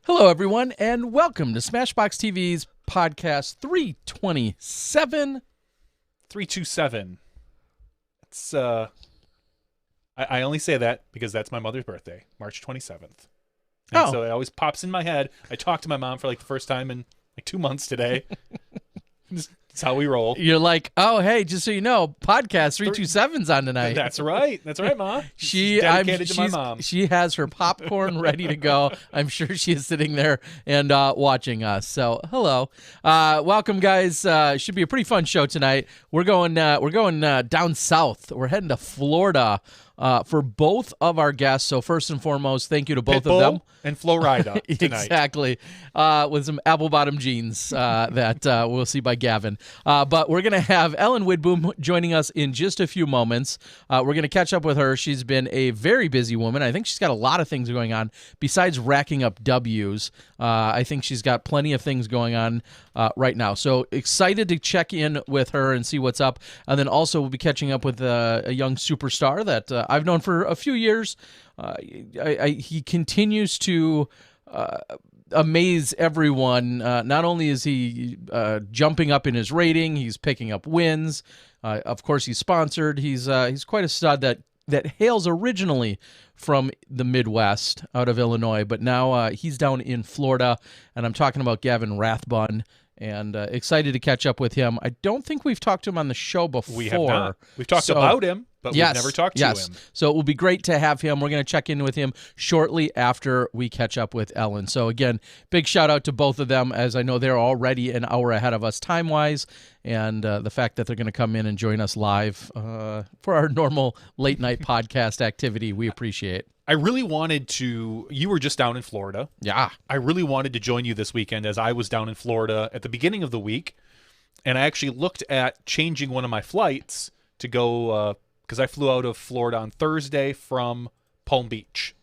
Hello, everyone, and welcome to SmashBoxxTV's podcast 327. 327. It's I only say that because that's my mother's birthday, March 27th. And so it always pops in my head. I talked to my mom for like the first time in like 2 months today. That's how we roll. You're like, oh, hey, just so you know, podcast 327's on tonight. That's right, Ma. She's dedicated to my mom. She has her popcorn ready to go. I'm sure she is sitting there and watching us. So, hello, welcome, guys. Should be a pretty fun show tonight. We're going down south. We're heading to Florida. For both of our guests. So first and foremost, thank you to both of them. And Florida tonight. Exactly. With some apple bottom jeans that we'll see by Gavin. But we're going to have Ellen Widboom joining us in just a few moments. We're going to catch up with her. She's been a very busy woman. I think she's got a lot of things going on besides racking up W's. I think she's got plenty of things going on right now. So excited to check in with her and see what's up. And then also we'll be catching up with a young superstar that I've known for a few years. He continues to amaze everyone. Not only is he jumping up in his rating, he's picking up wins. Of course, he's sponsored. He's quite a stud that hails originally from the Midwest out of Illinois, but now he's down in Florida, and I'm talking about Gavin Rathbun. And excited to catch up with him. I don't think we've talked to him on the show before. We have not. We've talked about him, but we've never talked to him. So it will be great to have him. We're going to check in with him shortly after we catch up with Ellen. So again, big shout out to both of them, as I know they're already an hour ahead of us time-wise, and the fact that they're going to come in and join us live for our normal late-night podcast activity, we appreciate. I really wanted to. You were just down in Florida. Yeah. I really wanted to join you this weekend as I was down in Florida at the beginning of the week. And I actually looked at changing one of my flights to go, because I flew out of Florida on Thursday from Palm Beach.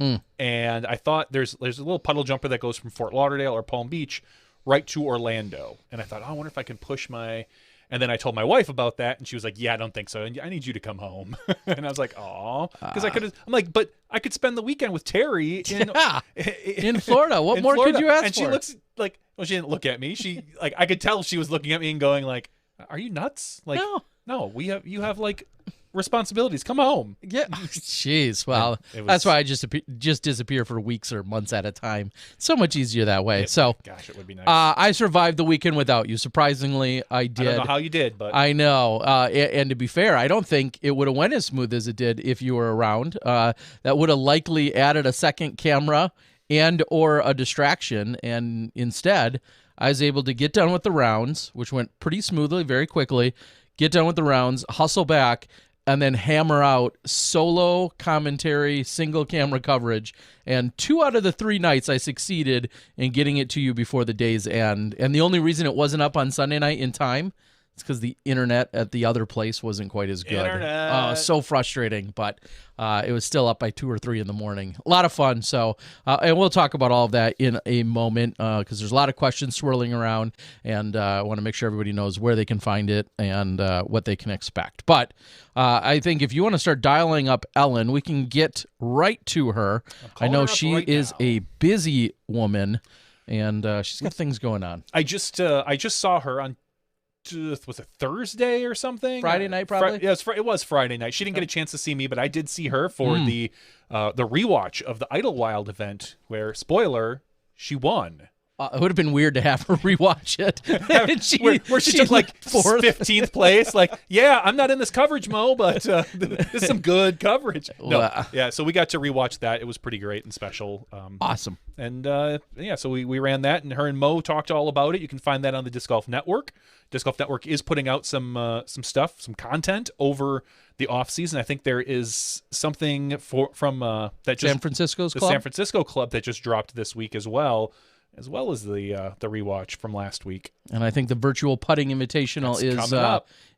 And I thought there's a little puddle jumper that goes from Fort Lauderdale or Palm Beach right to Orlando. And I thought, I wonder if I can push my... And then I told my wife about that, and she was like, yeah, I don't think so. And I need you to come home. And I was like, aw. Because I'm like, but I could spend the weekend with Terry in Florida. What more could you ask for? And she looks like, well, she didn't look at me. She, like, I could tell she was looking at me and going like, are you nuts? Like, no, you have like responsibilities. Come home. Yeah. Jeez. Well, that's why I just disappear for weeks or months at a time. So much easier that way. Gosh, it would be nice. I survived the weekend without you. Surprisingly, I did. I don't know how you did, but I know. And to be fair, I don't think it would have went as smooth as it did if you were around. That would have likely added a second camera and or a distraction. And instead, I was able to get done with the rounds, which went pretty smoothly, very quickly. Get done with the rounds, hustle back, and then hammer out solo commentary, single camera coverage. And 2 out of the 3 nights I succeeded in getting it to you before the day's end. And the only reason it wasn't up on Sunday night in time is because the internet at the other place wasn't quite as good. So frustrating, but it was still up by 2 or 3 in the morning. A lot of fun. So, and we'll talk about all of that in a moment because there's a lot of questions swirling around, and I want to make sure everybody knows where they can find it and what they can expect. But I think if you want to start dialing up Ellen, we can get right to her. I know she is a busy woman, and she's got things going on. I just saw her on, was it Thursday or something? Friday night, probably? It was Friday night. She didn't get a chance to see me, but I did see her for the rewatch of the Idlewild event where, spoiler, she won. It would have been weird to have her rewatch it. where she took like 15th place. Like, yeah, I'm not in this coverage, Mo, but this is some good coverage. So we got to rewatch that. It was pretty great and special. Awesome. And so we ran that, and her and Mo talked all about it. You can find that on the Disc Golf Network. Disc Golf Network is putting out some stuff, some content over the off season. I think there is something from that San Francisco club that just dropped this week as well as the rewatch from last week. And I think the virtual putting invitational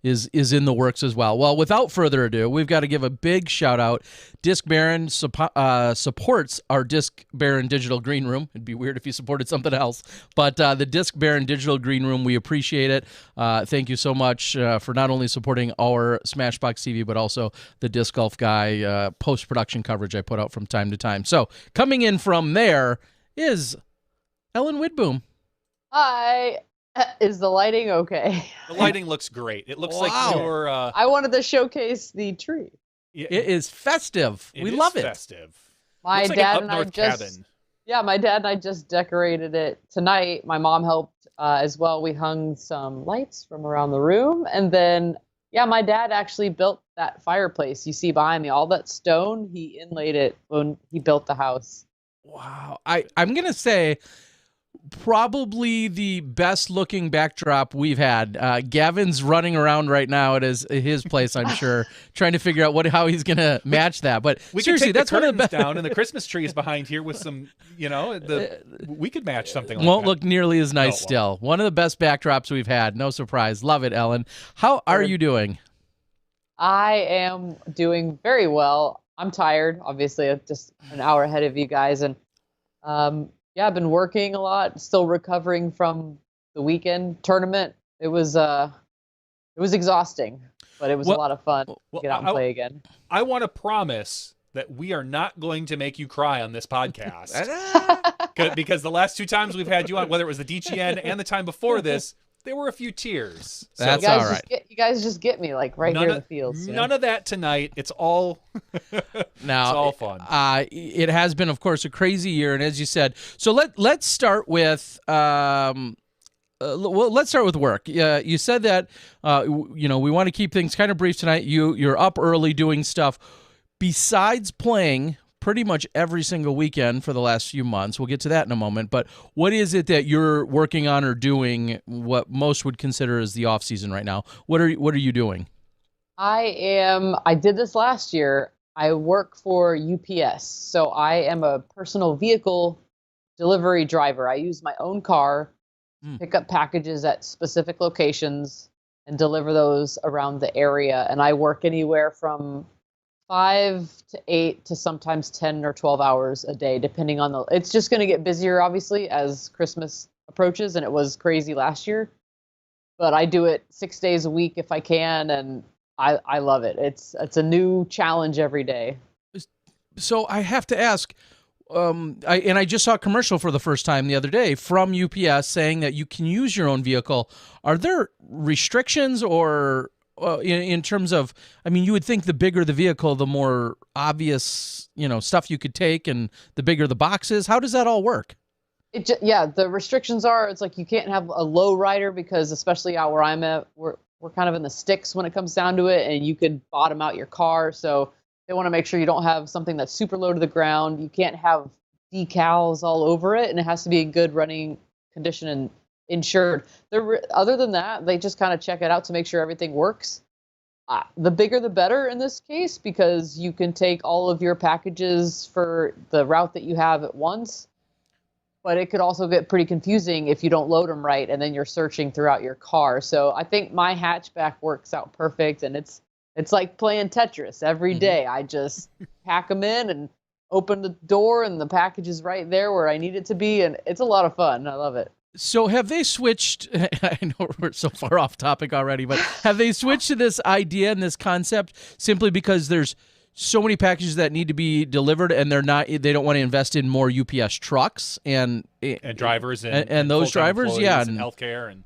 is in the works as well. Well, without further ado, we've got to give a big shout out. Disc Baron supports our Disc Baron Digital Green Room. It'd be weird if you supported something else, but the Disc Baron Digital Green Room, we appreciate it. Thank you so much for not only supporting our SmashBoxxTV, but also the Disc Golf Guy post-production coverage I put out from time to time. So coming in from there is Ellen Widboom. Hi. Is the lighting okay? The lighting looks great. It looks like Wow. you're. I wanted to showcase the tree. It is festive. We love it. Festive. My Looks like dad an and I up-north just cabin. my dad and I just decorated it tonight. My mom helped as well. We hung some lights from around the room, and then my dad actually built that fireplace you see behind me. All that stone, he inlaid it when he built the house. Wow. I'm going to say probably the best looking backdrop we've had. Gavin's running around right now at his place, I'm sure, trying to figure out how he's going to match that. But We seriously, could take that's the one of the curtains best. down, and the Christmas tree is behind here with some, we could match something like Won't that. look nearly as nice No, it won't. still. One of the best backdrops we've had. No surprise. Love it, Ellen. How are you doing? I am doing very well. I'm tired, obviously. I'm just an hour ahead of you guys, and I've been working a lot, still recovering from the weekend tournament. It was exhausting, but it was a lot of fun to get out and play again. I want to promise that we are not going to make you cry on this podcast. Because the last two times we've had you on, whether it was the DGN and the time before this, there were a few tears. So That's you guys all right. You guys just get me like right here in the fields. None of that tonight. It's all Now, it's all fun. It has been, of course, a crazy year, and as you said, so let's start with let's start with work. You said that we want to keep things kind of brief tonight. You're up early doing stuff besides playing pretty much every single weekend for the last few months. We'll get to that in a moment. But what is it that you're working on or doing? What most would consider as the off season right now? What are you doing? I did this last year. I work for UPS, so I am a personal vehicle delivery driver. I use my own car, pick up packages at specific locations, and deliver those around the area. And I work anywhere from 5 to 8 to sometimes 10 or 12 hours a day, depending on it's just going to get busier, obviously, as Christmas approaches, and it was crazy last year. But I do it 6 days a week if I can, and I love it. It's a new challenge every day. So I have to ask, I just saw a commercial for the first time the other day from UPS saying that you can use your own vehicle. Are there restrictions or in terms of, I mean, you would think the bigger the vehicle, the more obvious, stuff you could take, and the bigger the box is. How does that all work? The restrictions are, it's like you can't have a low rider because especially out where I'm at, we're kind of in the sticks when it comes down to it, and you could bottom out your car. So they want to make sure you don't have something that's super low to the ground. You can't have decals all over it, and it has to be in good running condition and insured. Other than that, they just kind of check it out to make sure everything works. The bigger the better in this case, because you can take all of your packages for the route that you have at once. But it could also get pretty confusing if you don't load them right, and then you're searching throughout your car. So I think my hatchback works out perfect, and it's like playing Tetris every day. I just pack them in and open the door, and the package is right there where I need it to be, and it's a lot of fun. I love it. So have they switched, I know we're so far off topic already, but have they switched to this idea and this concept simply because there's so many packages that need to be delivered, and they don't want to invest in more UPS trucks and drivers and those drivers, and healthcare and.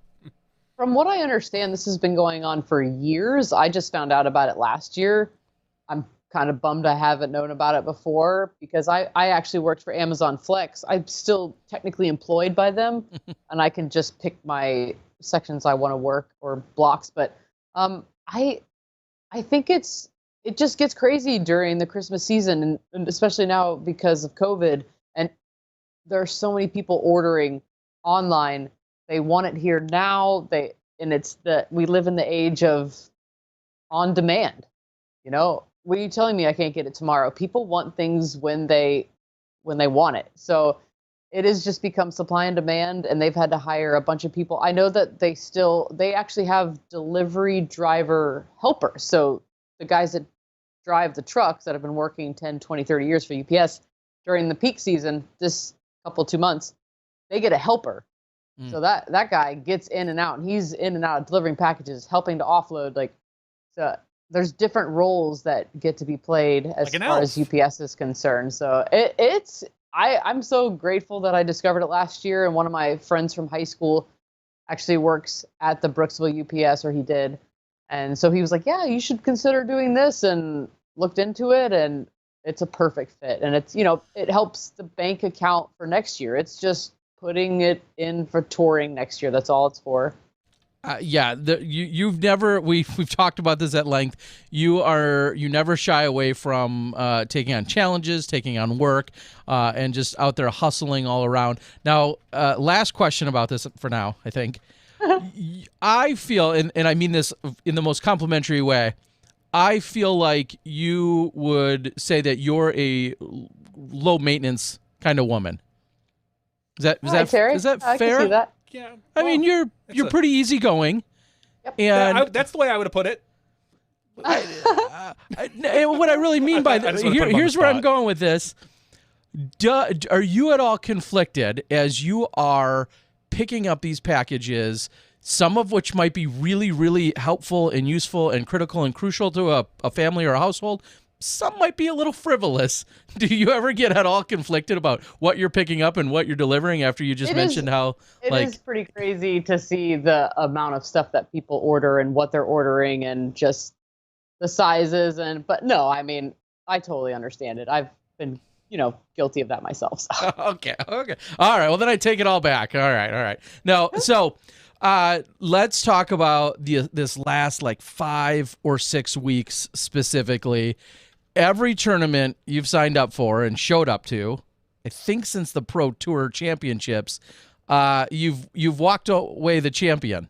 From what I understand, this has been going on for years. I just found out about it last year. I'm kind of bummed I haven't known about it before, because I actually worked for Amazon Flex. I'm still technically employed by them, and I can just pick my sections I want to work or blocks. But I think it just gets crazy during the Christmas season, and especially now because of COVID. And there are so many people ordering online. They want it here now. We live in the age of on demand. What are you telling me I can't get it tomorrow? People want things when they want it. So it has just become supply and demand, and they've had to hire a bunch of people. I know that they actually have delivery driver helpers. So the guys that drive the trucks that have been working 10, 20, 30 years for UPS during the peak season, this 2 months, they get a helper. So that guy gets in and out, and he's in and out delivering packages, helping to offload. So there's different roles that get to be played as far as UPS is concerned. So it's I'm so grateful that I discovered it last year, and one of my friends from high school actually works at the Brooksville UPS, or he did. And so he was like, yeah, you should consider doing this, and looked into it, and it's a perfect fit. And it's, it helps the bank account for next year. It's just putting it in for touring next year. That's all it's for. Yeah, you've never we've talked about this at length. You never shy away from taking on challenges, taking on work, and just out there hustling all around. Now, last question about this for now, I think. I feel, and I mean this in the most complimentary way, I feel like you would say that you're a low maintenance kind of woman. Is that Terry. is that I fair? can see that. Yeah. I mean, you're pretty easygoing. Yep. And That's the way I would have put it. what I really mean by that, just wanna put him on here's the where I'm spot. going with this. Are you at all conflicted as you are picking up these packages, some of which might be really, really helpful and useful and critical and crucial to a family or a household? Some might be a little frivolous. Do you ever get at all conflicted about what you're picking up and what you're delivering after you just mentioned how It is pretty crazy to see the amount of stuff that people order and what they're ordering and just the sizes. But no, I mean, I totally understand it. I've been, guilty of that myself. So. Okay. All right. Well, then I take it all back. All right. Now, so let's talk about this last 5 or 6 weeks specifically. Every tournament you've signed up for and showed up to, I think since the Pro Tour Championships, you've walked away the champion.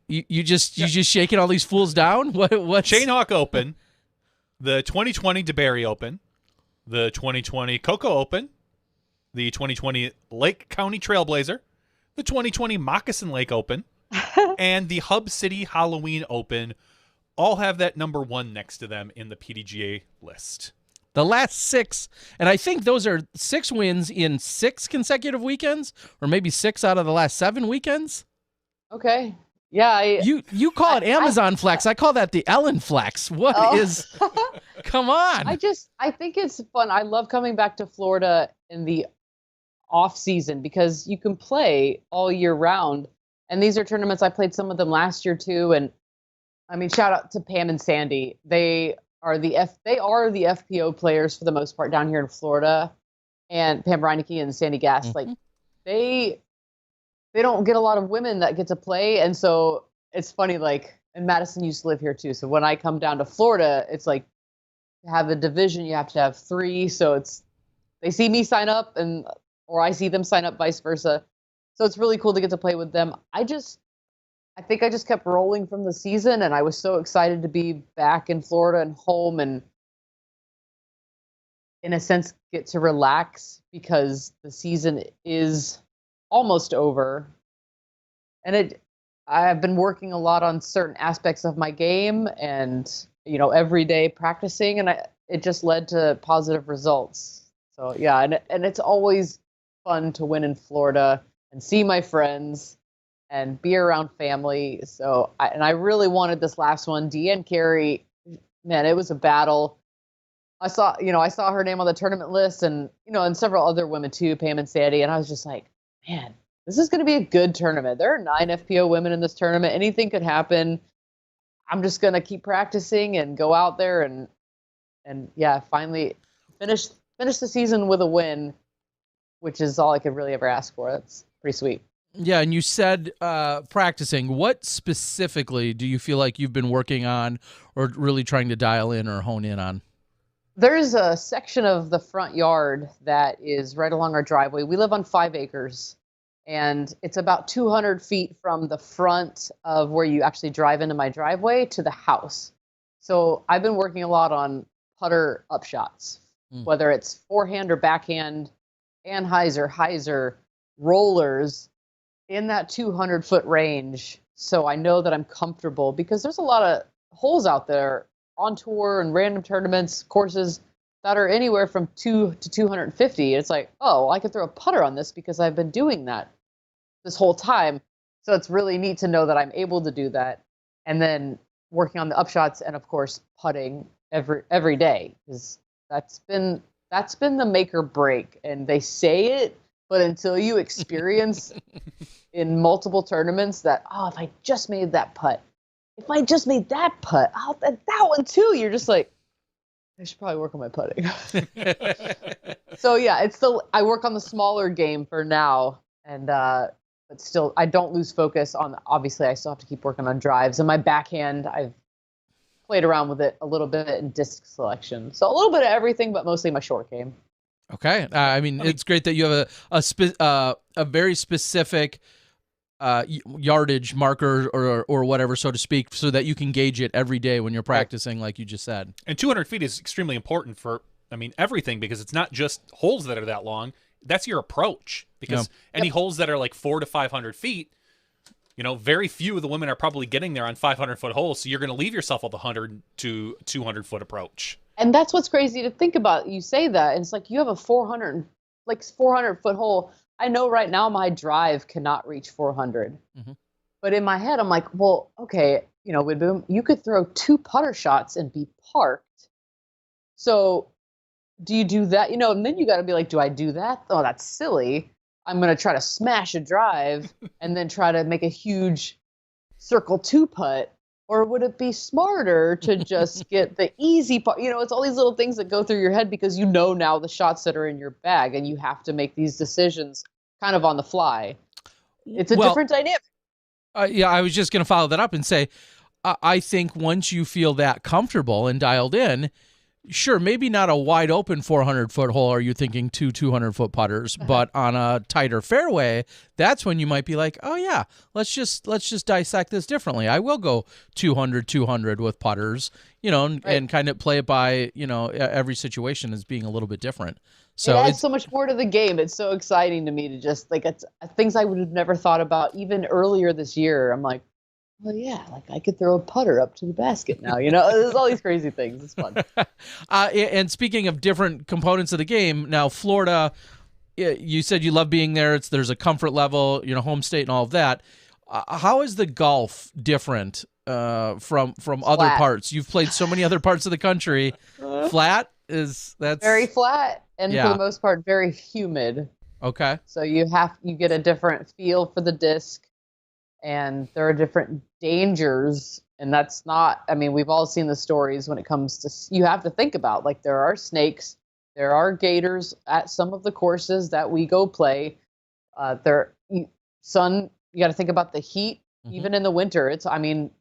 You just shaking all these fools down? What? Chainhawk Open, the 2020 DeBerry Open, the 2020 Coco Open, the 2020 Lake County Trailblazer, the 2020 Moccasin Lake Open, and the Hub City Halloween Open all have that number 1 next to them in the PDGA list. The last 6, and I think those are 6 wins in 6 consecutive weekends, or maybe 6 out of the last 7 weekends. Okay. Yeah. You call it Amazon Flex. I call that the Ellen Flex. What is? Come on. I think it's fun. I love coming back to Florida in the off season because you can play all year round. And these are tournaments. I played some of them last year too. And I mean, shout out to Pam and Sandy. They are the FPO players for the most part down here in Florida. And Pam Reineke and Sandy Gass, they don't get a lot of women that get to play. And so it's funny, and Madison used to live here too. So when I come down to Florida, it's to have a division, you have to have 3. So they see me sign up or I see them sign up, vice versa. So it's really cool to get to play with them. I think I just kept rolling from the season, and I was so excited to be back in Florida and home and, in a sense, get to relax because the season is almost over. And I've been working a lot on certain aspects of my game and, every day practicing, and it just led to positive results. So, yeah, and it's always fun to win in Florida and see my friends and be around family. So, I really wanted this last one. Deanne Carey, man, it was a battle. I saw her name on the tournament list and several other women too, Pam and Sandy. And I was just like, man, this is going to be a good tournament. There are 9 FPO women in this tournament. Anything could happen. I'm just going to keep practicing and go out there and yeah, finally finish the season with a win, which is all I could really ever ask for. That's pretty sweet. Yeah, and you said practicing. What specifically do you feel like you've been working on or really trying to dial in or hone in on? There's a section of the front yard that is right along our driveway. We live on 5 acres, and it's about 200 feet from the front of where you actually drive into my driveway to the house. So I've been working a lot on putter upshots, whether it's forehand or backhand, Anheuser, rollers, in that 200-foot range. So I know that I'm comfortable because there's a lot of holes out there on tour and random tournaments, courses that are anywhere from 2 to 250. It's I could throw a putter on this because I've been doing that this whole time. So it's really neat to know that I'm able to do that. And then working on the upshots and, of course, putting every day, because that's been that's been the make or break. And they say it, but until you experience in multiple tournaments that, oh, if I just made that putt, if I just made that putt, oh, that one too, you're just like, I should probably work on my putting. So yeah, it's still, I work on the smaller game for now, and but still, I don't lose focus on, obviously I still have to keep working on drives, and my backhand, I've played around with it a little bit in disc selection. So a little bit of everything, but mostly my short game. Okay. I mean, it's great that you have a very specific yardage marker or whatever, so to speak, so that you can gauge it every day when you're practicing, like you just said. And 200 feet is extremely important for, I mean, everything, because it's not just holes that are that long. That's your approach, because any holes that are like 400 to 500 feet, you know, very few of the women are probably getting there on 500-foot holes. So you're going to leave yourself with a 100 to 200-foot approach. And that's what's crazy to think about. You say that, and it's like you have a 400-foot hole. I know right now my drive cannot reach 400. Mm-hmm. But in my head, I'm like, well, okay, you know, Widboom, you could throw 2 putter shots and be parked. So do you do that? You know, and then you got to be like, do I do that? Oh, that's silly. I'm going to try to smash a drive and then try to make a huge circle 2 putt. Or would it be smarter to just get the easy part? You know, it's all these little things that go through your head because you know now the shots that are in your bag, and you have to make these decisions kind of on the fly. It's a different dynamic. Yeah, I was just going to follow that up and say, I think once you feel that comfortable and dialed in, sure, maybe not a wide open 400-foot hole are you thinking 2 200-foot putters, but on a tighter fairway, that's when you might be like, oh yeah, let's just dissect this differently. I will go 200 with putters, you know, and kind of play it by, you know, every situation as being a little bit different. So it adds so much more to the game. It's so exciting to me to just, like, it's things I would have never thought about even earlier this year. I'm like, well, yeah, like I could throw a putter up to the basket now. You know, there's all these crazy things. It's fun. And speaking of different components of the game, now Florida, you said you love being there. There's a comfort level, you know, home state and all of that. How is the golf different from other parts? You've played so many other parts of the country. Flat that's very flat, and for the most part, very humid. Okay. So you get a different feel for the disc. And there are different dangers, and that's not, I mean, we've all seen the stories when it comes to, you have to think about, like, there are snakes, there are gators at some of the courses that we go play. You got to think about the heat, even in the winter. I mean,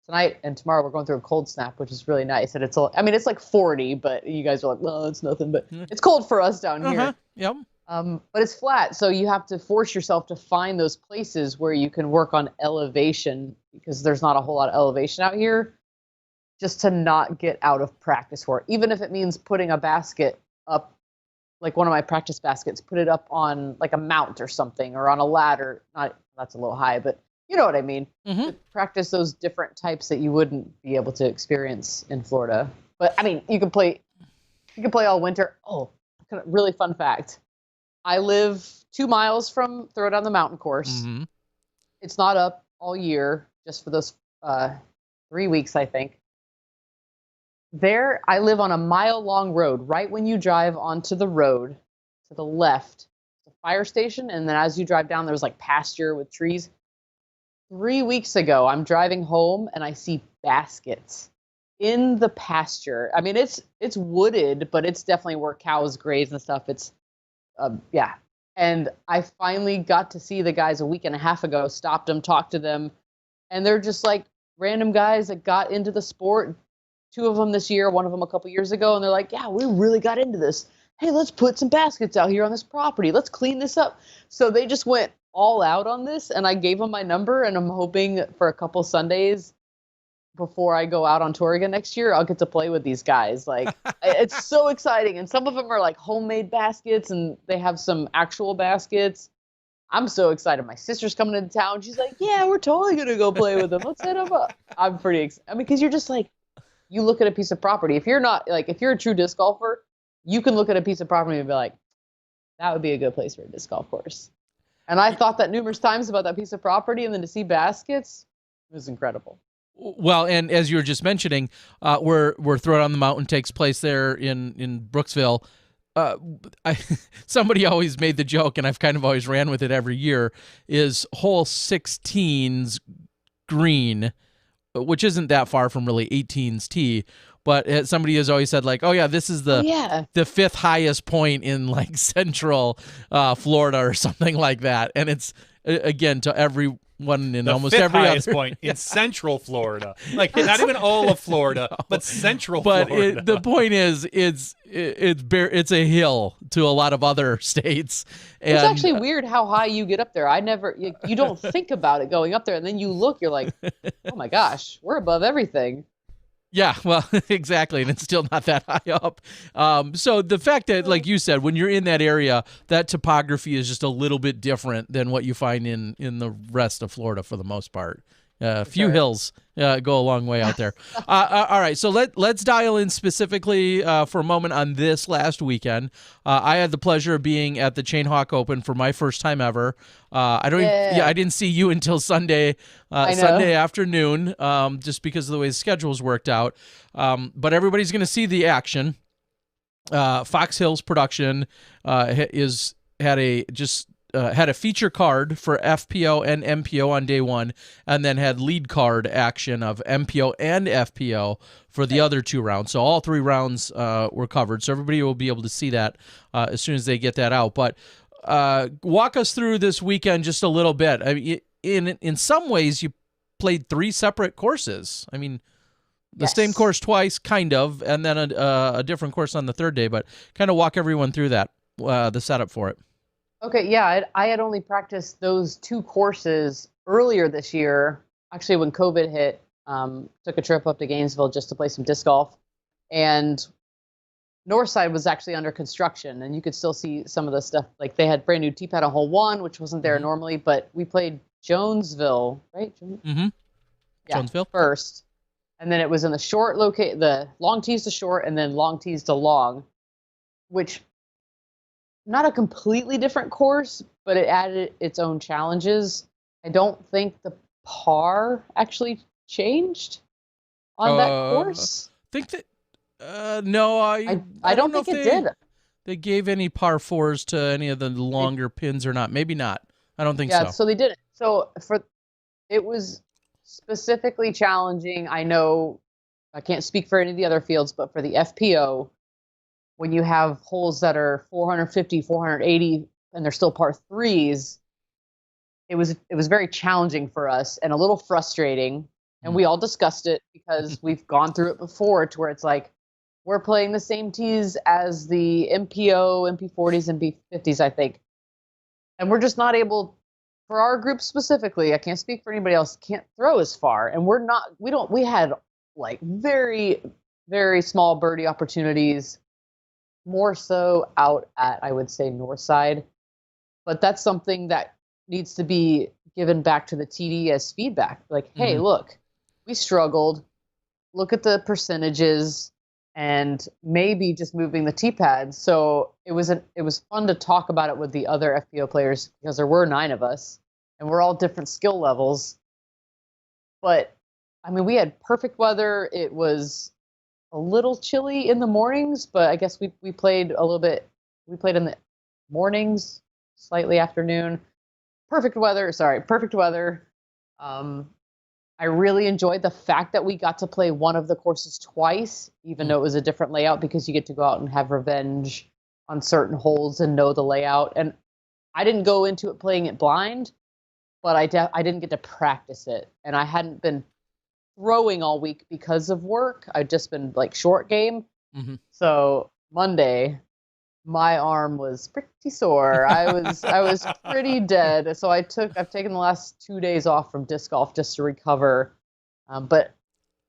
tonight and tomorrow we're going through a cold snap, which is really nice. And it's like 40, but you guys are like, well, it's nothing, but it's cold for us down here. Yep. But it's flat, so you have to force yourself to find those places where you can work on elevation, because there's not a whole lot of elevation out here, just to not get out of practice for it. Even if it means putting a basket up, like one of my practice baskets, put it up on like a mount or something, or on a ladder. That's a little high, but you know what I mean. To practice those different types that you wouldn't be able to experience in Florida. But I mean, you can play all winter. Oh, really fun fact. I live 2 miles from Throwdown the Mountain course. Mm-hmm. It's not up all year, just for those 3 weeks, I think. There, I live on a mile-long road. Right when you drive onto the road, to the left, the fire station, and then as you drive down, there's like pasture with trees. 3 weeks ago, I'm driving home, and I see baskets in the pasture. I mean, it's wooded, but it's definitely where cows graze and stuff. It's and I finally got to see the guys a week and a half ago, stopped them, talked to them, and they're just like random guys that got into the sport. 2 of them this year, 1 of them a couple years ago, and they're like, yeah, we really got into this. Hey, let's put some baskets out here on this property. Let's clean this up. So they just went all out on this, and I gave them my number, and I'm hoping for a couple Sundays before I go out on tour again next year, I'll get to play with these guys. Like, it's so exciting. And some of them are like homemade baskets, and they have some actual baskets. I'm so excited. My sister's coming into town. She's like, yeah, we're totally going to go play with them. Let's hit them up. I'm pretty excited. I mean, because you're just like, you look at a piece of property. If you're not, like, if you're a true disc golfer, you can look at a piece of property and be like, that would be a good place for a disc golf course. And I thought that numerous times about that piece of property, and then to see baskets, it was incredible. Well, and as you were just mentioning, where Throw Down the Mountain takes place there in Brooksville, somebody always made the joke, and I've kind of always ran with it every year, is hole 16's green, which isn't that far from really 18's tee. But somebody has always said, like, oh, yeah, this is the fifth highest point in, like, central Florida or something like that. And it's, again, to everyone in almost every highest other point in central Florida. Like, not even all of Florida, but central Florida. But the point is, it's a hill to a lot of other states. And, it's actually weird how high you get up there. You don't think about it going up there, and then you look, you're like, oh my gosh, we're above everything. Yeah, well, exactly, and it's still not that high up. So the fact that, like you said, when you're in that area, that topography is just a little bit different than what you find in the rest of Florida for the most part. A few hills go a long way out there. All right, so let's dial in specifically for a moment on this last weekend. I had the pleasure of being at the Chain Hawk Open for my first time ever. I didn't see you until Sunday afternoon, just because of the way the schedules worked out. But everybody's going to see the action. Fox Hills production had a feature card for FPO and MPO on day one, and then had lead card action of MPO and FPO for the other 2 rounds. So all 3 rounds were covered. So everybody will be able to see that as soon as they get that out. But walk us through this weekend just a little bit. I mean, in some ways, you played 3 separate courses. I mean, the same course twice, kind of, and then a different course on the 3rd day. But kind of walk everyone through that, the setup for it. Okay, yeah, I had only practiced those 2 courses earlier this year. Actually, when COVID hit, took a trip up to Gainesville just to play some disc golf. And Northside was actually under construction, and you could still see some of the stuff. Like, they had brand new tee pad on hole 1, which wasn't there normally, but we played Jonesville, right? Mm-hmm. Yeah, Jonesville first. And then it was in the short the long tees to short, and then long tees to long, which not a completely different course, but it added its own challenges. I don't think the par actually changed on that course. Think that no, I don't think it did. They gave any par 4s to any of the longer pins or not? Maybe not. I don't think so. Yeah, so they didn't. So it was specifically challenging. I know I can't speak for any of the other fields, but for the FPO, when you have holes that are 450, 480, and they're still par 3s, it was very challenging for us and a little frustrating. And we all discussed it because we've gone through it before, to where it's like, we're playing the same tees as the MPO, MP40s, and MP50s, I think. And we're just not able, for our group specifically, I can't speak for anybody else, can't throw as far. And we had like very, very small birdie opportunities, more so out at, I would say, Northside. But that's something that needs to be given back to the TD as feedback. Like, hey, look, we struggled. Look at the percentages, and maybe just moving the tee pads. So it was fun to talk about it with the other FPO players, because there were 9 of us, and we're all different skill levels. But I mean, we had perfect weather. It was a little chilly in the mornings, but I guess we played a little bit. We played in the mornings, slightly afternoon. Perfect weather. I really enjoyed the fact that we got to play one of the courses twice, even though it was a different layout, because you get to go out and have revenge on certain holes and know the layout. And I didn't go into it playing it blind, but I didn't get to practice it. And I hadn't been throwing all week because of work. I'd just been like short game. So Monday, my arm was pretty sore. I was pretty dead. So I've taken the last 2 days off from disc golf just to recover. But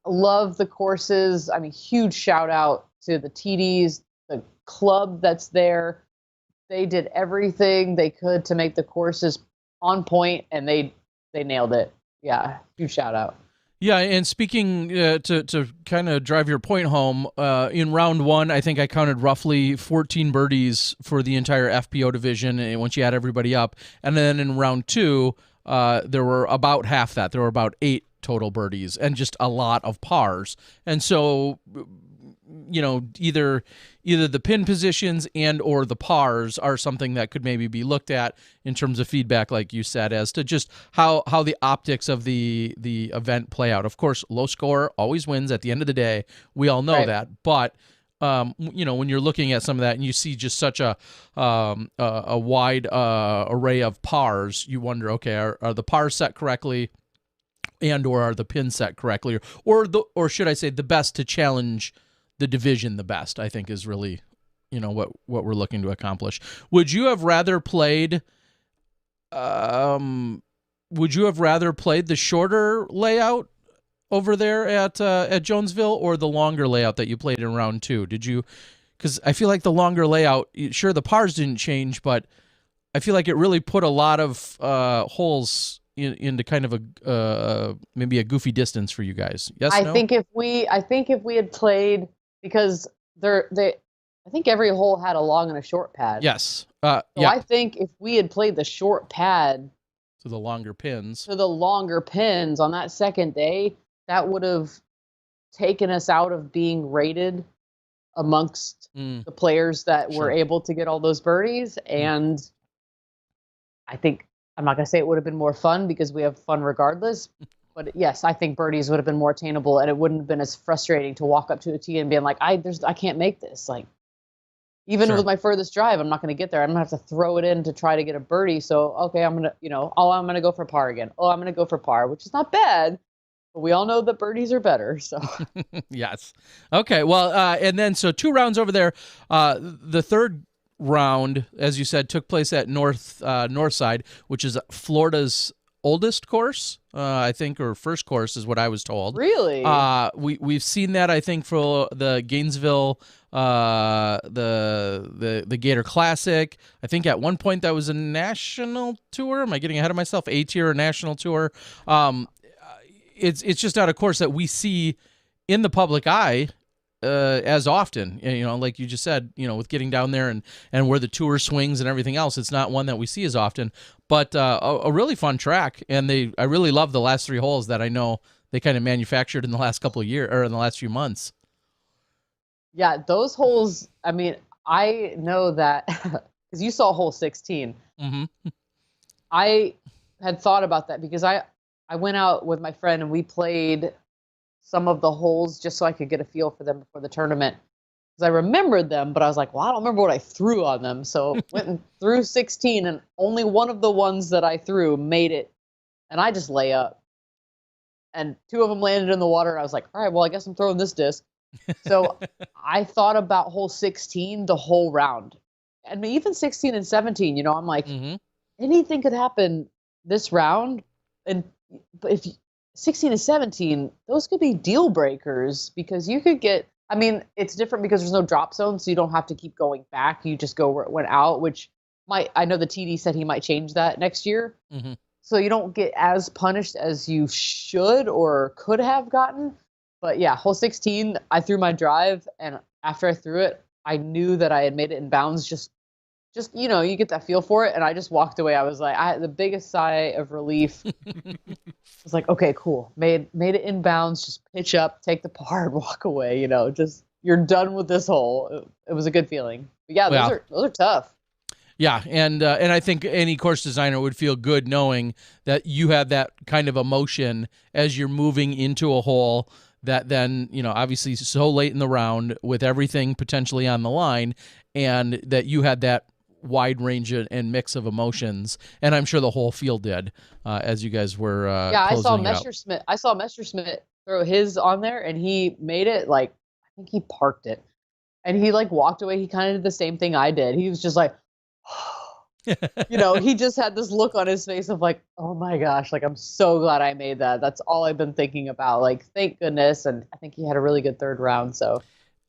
love the courses. I mean, huge shout out to the TDs, the club that's there. They did everything they could to make the courses on point, and they nailed it. Yeah, huge shout out. Yeah, and speaking to kind of drive your point home, in round 1, I think I counted roughly 14 birdies for the entire FPO division, and once you add everybody up. And then in round 2, there were about half that. There were about 8 total birdies and just a lot of pars. And so, either the pin positions and or the pars are something that could maybe be looked at in terms of feedback, like you said, as to just how the optics of the event play out. Of course, low score always wins at the end of the day. We all know that, but when you're looking at some of that and you see just such a wide array of pars, you wonder, okay, are the pars set correctly, and or are the pins set correctly, or should I say the best to challenge the division the best, I think is really, what we're looking to accomplish. Would you have rather played the shorter layout over there at Jonesville, or the longer layout that you played in round 2? Did you, because I feel like the longer layout, sure, the pars didn't change, but I feel like it really put a lot of holes into kind of maybe a goofy distance for you guys. Yes, I think if we had played, because I think every hole had a long and a short pad. Yes. So I think if we had played the short pad to the longer pins on that second day, that would have taken us out of being rated amongst the players that were able to get all those birdies. And I think, I'm not going to say it would have been more fun, because we have fun regardless. But yes, I think birdies would have been more attainable, and it wouldn't have been as frustrating to walk up to a tee and being like, I can't make this. Like, even with my furthest drive, I'm not going to get there. I'm going to have to throw it in to try to get a birdie. So, okay, I'm going to, I'm going to go for par again. Oh, I'm going to go for par, which is not bad. But we all know that birdies are better. So yes. Okay. Well, and then so 2 rounds over there. The third round, as you said, took place at Northside, which is Florida's oldest course, I think, or first course is what I was told. Really? We've seen that, I think, for the Gainesville, the Gator Classic. I think at one point that was a national tour. Am I getting ahead of myself? A-tier national tour. It's just not a course that we see in the public eye as often, like you just said, with getting down there and where the tour swings and everything else. It's not one that we see as often, but a really fun track. And I really love the last 3 holes that I know they kind of manufactured in the last couple of years, or in the last few months. Yeah, those holes, I mean, I know that because you saw hole 16. Mm-hmm. I had thought about that because I went out with my friend and we played some of the holes just so I could get a feel for them before the tournament. Because I remembered them, but I was like, well, I don't remember what I threw on them. So went and threw 16, and only one of the ones that I threw made it. And I just lay up. And 2 of them landed in the water, and I was like, all right, well, I guess I'm throwing this disc. So I thought about hole 16 the whole round. I mean, even 16 and 17, I'm like, anything could happen this round. But if 16 and 17, those could be deal breakers, because you could get, I mean, it's different because there's no drop zone, so you don't have to keep going back. You just go where it went out, which I know the TD said he might change that next year. Mm-hmm. So you don't get as punished as you should or could have gotten. But yeah, hole 16, I threw my drive, and after I threw it, I knew that I had made it in bounds. Just you get that feel for it, and I just walked away. I was like, I had the biggest sigh of relief. I was like, okay, cool, made it in bounds. Just pitch up, take the par, and walk away. Just you're done with this hole. It was a good feeling. But yeah, those are tough. Yeah, and I think any course designer would feel good knowing that you have that kind of emotion as you're moving into a hole that then, obviously so late in the round with everything potentially on the line, and that you had that wide range and mix of emotions. And I'm sure the whole field did as you guys were I saw Messerschmidt throw his on there, and he made it, like, I think he parked it. And he, like, walked away. He kind of did the same thing I did. He was just like, he just had this look on his face of like, oh my gosh, like, I'm so glad I made that. That's all I've been thinking about. Like, thank goodness. And I think he had a really good third round. So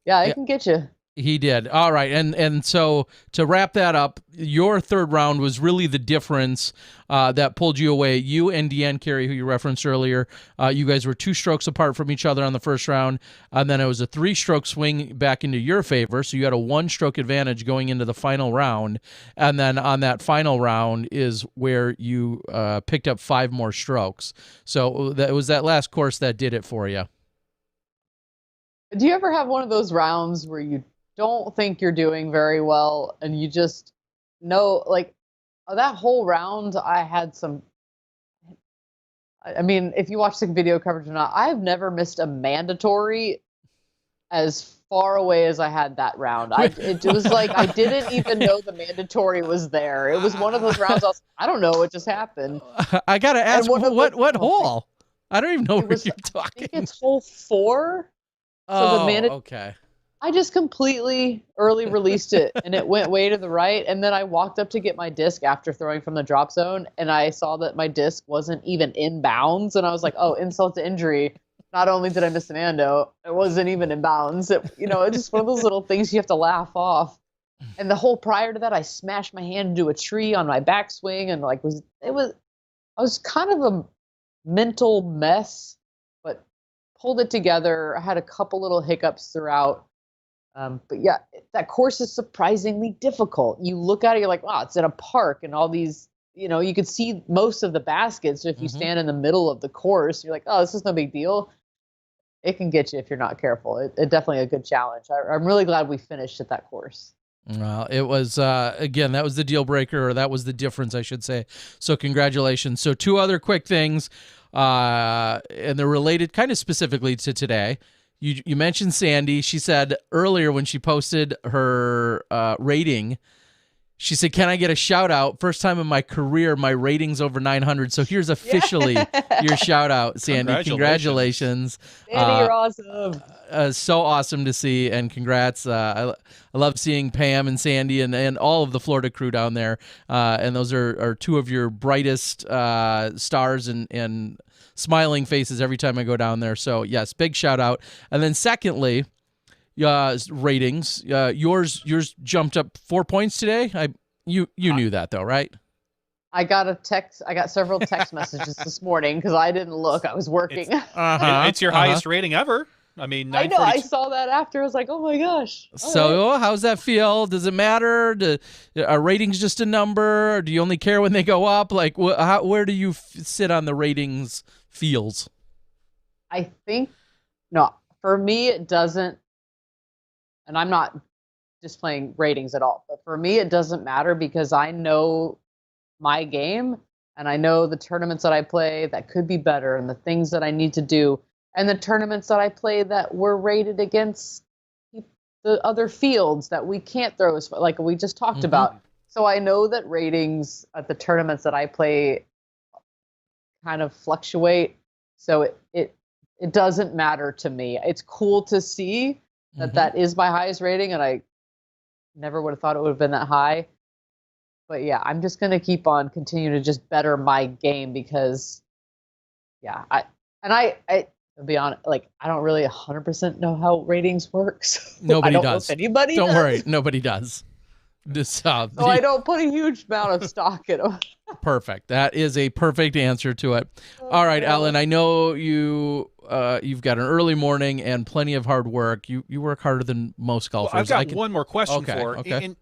yeah, it can get you. He did. All right. And so to wrap that up, your third round was really the difference that pulled you away. You and Deanne Carey, who you referenced earlier, you guys were 2 strokes apart from each other on the first round. And then it was a 3-stroke swing back into your favor. So you had a 1-stroke advantage going into the final round. And then on that final round is where you picked up 5 more strokes. So that was that last course that did it for you. Do you ever have one of those rounds where you don't think you're doing very well and you just know, like, that whole round I had some, I mean, if you watch the video coverage or not, I've never missed a mandatory as far away as I had that round. It was like I didn't even know the mandatory was there. It was one of those rounds I don't know what just happened. I got to ask, what hole? I don't even know what you're talking. I think it's hole 4. So okay. I just completely early released it, and it went way to the right. And then I walked up to get my disc after throwing from the drop zone, and I saw that my disc wasn't even in bounds. And I was like, oh, insult to injury. Not only did I miss an ando, it wasn't even in bounds. It's just one of those little things you have to laugh off. And the whole prior to that, I smashed my hand into a tree on my backswing, and I was kind of a mental mess, but pulled it together. I had a couple little hiccups throughout. But yeah, that course is surprisingly difficult. You look at it, you're like, wow, it's in a park and all these, you could see most of the baskets. If you stand in the middle of the course, you're like, oh, this is no big deal. It can get you if you're not careful. It definitely a good challenge. I'm really glad we finished at that course. Well, it was, again, that was the deal breaker, or that was the difference, I should say. So congratulations. So 2 other quick things, and they're related kind of specifically to today. You mentioned Sandy. She said earlier when she posted her rating, she said, can I get a shout out? First time in my career, my rating's over 900. So here's officially your shout out, Sandy. Congratulations. Sandy, you're awesome. So awesome to see, and congrats. I love seeing Pam and Sandy and all of the Florida crew down there. And those are 2 of your brightest stars and smiling faces every time I go down there. So yes, big shout out. And then secondly, ratings. Yours jumped up 4 points today. You knew that though, right? I got a text. I got several text messages this morning because I didn't look. I was working. It's your highest rating ever. I mean, I know. I saw that after. I was like, oh my gosh. So how's that feel? Does it matter? Are ratings just a number? Or do you only care when they go up? Like, where do you sit on the ratings feels? I think, no, for me, it doesn't. And I'm not displaying ratings at all. But for me, it doesn't matter because I know my game and I know the tournaments that I play that could be better and the things that I need to do. And the tournaments that I play that were rated against the other fields that we can't throw as far, like we just talked about. So I know that ratings at the tournaments that I play kind of fluctuate. So it doesn't matter to me. It's cool to see that that is my highest rating, and I never would have thought it would have been that high. But yeah, I'm just going to keep on continuing to just better my game because, yeah, I'll be honest, like, I don't really 100% know how ratings works. Nobody does. Know if anybody Don't does. worry, nobody does. So I don't put a huge amount of stock in them. Perfect. That is a perfect answer to it. All right, Ellen, I know you've got an early morning and plenty of hard work. You work harder than most golfers. Well, I've got one more question for. Okay.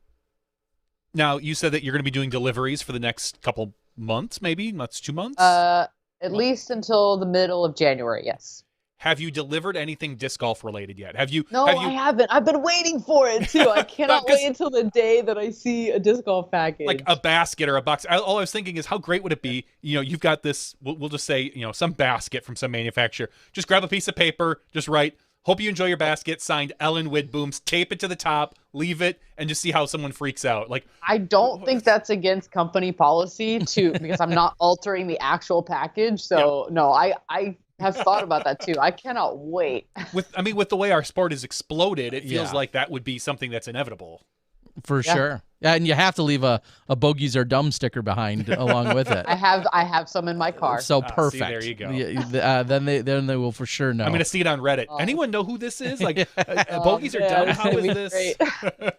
Now, you said that you're going to be doing deliveries for the next couple months, maybe? That's 2 months? At least until the middle of January, yes. Have you delivered anything disc golf related yet? Have you? No, I haven't. I've been waiting for it too. I cannot wait until the day that I see a disc golf package, like a basket or a box. All I was thinking is, how great would it be? You've got this. We'll just say, some basket from some manufacturer. Just grab a piece of paper. Just write, "Hope you enjoy your basket." Signed, Ellen Widboom. Tape it to the top. Leave it, and just see how someone freaks out. Like, I don't think that's against company policy because I'm not altering the actual package. So no, I have thought about that too. I cannot wait. With the way our sport has exploded, it feels like that would be something that's inevitable. For sure. Yeah, and you have to leave a bogeys are dumb sticker behind along with it. I have some in my car. So See, perfect. there you go. Then they will for sure know. I'm going to see it on Reddit. Anyone know who this is? Like, bogeys are dumb. How is this?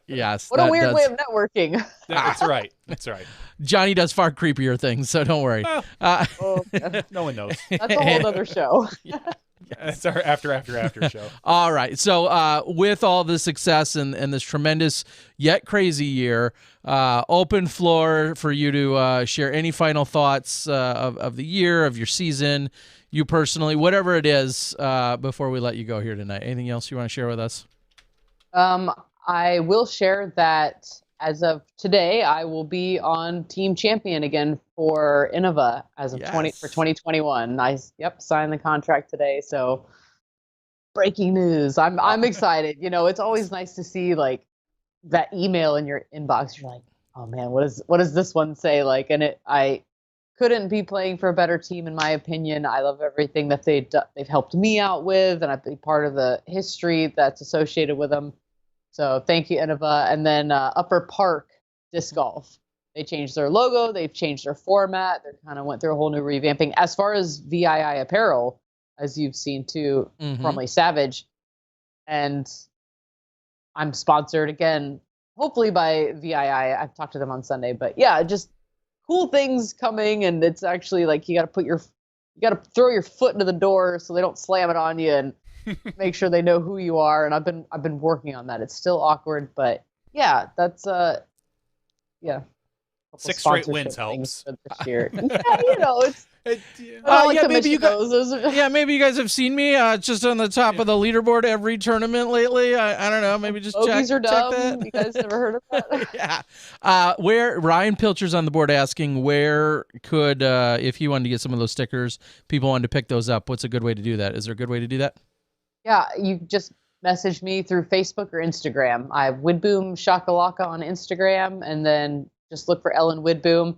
Yes. What a weird way of networking. That's right. That's right. Johnny does far creepier things, so don't worry. No one knows. That's a whole other show. It's our after show. All right. So with all the success and this tremendous yet crazy year, open floor for you to share any final thoughts of the year, of your season, you personally, whatever it is, before we let you go here tonight. Anything else you want to share with us? I will share that as of today, I will be on Team Champion again for Innova as of 2021. I signed the contract today, so breaking news. I'm excited. You know, it's always nice to see like that email in your inbox. You're like, oh man, what does this one say? Like, and I couldn't be playing for a better team in my opinion. I love everything that they've helped me out with, and I've been part of the history that's associated with them. So thank you, Innova. And then Upper Park Disc Golf. They changed their logo. They've changed their format. They kind of went through a whole new revamping. As far as VII apparel, as you've seen too, formerly Savage. And I'm sponsored again, hopefully by VII. I've talked to them on Sunday. But yeah, just cool things coming. And it's actually like you got to throw your foot into the door so they don't slam it on you and make sure they know who you are. And I've been working on that. It's still awkward, but yeah, that's yeah. 6 straight wins helps. This year. Yeah, you know, it's maybe you guys, maybe you guys have seen me just on the top of the leaderboard every tournament lately. I don't know, maybe just check that. You guys never heard of that? Yeah. Where Ryan Pilcher's on the board asking where could if he wanted to get some of those stickers, people wanted to pick those up. What's a good way to do that? Is there a good way to do that? Yeah, you just message me through Facebook or Instagram. I have Widboom Shakalaka on Instagram, and then just look for Ellen Widboom.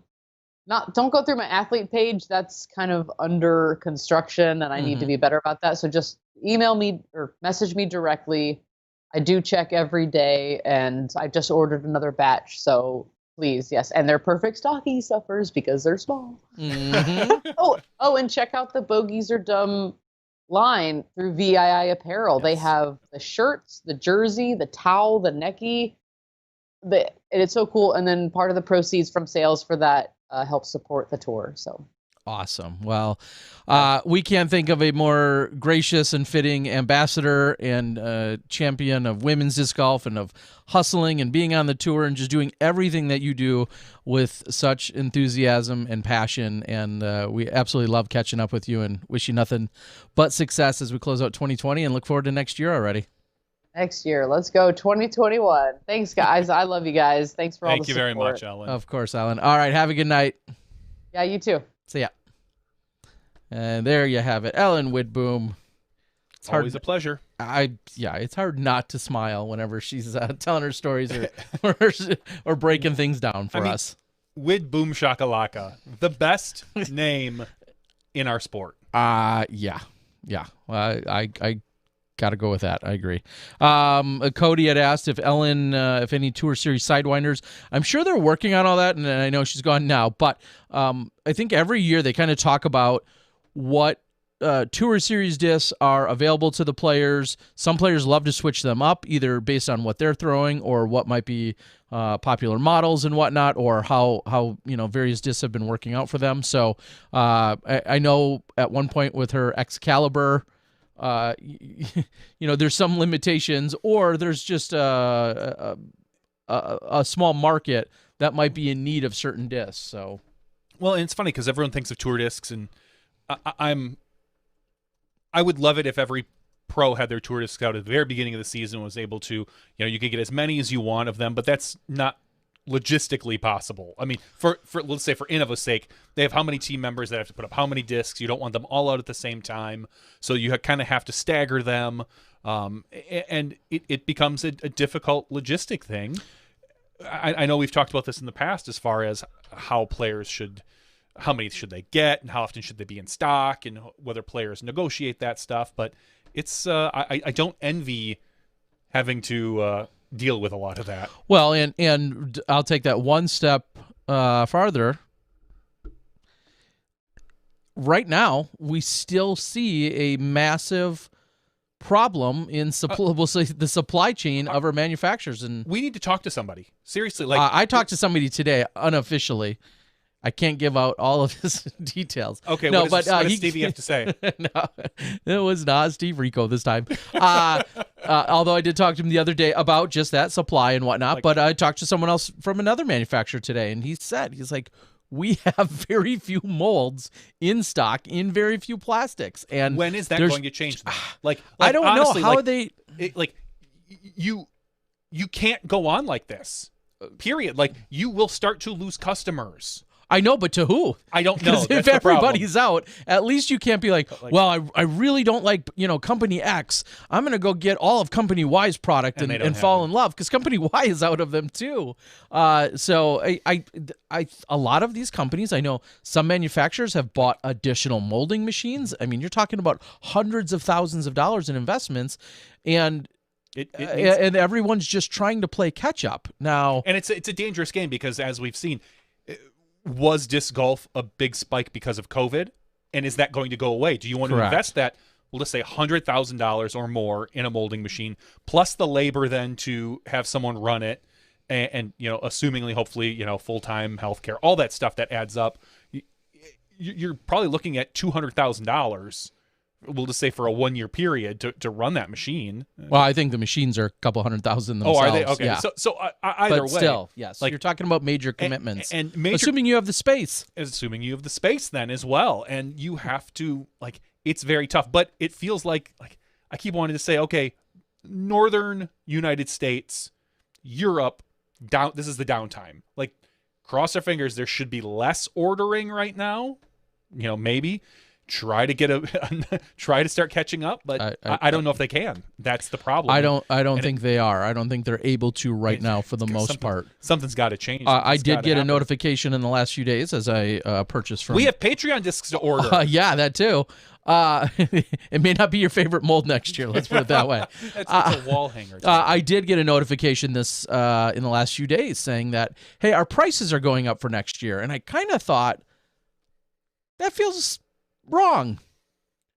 Don't go through my athlete page. That's kind of under construction, and I need to be better about that. So just email me or message me directly. I do check every day, and I just ordered another batch. So please, yes, and they're perfect stocking stuffers because they're small. Oh, and check out the Bogeys Are Dumb line through VII Apparel. Yes. They have the shirts, the jersey, the towel, the necky. And it's so cool. And then part of the proceeds from sales for that helps support the tour. So awesome. Well, we can't think of a more gracious and fitting ambassador and champion of women's disc golf and of hustling and being on the tour and just doing everything that you do with such enthusiasm and passion. And we absolutely love catching up with you and wish you nothing but success as we close out 2020 and look forward to next year already. Next year. Let's go 2021. Thanks, guys. I love you guys. Thanks for all the support. Thank you very much, Ellen. Of course, Ellen. All right. Have a good night. Yeah, you too. See ya. And there you have it. Ellen Widboom. It's always a pleasure. It's hard not to smile whenever she's telling her stories or breaking things down for us. Widboom Shakalaka. The best name in our sport. Yeah. Well, I got to go with that. I agree. Cody had asked if Ellen, if any Tour Series Sidewinders. I'm sure they're working on all that, and I know she's gone now. But I think every year they kind of talk about what Tour Series discs are available to the players. Some players love to switch them up, either based on what they're throwing or what might be popular models and whatnot, or how various discs have been working out for them. So I know at one point with her Excalibur, there's some limitations, or there's just a small market that might be in need of certain discs. So, well, and it's funny because everyone thinks of tour discs, and I would love it if every pro had their tour discs out at the very beginning of the season, was able to, you could get as many as you want of them, but that's not logistically possible. I mean, for let's say for Innova's sake, they have how many team members that have to put up how many discs. You don't want them all out at the same time, so you kind of have to stagger them, and it becomes a difficult logistic thing. I know we've talked about this in the past as far as how many should they get and how often should they be in stock and whether players negotiate that stuff, but it's I don't envy having to deal with a lot of that. Well, and I'll take that one step farther. Right now, we still see a massive problem in the supply chain of our manufacturers, and we need to talk to somebody seriously. Like I talked to somebody today unofficially. I can't give out all of his details. Okay, no, what does Stevie have to say? No, it was not Steve Rico this time. Although I did talk to him the other day about just that supply and whatnot. But I talked to someone else from another manufacturer today, and he's like, we have very few molds in stock in very few plastics. And when is that going to change? Like I don't honestly, know how you can't go on like this. Period. Like you will start to lose customers. I know, but to who? I don't know. If everybody's out, at least you can't be like, well, I really don't like, company X. I'm going to go get all of company Y's product and fall in love, because company Y is out of them too. So a lot of these companies, I know some manufacturers have bought additional molding machines. I mean, you're talking about hundreds of thousands of dollars in investments, and and everyone's just trying to play catch up now. And it's a dangerous game, because as we've seen, was disc golf a big spike because of COVID? And is that going to go away? Do you want to invest that, well, let's say $100,000 or more in a molding machine, plus the labor then to have someone run it, and assumingly, hopefully, full-time healthcare, all that stuff that adds up, you're probably looking at $200,000. We'll just say for a 1-year period to run that machine. Well, I think the machines are a couple $100,000 themselves. Oh, are they? Okay. Yeah. So either but way, still, yes. You're talking about major commitments, and assuming you have the space. Assuming you have the space, then as well, and you have to it's very tough. But it feels like I keep wanting to say, okay, northern United States, Europe, down. This is the downtime. Cross our fingers. There should be less ordering right now. Maybe. Try to start catching up, but I don't know if they can. That's the problem. I don't think they are. I don't think they're able to right now for the most part. Something's got to change. I did get a notification in the last few days as I purchased from. We have Patreon discs to order. Yeah, that too. It may not be your favorite mold next year. Let's put it that way. It's a wall hanger. I did get a notification in the last few days saying that, hey, our prices are going up for next year, and I kind of thought that feels wrong.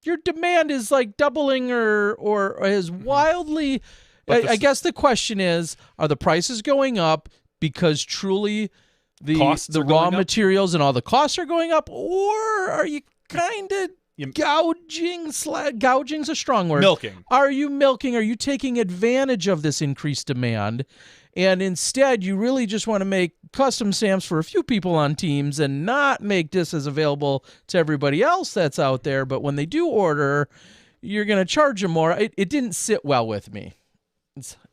Your demand is doubling or is wildly. I guess the question is, are the prices going up because truly the raw materials and all the costs are going up, or are you kind of gouging? Gouging's a strong word. Milking. Are you milking? Are you taking advantage of this increased demand? And instead, you really just want to make custom stamps for a few people on teams and not make discs available to everybody else that's out there. But when they do order, you're going to charge them more. It didn't sit well with me,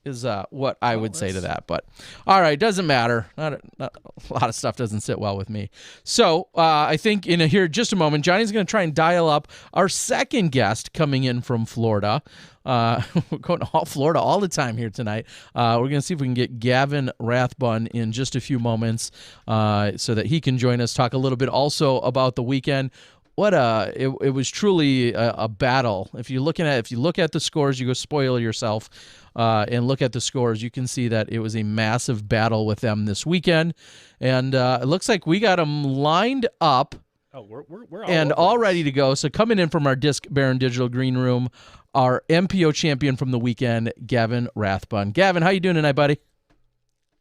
is what I would say to that. But all right, doesn't matter. Not a lot of stuff doesn't sit well with me. So I think in here just a moment, Johnny's going to try and dial up our second guest coming in from Florida. We're going to Florida all the time here tonight. We're going to see if we can get Gavin Rathbun in just a few moments so that he can join us, talk a little bit also about the weekend. It was truly a battle. If you look at the scores, you go spoil yourself and look at the scores. You can see that it was a massive battle with them this weekend, and it looks like we got them lined up. Oh, we're all ready to go. So coming in from our Disc Baron Digital Green Room, our MPO champion from the weekend, Gavin Rathbun. Gavin, how you doing tonight, buddy?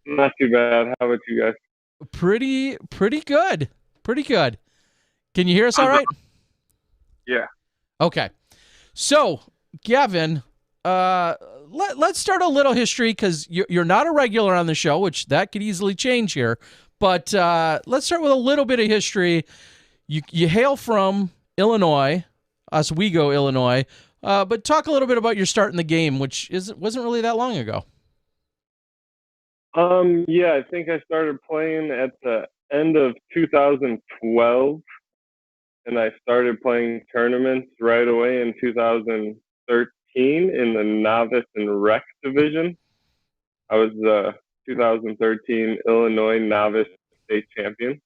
Not too bad. How about you guys? Pretty good. Pretty good. Can you hear us all right? Yeah. Okay. So, Gavin, let's start a little history, because you're not a regular on the show, which that could easily change here. But let's start with a little bit of history. You hail from Illinois, Oswego, Illinois. But talk a little bit about your start in the game, which wasn't really that long ago. Yeah, I think I started playing at the end of 2012, and I started playing tournaments right away in 2013 in the novice and rec division. I was the 2013 Illinois novice state champion.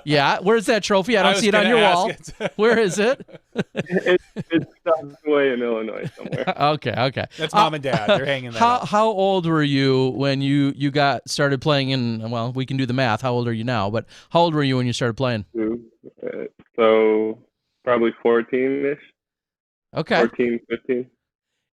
Yeah, where's that trophy? I don't was see it on gonna your ask wall. it. Where is it? It's tucked away in Illinois somewhere. Okay. That's mom and dad. They're hanging that up. How old were you when you got started playing in, well, we can do the math. How old are you now? But how old were you when you started playing? So probably 14-ish. Okay. 14, 15.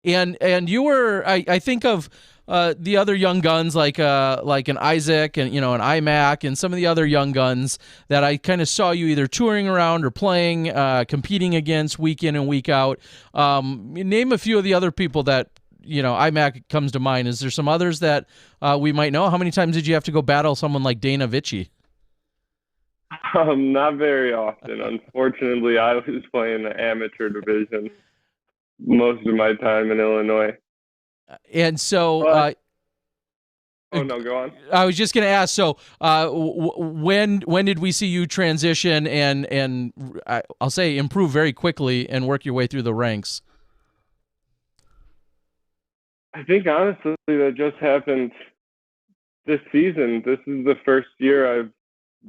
And you were, I think of the other young guns like an Isaac and an iMac and some of the other young guns that I kind of saw you either touring around or playing, competing against week in and week out. Name a few of the other people that iMac comes to mind. Is there some others that we might know? How many times did you have to go battle someone like Dana Vici? Not very often. Unfortunately, I was playing the amateur division most of my time in Illinois. And so, oh no, go on. I was just going to ask. So, when did we see you transition and I'll say improve very quickly and work your way through the ranks? I think honestly that just happened this season. This is the first year I've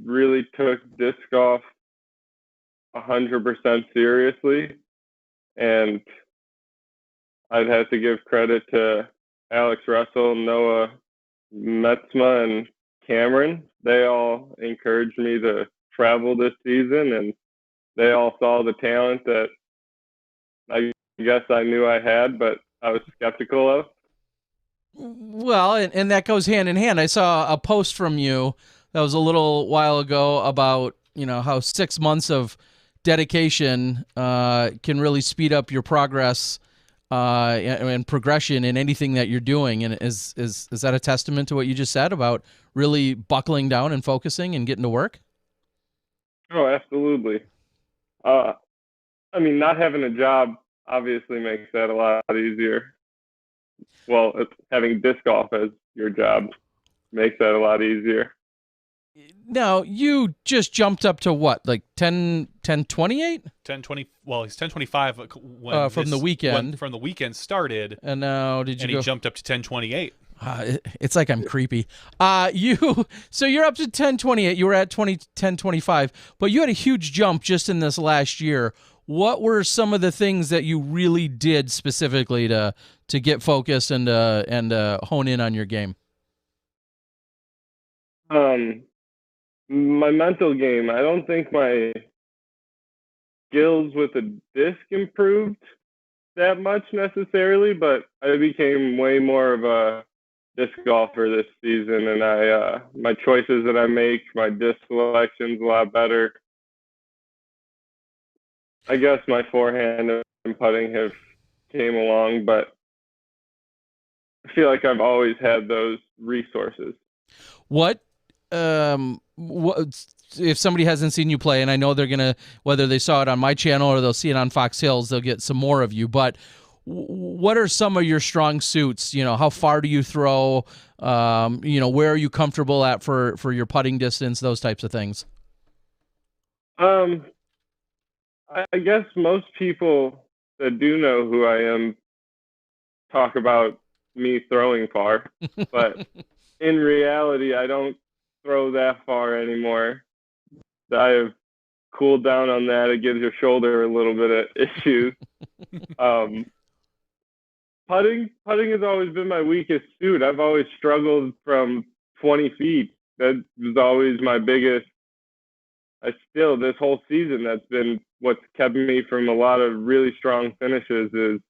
really took disc golf 100% seriously, and I'd have to give credit to Alex Russell, Noah Metzma, and Cameron. They all encouraged me to travel this season, and they all saw the talent that I guess I knew I had, but I was skeptical of. Well, and that goes hand in hand. I saw a post from you that was a little while ago about how 6 months of dedication can really speed up your progress and progression in anything that you're doing. And is that a testament to what you just said about really buckling down and focusing and getting to work? Oh, absolutely. I mean, not having a job obviously makes that a lot easier. Well, having disc golf as your job makes that a lot easier. Now, you just jumped up to what, like 10:28? 10:20. Well, he's 10:25 when from the weekend. From the weekend started. And now he jumped up to 10:28. It's like I'm creepy. So you're up to 10:28. You were at 10:25, but you had a huge jump just in this last year. What were some of the things that you really did specifically to get focused and hone in on your game? My mental game. I don't think my skills with the disc improved that much necessarily, but I became way more of a disc golfer this season, and my choices that I make, my disc selection's a lot better. I guess my forehand and putting have came along, but I feel like I've always had those resources. What if somebody hasn't seen you play, and I know they're gonna, whether they saw it on my channel or they'll see it on Fox Hills, they'll get some more of you. But what are some of your strong suits? How far do you throw? Where are you comfortable at for your putting distance? Those types of things. I guess most people that do know who I am talk about me throwing far, but in reality, I don't throw that far anymore. I have cooled down on that. It gives your shoulder a little bit of issues. Putting has always been my weakest suit. I've always struggled from 20 feet. That was always my biggest. This whole season, that's been what's kept me from a lot of really strong finishes is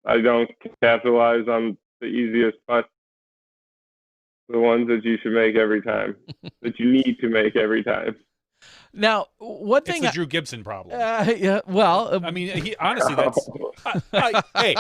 I don't capitalize on the easiest putts, the ones that you should make every time, that you need to make every time. Now, one thing, it's the Drew Gibson problem. Yeah, well, I mean, honestly, that's. Hey,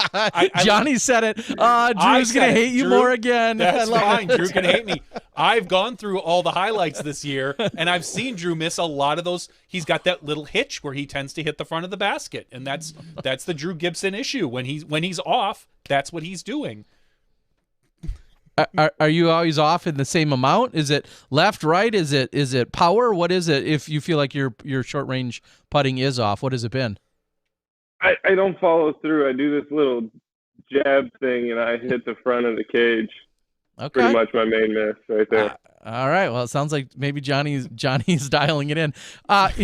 Johnny said it. Drew's gonna hate you more again. That's fine. Drew can hate me. I've gone through all the highlights this year, and I've seen Drew miss a lot of those. He's got that little hitch where he tends to hit the front of the basket, and that's the Drew Gibson issue. When he's off, that's what he's doing. Are you always off in the same amount? Is it left, right? Is it power? What is it? If you feel like your short range putting is off, what has it been? I don't follow through. I do this little jab thing, and I hit the front of the cage. Okay. Pretty much my main miss right there. All right. Well, it sounds like maybe Johnny's dialing it in.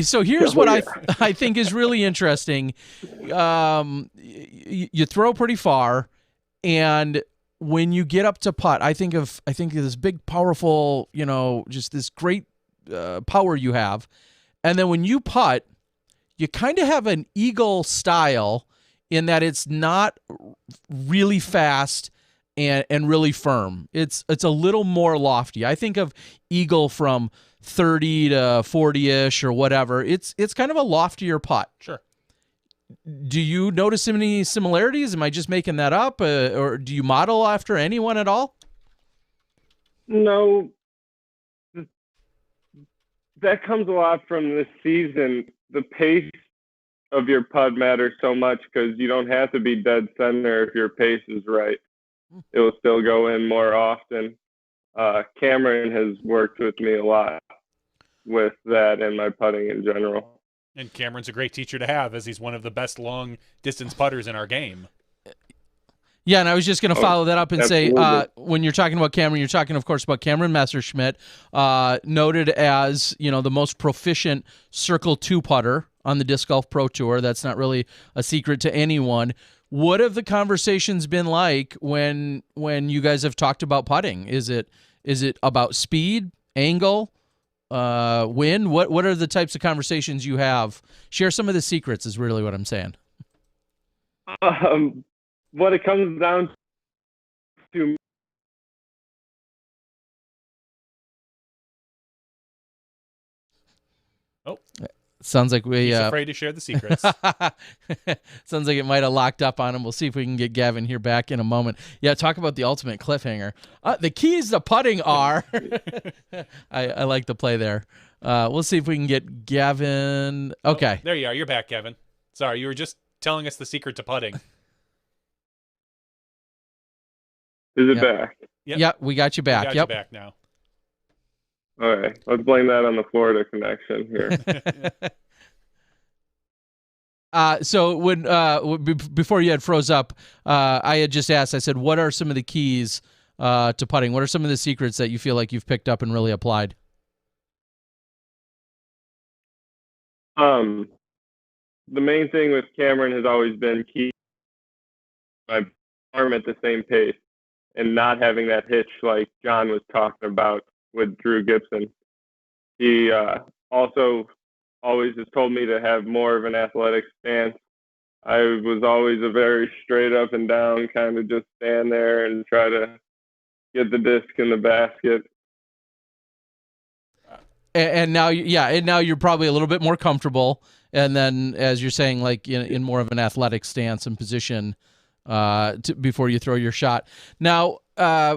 So here's what I think is really interesting. You throw pretty far, and when you get up to putt, I think of this big, powerful, just this great power you have, and then when you putt, you kind of have an eagle style in that it's not really fast and really firm. It's a little more lofty. I think of eagle from 30 to 40-ish or whatever. It's kind of a loftier putt. Sure. Do you notice any similarities? Am I just making that up? Or do you model after anyone at all? No. That comes a lot from this season. The pace of your putt matters so much because you don't have to be dead center if your pace is right. It will still go in more often. Cameron has worked with me a lot with that and my putting in general. And Cameron's a great teacher to have, as he's one of the best long-distance putters in our game. Yeah, and I was just going to follow that up and absolutely. say, when you're talking about Cameron, you're talking, of course, about Cameron Messerschmidt, noted as the most proficient Circle 2 putter on the Disc Golf Pro Tour. That's not really a secret to anyone. What have the conversations been like when you guys have talked about putting? Is it about speed, angle, wind? What are the types of conversations you have? Share some of the secrets is really what I'm saying. What it comes down to. Oh. Sounds like He's afraid to share the secrets. Sounds like it might have locked up on him. We'll see if we can get Gavin here back in a moment. Yeah, talk about the ultimate cliffhanger. The keys to putting are... I like the play there. We'll see if we can get Gavin... Okay. Oh, there you are. You're back, Gavin. Sorry, you were just telling us the secret to putting. Is it back? Yep. Yeah, we got you back. We got you back now. All right. Let's blame that on the Florida connection here. So when before you had froze up, I had just asked, I said, what are some of the keys to putting? What are some of the secrets that you feel like you've picked up and really applied? The main thing with Cameron has always been keep my arm at the same pace and not having that hitch like John was talking about with Drew Gibson. He also always has told me to have more of an athletic stance. I was always a very straight up and down, kind of just stand there and try to get the disc in the basket. And now, and now you're probably a little bit more comfortable. And then, as you're saying, like in more of an athletic stance and position before you throw your shot. Now,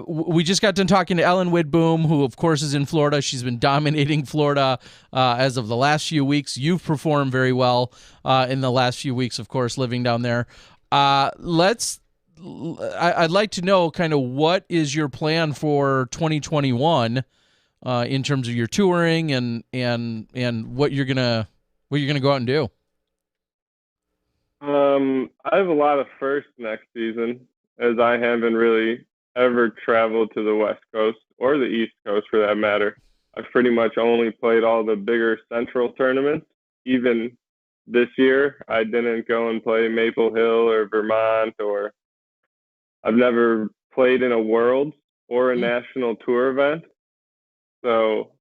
we just got done talking to Ellen Widboom, who, of course, is in Florida. She's been dominating Florida as of the last few weeks. You've performed very well in the last few weeks, of course, living down there. I'd like to know kind of what is your plan for 2021 in terms of your touring and what you're gonna go out and do. I have a lot of firsts next season, as I haven't really ever traveled to the West Coast or the East Coast for that matter. I've pretty much only played all the bigger central tournaments. Even this year, I didn't go and play Maple Hill or Vermont, or I've never played in a Worlds or a national tour event. So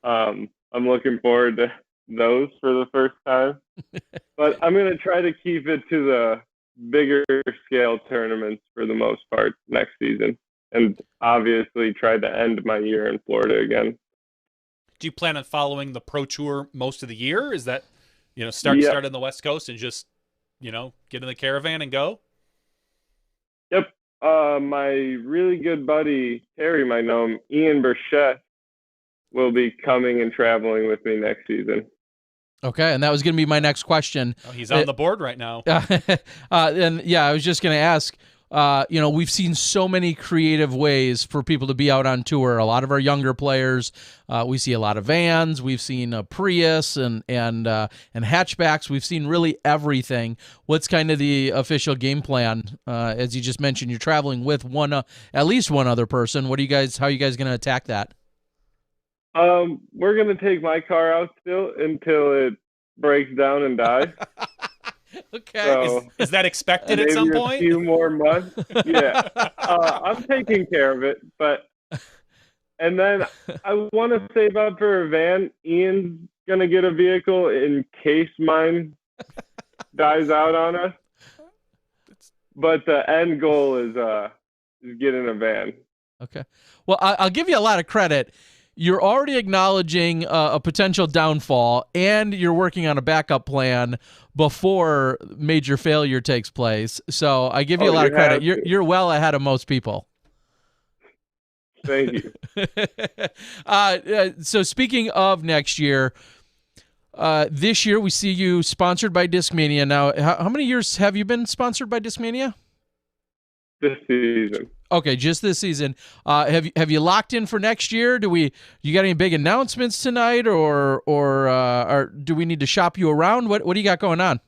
I'm looking forward to those for the first time. But I'm going to try to keep it to the bigger scale tournaments for the most part next season, and obviously try to end my year in Florida again. Do you plan on following the Pro Tour most of the year? Is that, start on the West Coast and just, get in the caravan and go? Yep. My really good buddy, Terry might know him, Ian Burchett, will be coming and traveling with me next season. Okay, and that was going to be my next question. Oh, he's on the board right now. And yeah, I was just going to ask, we've seen so many creative ways for people to be out on tour. A lot of our younger players, we see a lot of vans. We've seen a Prius and hatchbacks. We've seen really everything. What's kind of the official game plan? As you just mentioned, you're traveling with at least one other person. How are you guys going to attack that? We're gonna take my car out still until it breaks down and dies. Okay. So, is that expected at some point? A few more months. Yeah. I'm taking care of it, and then I want to save up for a van. Ian's gonna get a vehicle in case mine dies out on us. But the end goal is getting a van. Okay. Well, I'll give you a lot of credit. You're already acknowledging a potential downfall, and you're working on a backup plan before major failure takes place. So I give you a lot of credit. You're well ahead of most people. Thank you. So speaking of next year, this year we see you sponsored by Discmania. Now, how many years have you been sponsored by Discmania? This season. Okay, just this season. Have you locked in for next year? You got any big announcements tonight, or do we need to shop you around? What do you got going on?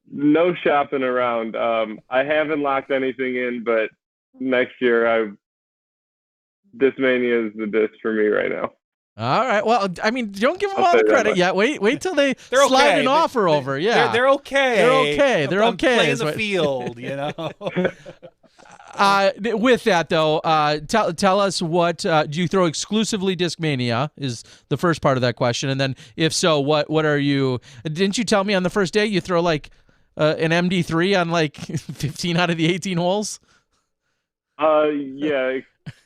No shopping around. I haven't locked anything in, but next year Discmania is the disc for me right now. All right. Well, I mean, don't give them all the credit yet. Wait till they slide okay. an offer over. Yeah, they're okay. They're okay. They're okay. Playing the field, With that, though, tell us what do you throw exclusively Discmania is the first part of that question, and then if so, what are you? Didn't you tell me on the first day you throw like an MD3 on like 15 out of the 18 holes? Yeah,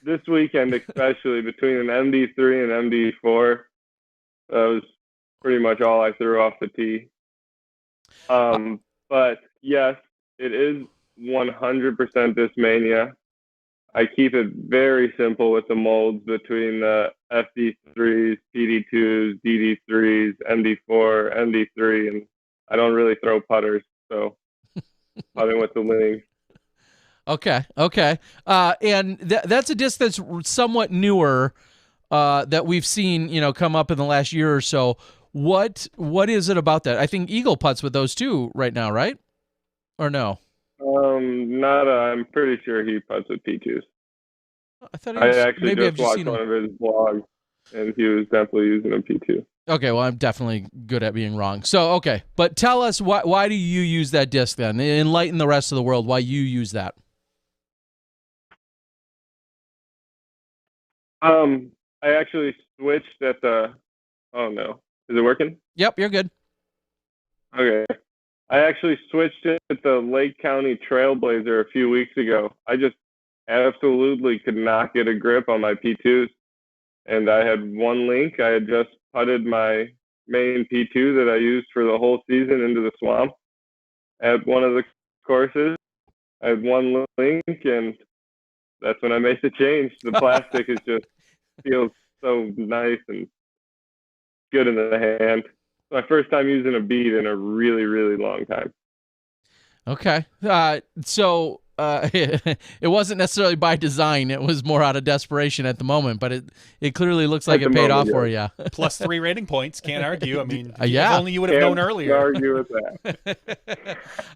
this weekend especially between an MD3 and MD4, that was pretty much all I threw off the tee. But yes, it is 100% Discmania. I keep it very simple with the molds between the FD3s, PD2s, DD3s, MD4, MD3, and I don't really throw putters, so putting with the links. Okay. And that's a disc that's somewhat newer that we've seen, come up in the last year or so. What is it about that? I think Eagle putts with those too right now, right? Or no? I'm pretty sure he putts with P2s. I thought I actually just watched one of his vlogs, and he was definitely using a P2. Okay, well, I'm definitely good at being wrong. So, okay, but tell us why do you use that disc then? Enlighten the rest of the world why you use that. I actually switched at the. Oh no, is it working? Yep, you're good. Okay. I actually switched it at the Lake County Trailblazer a few weeks ago. I just absolutely could not get a grip on my P2s. And I had one link. I had just putted my main P2 that I used for the whole season into the swamp at one of the courses. I had one link, and that's when I made the change. The plastic feels so nice and good in the hand. My first time using a bead in a really, really long time. Okay. So it wasn't necessarily by design. It was more out of desperation at the moment, but it clearly looks like it paid off for you. +3 rating points. Can't argue. I mean, yeah. If only you would have known earlier. Argue with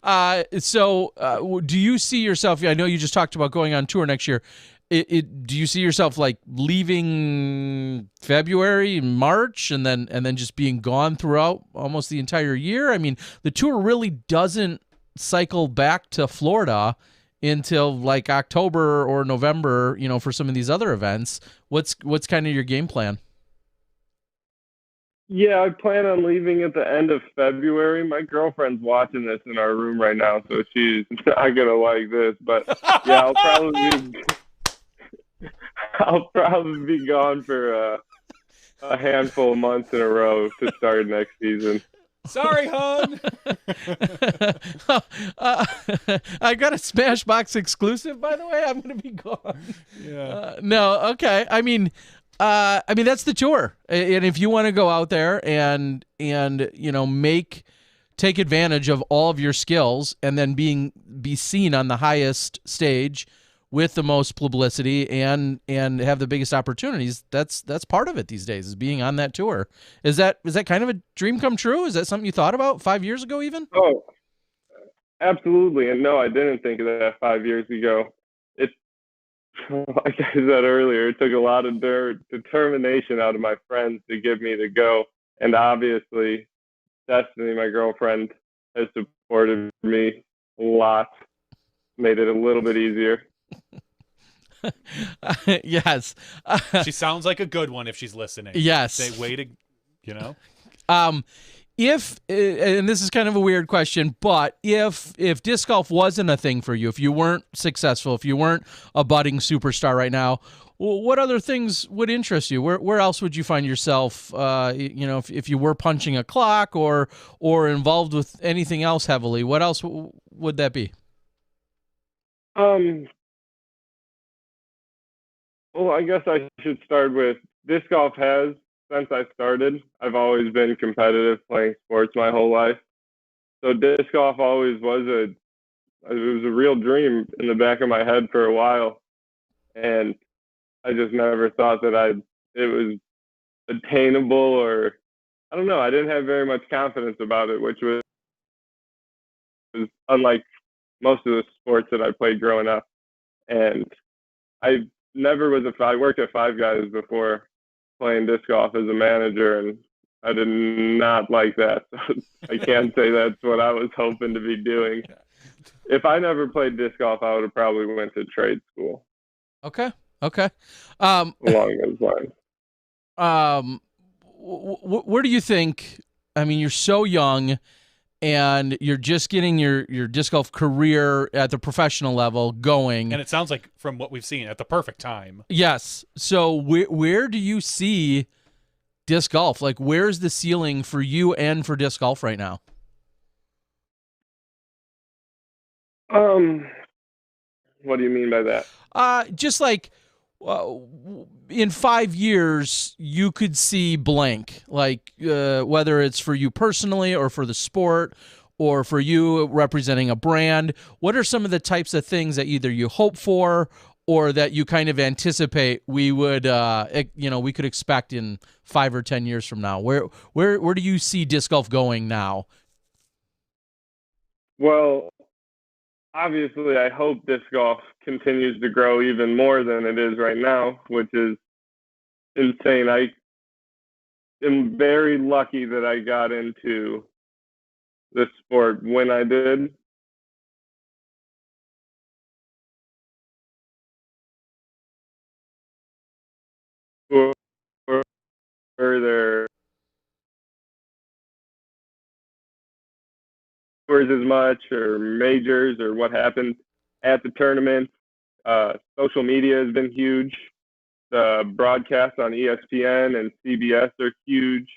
that. So do you see yourself, I know you just talked about going on tour next year. Do you see yourself like leaving February, March, and then just being gone throughout almost the entire year? I mean, the tour really doesn't cycle back to Florida until like October or November, for some of these other events. What's kind of your game plan? Yeah, I plan on leaving at the end of February. My girlfriend's watching this in our room right now, so she's not gonna like this. But yeah, I'll probably be gone for a handful of months in a row to start next season. Sorry, hon. I got a SmashBoxx exclusive, by the way. I'm going to be gone. Yeah. No, okay. I mean, that's the tour, and if you want to go out there and make take advantage of all of your skills and then be seen on the highest stage with the most publicity and have the biggest opportunities. That's part of it these days, is being on that tour. Is that kind of a dream come true? Is that something you thought about 5 years ago even? Oh, absolutely. And no, I didn't think of that 5 years ago. It's, like I said earlier, it took a lot of determination out of my friends to get me to go. And obviously, Destiny, my girlfriend, has supported me a lot, made it a little bit easier. Yes. She sounds like a good one if she's listening. Yes. Say, way to, If, and this is kind of a weird question, but if disc golf wasn't a thing for you, if you weren't successful, if you weren't a budding superstar right now, what other things would interest you? Where else would you find yourself, if you were punching a clock or involved with anything else heavily, what else would that be? Well, I guess I should start with disc golf has, since I started, I've always been competitive playing sports my whole life. So disc golf always was it was a real dream in the back of my head for a while. And I just never thought that it was attainable, or I don't know. I didn't have very much confidence about it, which was unlike most of the sports that I played growing up. And I worked at Five Guys before playing disc golf as a manager, and I did not like that. So I can't say that's what I was hoping to be doing. If I never played disc golf, I would have probably went to trade school. Okay. Along those lines. Where do you think, I mean, you're so young and you're just getting your disc golf career at the professional level going. And it sounds like, from what we've seen, at the perfect time. Yes. So where do you see disc golf? Like, where's the ceiling for you and for disc golf right now? What do you mean by that? Just like in 5 years, you could see blank, like whether it's for you personally or for the sport or for you representing a brand. What are some of the types of things that either you hope for or that you kind of anticipate we would, we could expect in 5 or 10 years from now? Where do you see disc golf going now? Well, obviously, I hope disc golf continues to grow even more than it is right now, which is insane. I am very lucky that I got into this sport when I did. Further as much or majors or what happened at the tournament. Social media has been huge. The broadcasts on ESPN and CBS are huge.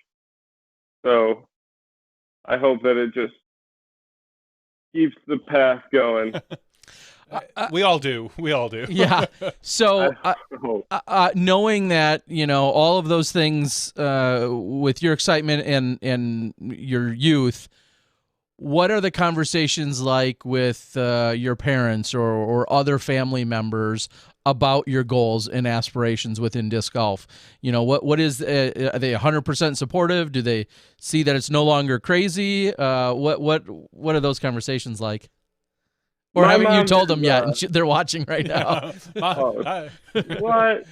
So I hope that it just keeps the path going. We all do. Yeah. So knowing that, all of those things with your excitement and your youth, what are the conversations like with your parents or other family members about your goals and aspirations within disc golf? What is, are they 100% supportive? Do they see that it's no longer crazy? What are those conversations like? Or My haven't you mom told them is, yet? And they're watching right now. What?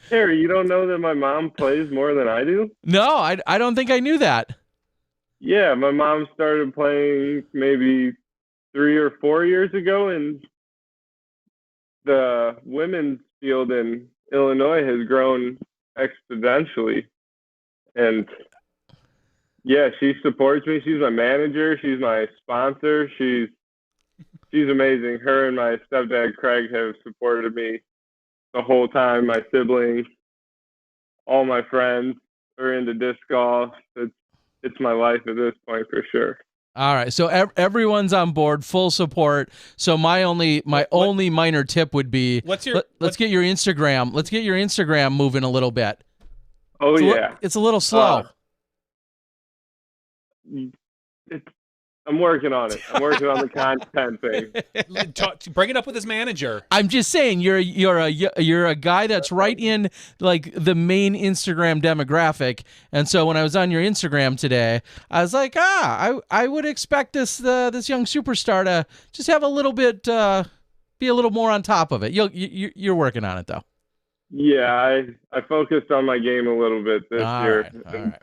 Harry, you don't know that my mom plays more than I do? No, I don't think I knew that. Yeah, my mom started playing maybe 3 or 4 years ago, and the women's field in Illinois has grown exponentially. And yeah, she supports me. She's my manager. She's my sponsor. She's amazing. Her and my stepdad, Craig, have supported me the whole time. My siblings, all my friends are into disc golf. It's my life at this point for sure. All right, so everyone's on board, full support. So my only minor tip would be let's get your Instagram. Let's get your Instagram moving a little bit. Oh, it's a little slow. I'm working on it. I'm working on the content thing. Bring it up with his manager. I'm just saying you're a guy that's right in like the main Instagram demographic, and so when I was on your Instagram today, I was like, I would expect this young superstar to just have a little bit be a little more on top of it. You're working on it though. Yeah, I focused on my game a little bit this year. All right.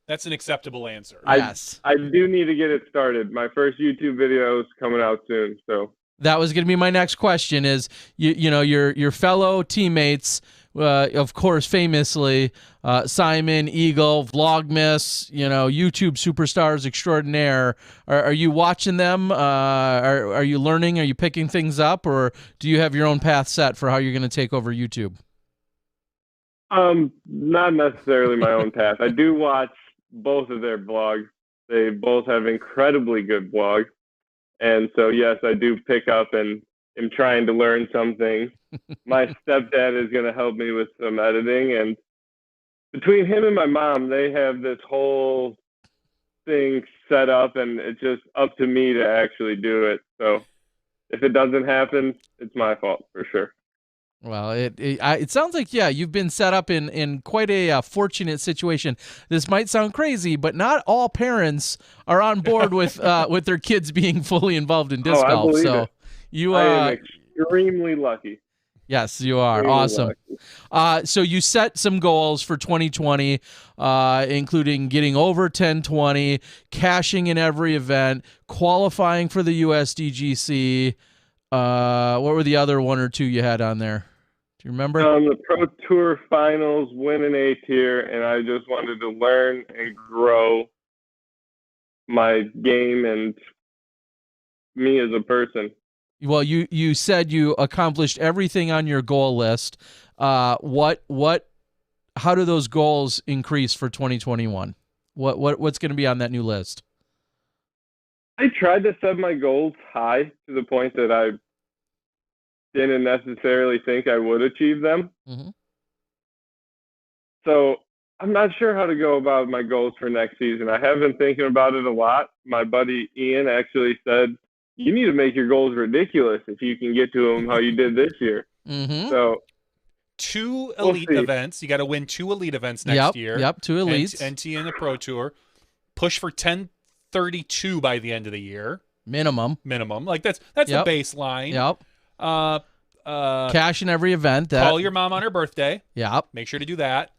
That's an acceptable answer. Yes. I do need to get it started. My first YouTube video is coming out soon, so That was going to be my next question. Is your fellow teammates, of course, famously Simon, Eagle, Vlogmas, YouTube superstars extraordinaire. Are you watching them? Are you learning? Are you picking things up, or do you have your own path set for how you're going to take over YouTube? Not necessarily my own path. I do watch both of their blogs. They both have incredibly good blogs. And so, yes, I do pick up and am trying to learn some things. My stepdad is going to help me with some editing. And between him and my mom, they have this whole thing set up, and it's just up to me to actually do it. So if it doesn't happen, it's my fault for sure. Well, it sounds like, yeah, you've been set up in quite a fortunate situation. This might sound crazy, but not all parents are on board with their kids being fully involved in disc golf. So I am extremely lucky. Yes, you are. Awesome. So you set some goals for 2020, including getting over 1020, cashing in every event, qualifying for the USDGC. What were the other one or two you had on there? Do you remember? The Pro Tour Finals, win an A tier, and I just wanted to learn and grow my game and me as a person. Well, you said you accomplished everything on your goal list. How do those goals increase for 2021? What's going to be on that new list? I tried to set my goals high to the point that I didn't necessarily think I would achieve them. Mm-hmm. So I'm not sure how to go about my goals for next season. I have been thinking about it a lot. My buddy Ian actually said, you need to make your goals ridiculous if you can get to them how you did this year. Mm-hmm. So 2 elite events. You got to win 2 elite events next year. Yep, 2 elites. NT and the Pro Tour. Push for 1032 by the end of the year. Minimum. Like that's the baseline. Yep. Cash in every event. Call your mom on her birthday. Yep. Make sure to do that.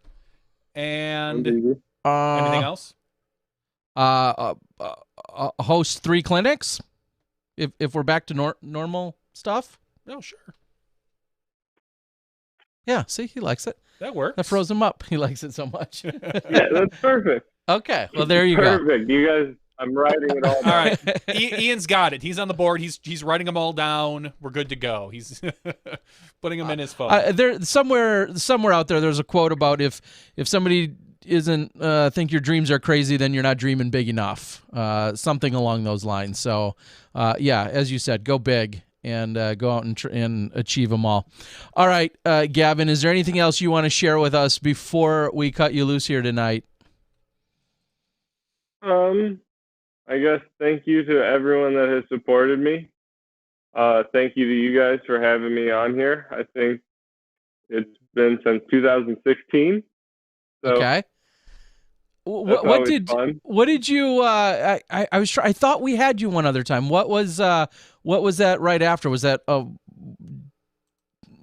And anything else? Host 3 clinics. If we're back to normal stuff. Oh, sure. Yeah, see, he likes it. That works. That froze him up. He likes it so much. Yeah, that's perfect. Okay, well, there you go. Perfect. You guys, I'm writing it all down. All right. Ian's got it. He's on the board. He's writing them all down. We're good to go. He's putting them in his phone. There somewhere out there, there's a quote about if somebody isn't think your dreams are crazy, then you're not dreaming big enough. Something along those lines. So, yeah, as you said, go big and go out and achieve them all. All right, Gavin, is there anything else you want to share with us before we cut you loose here tonight? I guess thank you to everyone that has supported me. Thank you to you guys for having me on here. I think it's been since 2016. So okay. What did you? I thought we had you one other time. What was that right after? Was that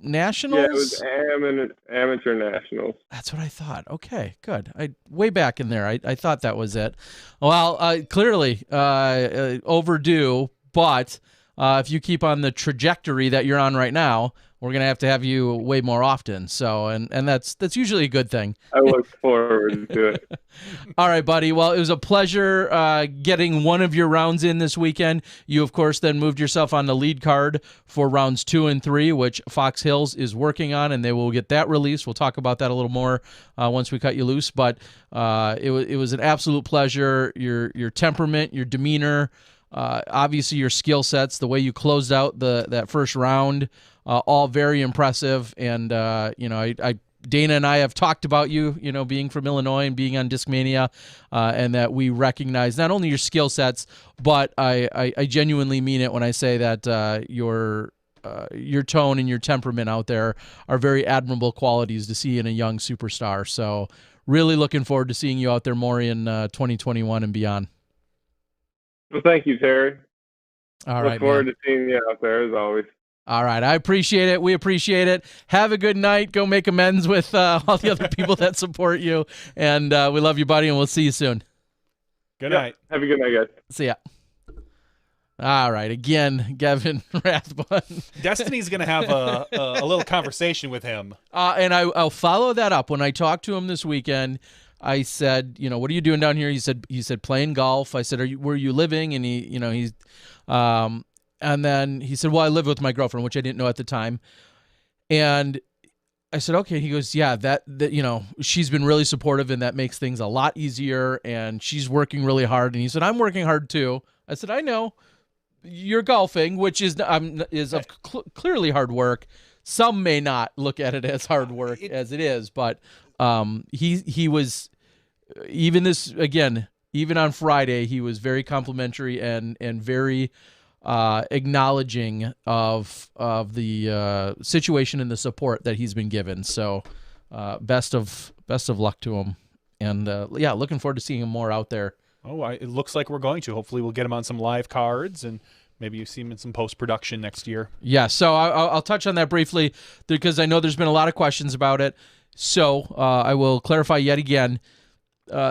nationals? Yeah, it was amateur nationals. That's what I thought. Okay, good. Way back in there, I thought that was it. Well, clearly overdue, but if you keep on the trajectory that you're on right now, we're gonna have you way more often. So, and that's usually a good thing. I look forward to it. All right, buddy. Well, it was a pleasure getting one of your rounds in this weekend. You, of course, then moved yourself on the lead card for rounds 2 and 3, which Fox Hills is working on, and they will get that released. We'll talk about that a little more once we cut you loose. But it was an absolute pleasure. Your temperament, your demeanor, obviously your skill sets, the way you closed out that first round. All very impressive, and I Dana and I have talked about you, being from Illinois and being on Discmania, and that we recognize not only your skill sets, but I genuinely mean it when I say that your tone and your temperament out there are very admirable qualities to see in a young superstar. So really looking forward to seeing you out there more in 2021 and beyond. Well, thank you, Terry. All right, Look forward to seeing you out there as always. All right. I appreciate it. We appreciate it. Have a good night. Go make amends with all the other people that support you. And we love you, buddy, and we'll see you soon. Good night. Have a good night, guys. See ya. All right. Again, Gavin Rathbun. Destiny's going to have a little conversation with him. And I'll follow that up. When I talked to him this weekend, I said, what are you doing down here? He said playing golf. I said, where are you living? And he's and then he said, well, I live with my girlfriend, which I didn't know at the time. And I said, okay. He goes, yeah, that she's been really supportive, and that makes things a lot easier, and she's working really hard. And he said, I'm working hard too. I said, I know you're golfing, which is clearly hard work. Some may not look at it as hard work as it is, but he was, even on Friday, he was very complimentary and very acknowledging of the situation and the support that he's been given. So best of luck to him, and looking forward to seeing him more out there. Oh, it looks like we're going to. Hopefully we'll get him on some live cards, and maybe you see him in some post-production next year. Yeah, so I'll touch on that briefly because I know there's been a lot of questions about it. So I will clarify yet again.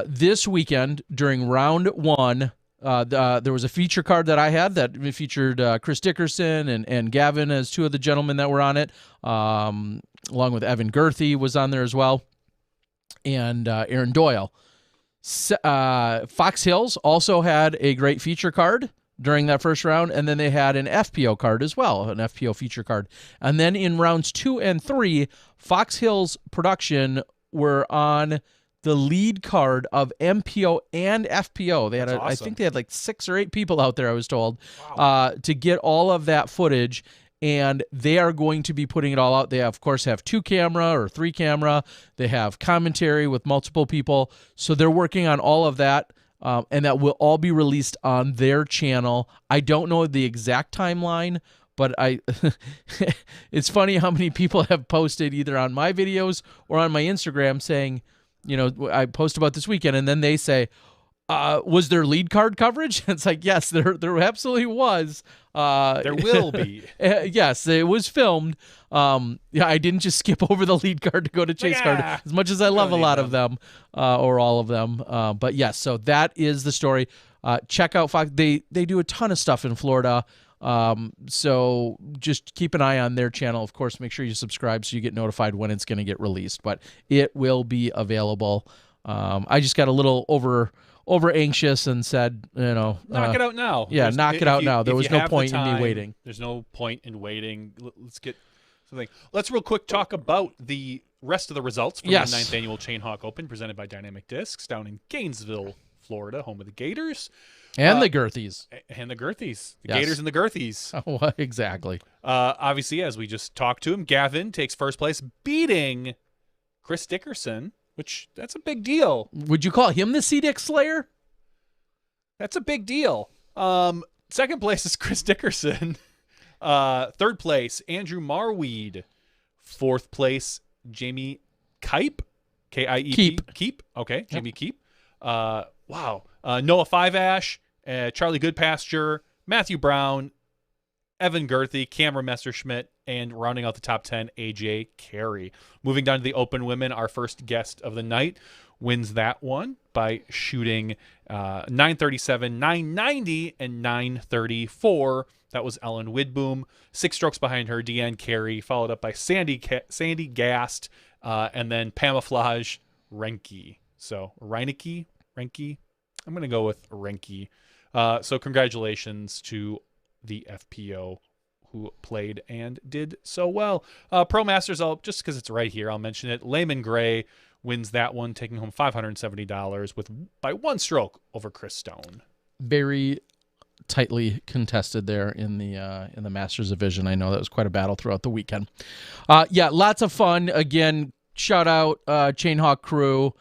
This weekend during round one, there was a feature card that I had that featured Chris Dickerson and Gavin as two of the gentlemen that were on it, along with Evan Gerthy was on there as well, and Aaron Doyle. Fox Hills also had a great feature card during that first round, and then they had an FPO card as well, an FPO feature card. And then in rounds 2 and 3, Fox Hills production were on the lead card of MPO and FPO. They had, awesome. I think they had like 6 or 8 people out there, I was told, Wow. to get all of that footage. And they are going to be putting it all out. They, of course, have 2 camera or 3 camera. They have commentary with multiple people. So they're working on all of that, and that will all be released on their channel. I don't know the exact timeline, but it's funny how many people have posted either on my videos or on my Instagram saying, I post about this weekend, and then they say, was there lead card coverage? It's like, yes, there absolutely was. There will be. Yes, it was filmed. I didn't just skip over the lead card to go to chase card, as much as I love a lot of them, or all of them. But yes, so that is the story. Check out Fox. They do a ton of stuff in Florida. So just keep an eye on their channel. Of course, make sure you subscribe so you get notified when it's going to get released, but it will be available. I just got a little over anxious and said, knock it out now. Yeah, knock it out now. There was no point in me waiting. There's no point in waiting. Let's get something. Let's real quick talk about the rest of the results from the 9th annual Chainhawk Open presented by Dynamic Discs down in Gainesville, Florida, home of the Gators. And the Gerthies. And the Gerthies. The Gators and the Gerthies. Oh, exactly. Obviously, as we just talked to him, Gavin takes first place, beating Chris Dickerson, which that's a big deal. Would you call him the C-Dick Slayer? That's a big deal. Second place is Chris Dickerson. Third place, Andrew Marweed. Fourth place, Jamie Kipe. K-I-E-P. Keep. Okay, Jamie Keep. Wow. Noah Five Ash, Charlie Goodpasture, Matthew Brown, Evan Gerthy, Cameron Messerschmidt, and rounding out the top 10, AJ Carey. Moving down to the Open Women, our first guest of the night wins that one by shooting 937, 990, and 934. That was Ellen Widboom. 6 strokes behind her, Deanne Carey, followed up by Sandy Gast, and then Pamaflage Renke. So Reineke? I'm going to go with Renke. So congratulations to the FPO who played and did so well. Pro Masters, just because it's right here, I'll mention it. Layman Gray wins that one, taking home $570 by 1 stroke over Chris Stone. Very tightly contested there in the Masters division. I know that was quite a battle throughout the weekend. Lots of fun. Again, shout out Chainhawk Crew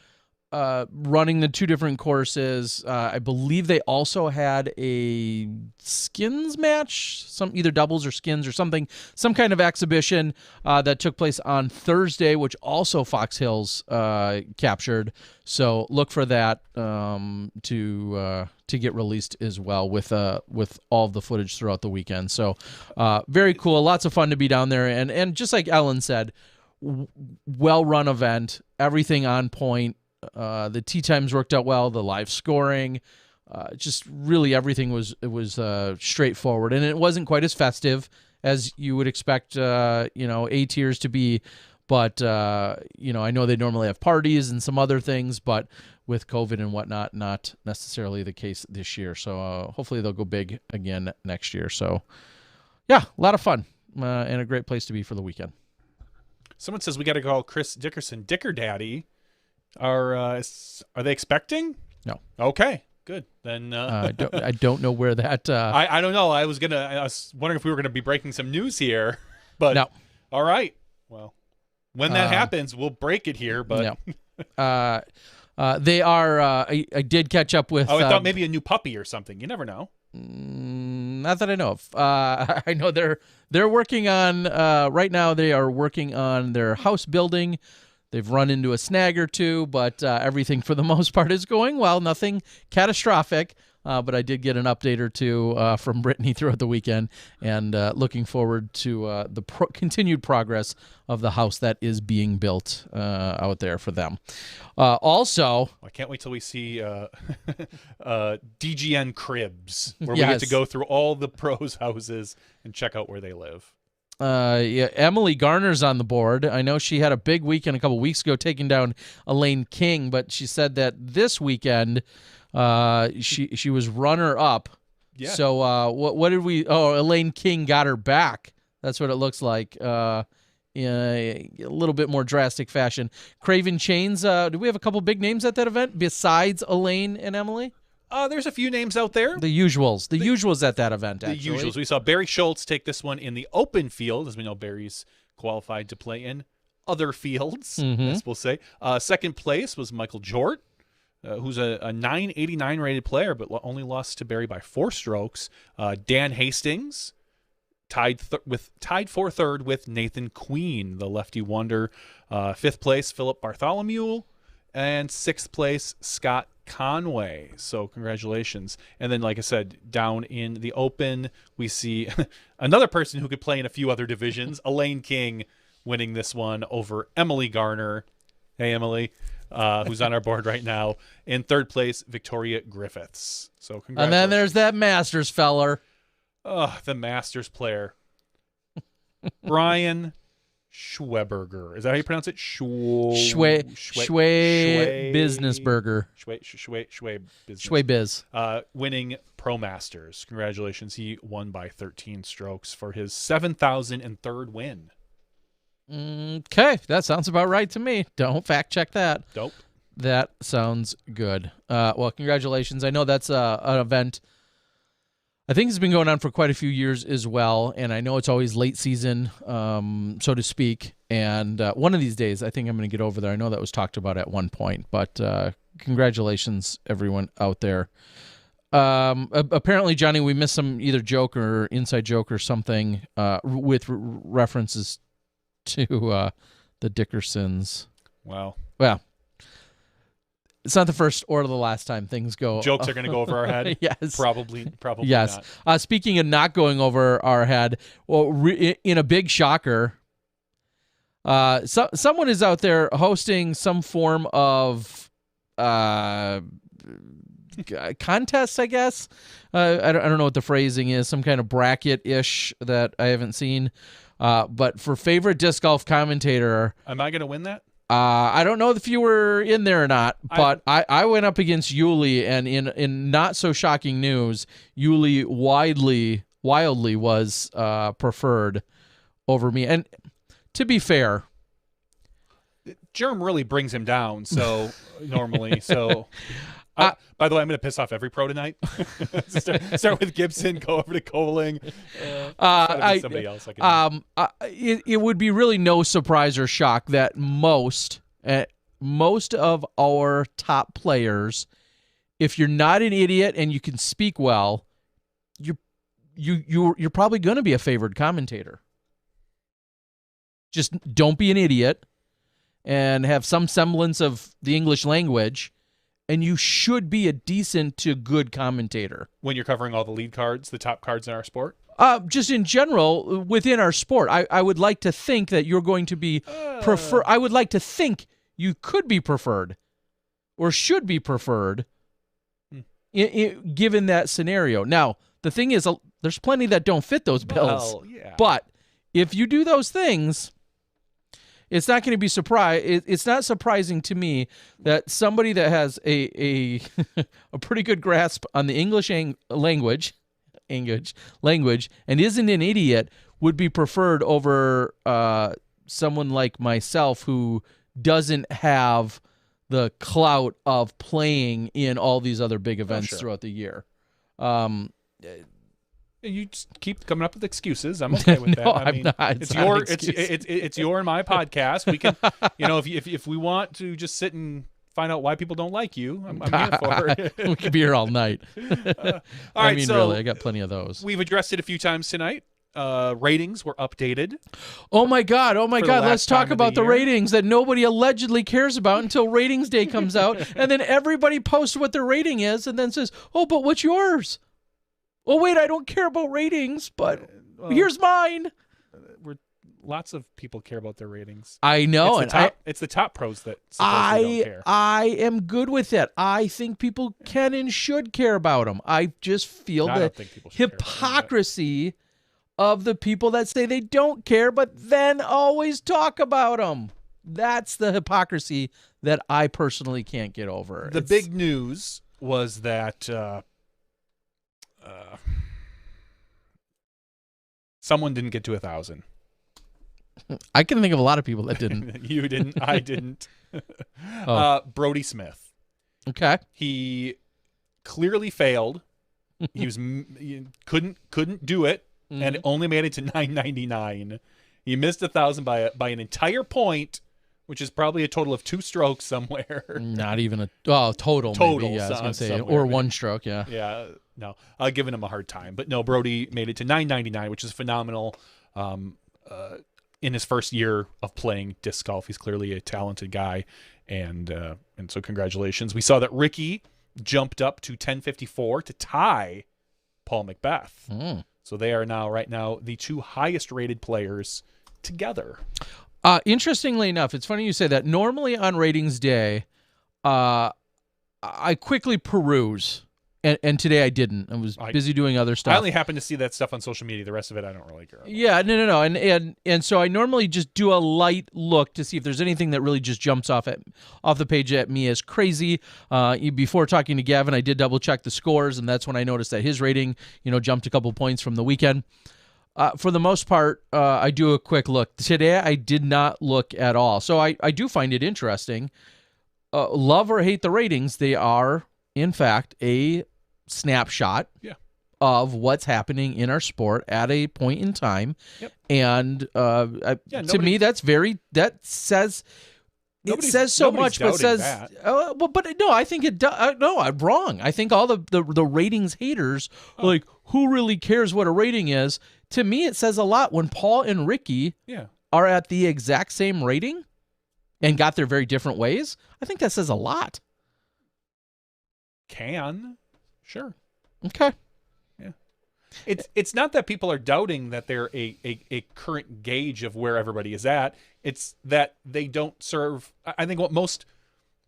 running the 2 different courses. I believe they also had a skins match, some either doubles or skins or something, some kind of exhibition that took place on Thursday, which also Fox Hills captured. So look for that to get released as well with all of the footage throughout the weekend. So very cool, lots of fun to be down there, and just like Ellen said, well-run event, everything on point. The tee times worked out well, the live scoring, just really everything was straightforward, and it wasn't quite as festive as you would expect A tiers to be, but I know they normally have parties and some other things, but with COVID and whatnot, not necessarily the case this year. So hopefully they'll go big again next year. So yeah, a lot of fun and a great place to be for the weekend. Someone says we got to call Chris Dickerson Dicker Daddy. Are they expecting? No. Okay, good. Then I don't know where that. I don't know. I was wondering if we were gonna be breaking some news here, but no. All right. Well, when that happens, we'll break it here. But no. They are. I did catch up with. Oh, I thought maybe a new puppy or something. You never know. Not that I know of. I know they're working on. Right now, they are working on their house building. They've run into a snag or two, but everything for the most part is going well. Nothing catastrophic, but I did get an update or two from Brittany throughout the weekend, and looking forward to the continued progress of the house that is being built out there for them. Also, I can't wait till we see DGN Cribs, where we yes. get to go through all the pros' houses and check out where they live. Yeah, Emily Garner's on the board. I know she had a big weekend a couple weeks ago taking down Elaine King, but she said that this weekend she was runner-up. Yeah. So what did we... Oh, Elaine King got her back. That's what it looks like in a little bit more drastic fashion. Craven Chains, do we have a couple big names at that event besides Elaine and Emily? There's a few names out there. The usuals. The usuals at that event, actually. The usuals. We saw Barry Schultz take this one in the open field. As we know, Barry's qualified to play in other fields, as we'll say. Second place was Michael Jort, who's a 989 rated player, but only lost to Barry by 4 strokes. Dan Hastings tied for third with Nathan Queen, the lefty wonder. 5th place, Philip Bartholomew. And 6th place, Scott Conway. So congratulations. And then, like I said, down in the open, we see another person who could play in a few other divisions, Elaine King, winning this one over Emily Garner. Hey, Emily, who's on our board right now. In 3rd place, Victoria Griffiths. So congratulations. And then there's that Masters feller. Oh, the Masters player. Brian Schweberger. Is that how you pronounce it? Schwe Business Burger. Schwe Business. Schwe Biz. Winning Pro Masters. Congratulations. He won by 13 strokes for his 7,003rd win. Okay, that sounds about right to me. Don't fact check that. Dope. That sounds good. Well, congratulations. I know that's an event I think it's been going on for quite a few years as well, and I know it's always late season, so to speak, and one of these days I think I'm going to get over there. I know that was talked about at one point, but congratulations, everyone out there. Apparently, Johnny, we missed some either joke or inside joke or something with references to the Dickersons. Wow. Well, it's not the first or the last time things go. Jokes are going to go over our head. Yes. Probably yes. not. Speaking of not going over our head, well, in a big shocker, someone is out there hosting some form of contest, I guess. I don't know what the phrasing is. Some kind of bracket-ish that I haven't seen. But for favorite disc golf commentator, am I going to win that? I don't know if you were in there or not, but I went up against Yuli, and in not so shocking news, Yuli wildly was preferred over me. And to be fair, Germ really brings him down. So normally, so By the way, I'm going to piss off every pro tonight. start with Gibson, go over to Coling. Somebody else. It would be really no surprise or shock that most of our top players, if you're not an idiot and you can speak well, you're probably going to be a favored commentator. Just don't be an idiot and have some semblance of the English language, and you should be a decent to good commentator. When you're covering all the lead cards, the top cards in our sport? Just in general, within our sport, I would like to think that you're going to be prefer. I would like to think you could be preferred or should be preferred given that scenario. Now, the thing is, there's plenty that don't fit those bills. Well, yeah. But if you do those things, it's not going to be It's not surprising to me that somebody that has a pretty good grasp on the English language and isn't an idiot would be preferred over someone like myself who doesn't have the clout of playing in all these other big events throughout the year. You just keep coming up with excuses. I'm okay with that. No, I mean, I'm not. It's your and my podcast. We can, if we want to just sit and find out why people don't like you, I'm here for it. We could be here all night. All right, so really, I got plenty of those. We've addressed it a few times tonight. Ratings were updated. Oh my God. Let's talk about the ratings that nobody allegedly cares about until ratings day comes out. And then everybody posts what their rating is and then says, oh, but what's yours? Oh, wait, I don't care about ratings, but here's mine. Lots of people care about their ratings. I know. It's the top pros that supposedly don't care. I am good with it. I think people can and should care about them. I just feel the hypocrisy of the people that say they don't care, but then always talk about them. That's the hypocrisy that I personally can't get over. The big news was that someone didn't get to 1,000. I can think of a lot of people that didn't. You didn't. I didn't. Brody Smith. Okay. He clearly failed. He couldn't do it, and only made it to 999. He missed 1,000 by an entire point, which is probably a total of 2 strokes somewhere. Not even total. Maybe, yeah, I was gonna say, or 1 stroke. Yeah. Yeah. No, giving him a hard time, but no, Brody made it to 999, which is phenomenal. In his first year of playing disc golf, he's clearly a talented guy, and so congratulations. We saw that Ricky jumped up to 1054 to tie Paul Macbeth. So they are right now the 2 highest rated players together. Interestingly enough, it's funny you say that. Normally on ratings day, I quickly peruse. And today I didn't. I was busy doing other stuff. I only happened to see that stuff on social media. The rest of it I don't really care about. Yeah, no. And so I normally just do a light look to see if there's anything that really just jumps off the page at me as crazy. Before talking to Gavin, I did double check the scores, and that's when I noticed that his rating, jumped a couple points from the weekend. For the most part, I do a quick look. Today I did not look at all. So I do find it interesting. Love or hate the ratings, they are, in fact, a snapshot of what's happening in our sport at a point in time. Yep. And to me, that says so much, but says, but no, I think it does. No, I'm wrong. I think all the ratings haters are like, who really cares what a rating is? To me, it says a lot when Paul and Ricky are at the exact same rating and got their very different ways. I think that says a lot. Sure. Okay. Yeah. It's not that people are doubting that they're a current gauge of where everybody is at. It's that they don't serve. I think what most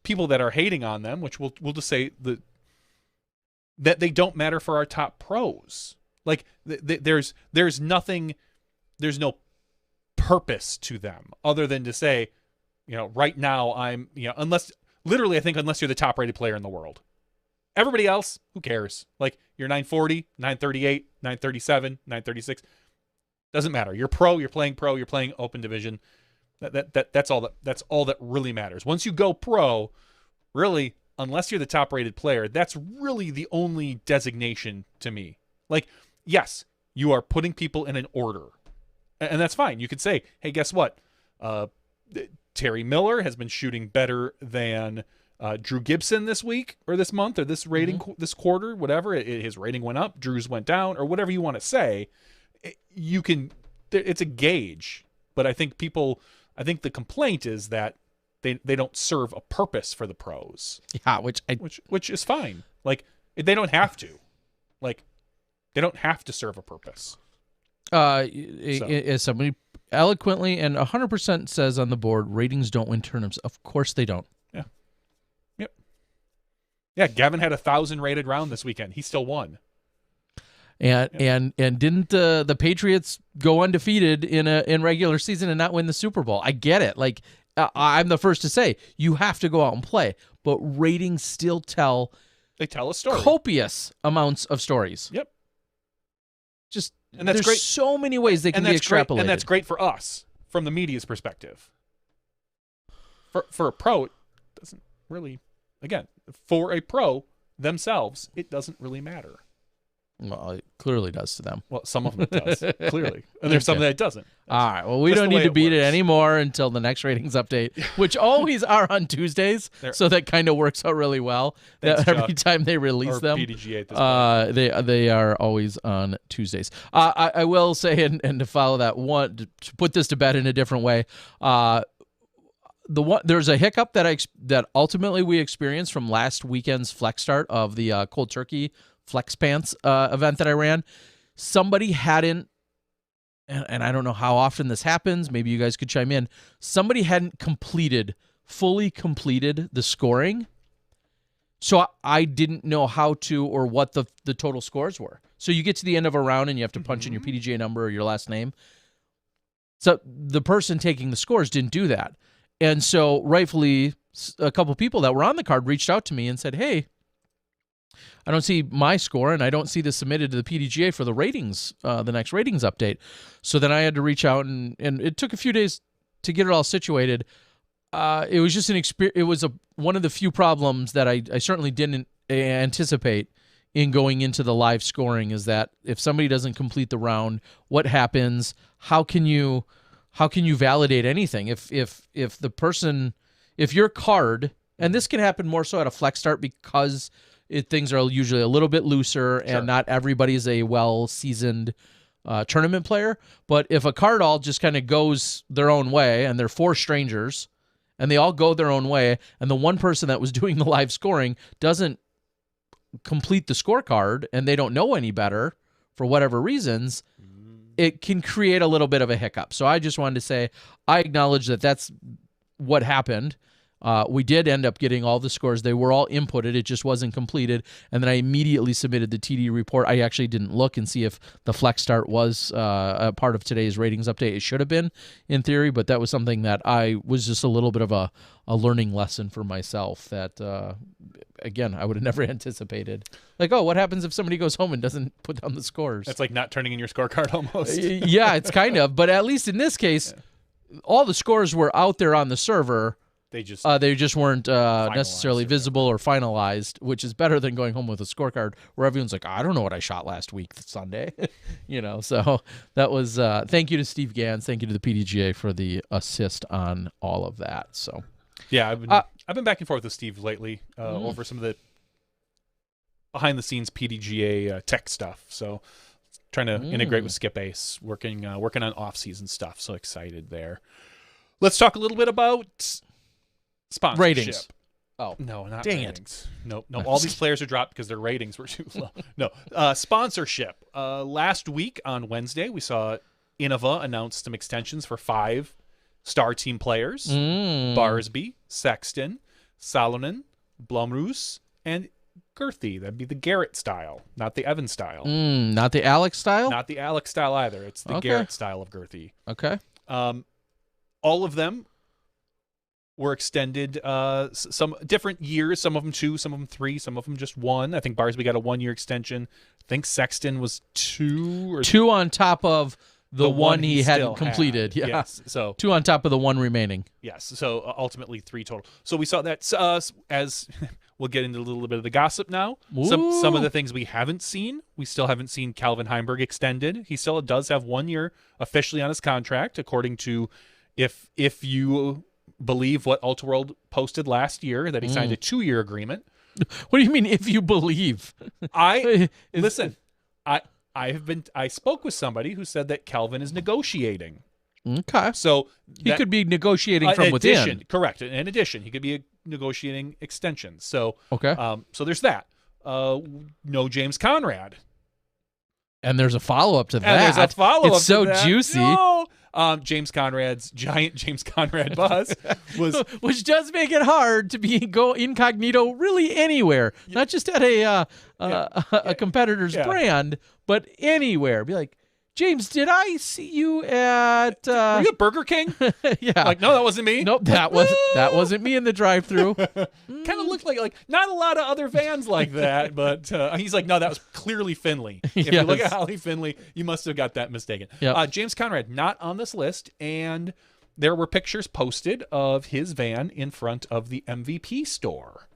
people that are hating on them, which we'll just say that they don't matter for our top pros. Like there's nothing, there's no purpose to them other than to say, right now I'm, unless you're the top rated player in the world. Everybody else, who cares? Like, you're 940, 938, 937, 936. Doesn't matter. You're pro, you're playing open division. That's all that really matters. Once you go pro, really unless you're the top rated player, that's really the only designation to me. Like, yes, you are putting people in an order, and that's fine. You could say, hey, guess what? Terry Miller has been shooting better than Drew Gibson this week or this month or this rating, this quarter, whatever. His rating went up, Drew's went down, or whatever you want to say. You can, it's a gauge, but I think the complaint is that they don't serve a purpose for the pros. Yeah, which is fine. Like, they don't have to. Like, they don't have to serve a purpose. As somebody eloquently and 100% says on the board, ratings don't win tournaments. Of course they don't. Yeah. Yep. Yeah, Gavin had 1,000 rated round this weekend. He still won. And didn't the Patriots go undefeated in regular season and not win the Super Bowl? I get it. Like, I'm the first to say you have to go out and play, but ratings still tell a story. Copious amounts of stories. Yep. And that's great. So many ways they can be extrapolated. And that's great for us from the media's perspective. For a pro, it doesn't really, again, for a pro themselves, it doesn't really matter. Well, it clearly does to them. Well, some of them it does, clearly. And there's some that it doesn't. All right. Well, we don't need to beat it anymore until the next ratings update, which always are on Tuesdays. So that kind of works out really well. Thanks, every time they release them, PDGA at this point. they are always on Tuesdays. I will say, and to follow that, to put this to bed in a different way, there's a hiccup that ultimately we experienced from last weekend's flex start of the Cold Turkey Flex Pants event that I ran. Somebody hadn't, and I don't know how often this happens, maybe you guys could chime in, somebody hadn't fully completed the scoring, so I didn't know how to or what the total scores were. So you get to the end of a round and you have to punch in your PDGA number or your last name. So the person taking the scores didn't do that. And so rightfully, a couple people that were on the card reached out to me and said, hey, I don't see my score, and I don't see this submitted to the PDGA for the ratings, the next ratings update. So then I had to reach out, and it took a few days to get it all situated. It was just it was one of the few problems that I certainly didn't anticipate in going into the live scoring, is that if somebody doesn't complete the round, what happens? How can you validate anything? If your card, and this can happen more so at a flex start because things are usually a little bit looser, and not everybody is a well-seasoned tournament player. But if a card all just kind of goes their own way, and they're 4 strangers, and they all go their own way, and the one person that was doing the live scoring doesn't complete the scorecard, and they don't know any better for whatever reasons, it can create a little bit of a hiccup. So I just wanted to say I acknowledge that that's what happened. We did end up getting all the scores. They were all inputted. It just wasn't completed. And then I immediately submitted the TD report. I actually didn't look and see if the flex start was a part of today's ratings update. It should have been, in theory, but that was something that I was just a little bit of a learning lesson for myself that, again, I would have never anticipated. Like, oh, what happens if somebody goes home and doesn't put down the scores? That's like not turning in your scorecard almost. Yeah, it's kind of. But at least in this case, all the scores were out there on the server. They just weren't necessarily visible or finalized, which is better than going home with a scorecard where everyone's like, I don't know what I shot last week Sunday. So that was thank you to Steve Gans, thank you to the PDGA for the assist on all of that. So yeah, I've been back and forth with Steve lately over some of the behind the scenes PDGA tech stuff. So trying to integrate with Skip Ace, working on off season stuff. So excited there. Let's talk a little bit about sponsorship. Ratings. Oh no, not dang ratings. No. All these players are dropped because their ratings were too low. No, sponsorship. Last week on Wednesday, we saw Innova announce some extensions for 5 star team players: Barsby, Sexton, Salonen, Blumroos, and Girthy. That'd be the Garrett style, not the Evan style. Not the Alex style. Not the Alex style either. It's the Garrett style of Girthy. Okay. All of them were extended some different years. Some of them 2, some of them 3, some of them just 1. I think Barsby got a 1-year extension. I think Sexton was 2 on top of the one he still hadn't completed. had. Yeah. Yes. So 2 on top of the 1 remaining. yes. So ultimately 3 total. So we saw that as we'll get into a little bit of the gossip now. Some of the things we haven't seen. We still haven't seen Calvin Heimberg extended. He still does have 1 year officially on his contract, according to if you believe what Ultiworld posted last year, that he signed a 2-year agreement. What do you mean if you believe? Listen. I spoke with somebody who said that Calvin is negotiating. Okay. So he could be negotiating from within. Correct. In addition, he could be negotiating extensions. So okay. So there's that. No James Conrad. And there's a follow-up to And that. there's a follow-up It's so to that. juicy. No. James Conrad's giant James Conrad bus was, which does make it hard to go incognito really anywhere, not just at a competitor's brand, but anywhere. Be like, James, did I see you at? Were you at Burger King? Yeah. Like, no, that wasn't me. Nope, that wasn't me in the drive-through. Kind of looked like not a lot of other vans like that, but he's like, no, that was clearly Finley. If you look at Holly Finley, you must have got that mistaken. Yep. James Conrad not on this list, and there were pictures posted of his van in front of the MVP store.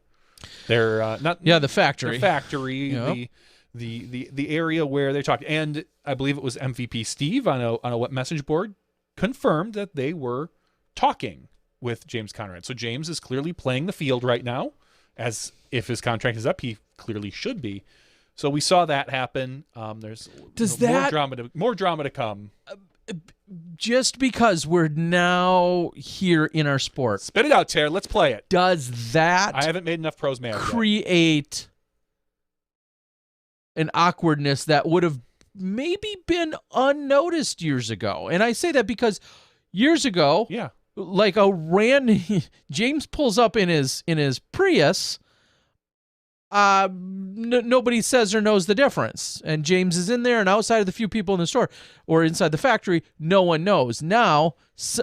They're the factory. The factory. Yep. The area where they talked, and I believe it was MVP Steve on a what message board confirmed that they were talking with James Conrad. So James is clearly playing the field right now, as if his contract is up, he clearly should be. So we saw that happen. There's more drama to come. Just because we're now here in our sport, Spit it out, Tara. Let's play it. Does that I haven't made enough pros mad yet. Create an awkwardness that would have maybe been unnoticed years ago? And I say that because years ago, like James pulls up in his Prius, nobody says or knows the difference, and James is in there, and outside of the few people in the store or inside the factory, no one knows. Now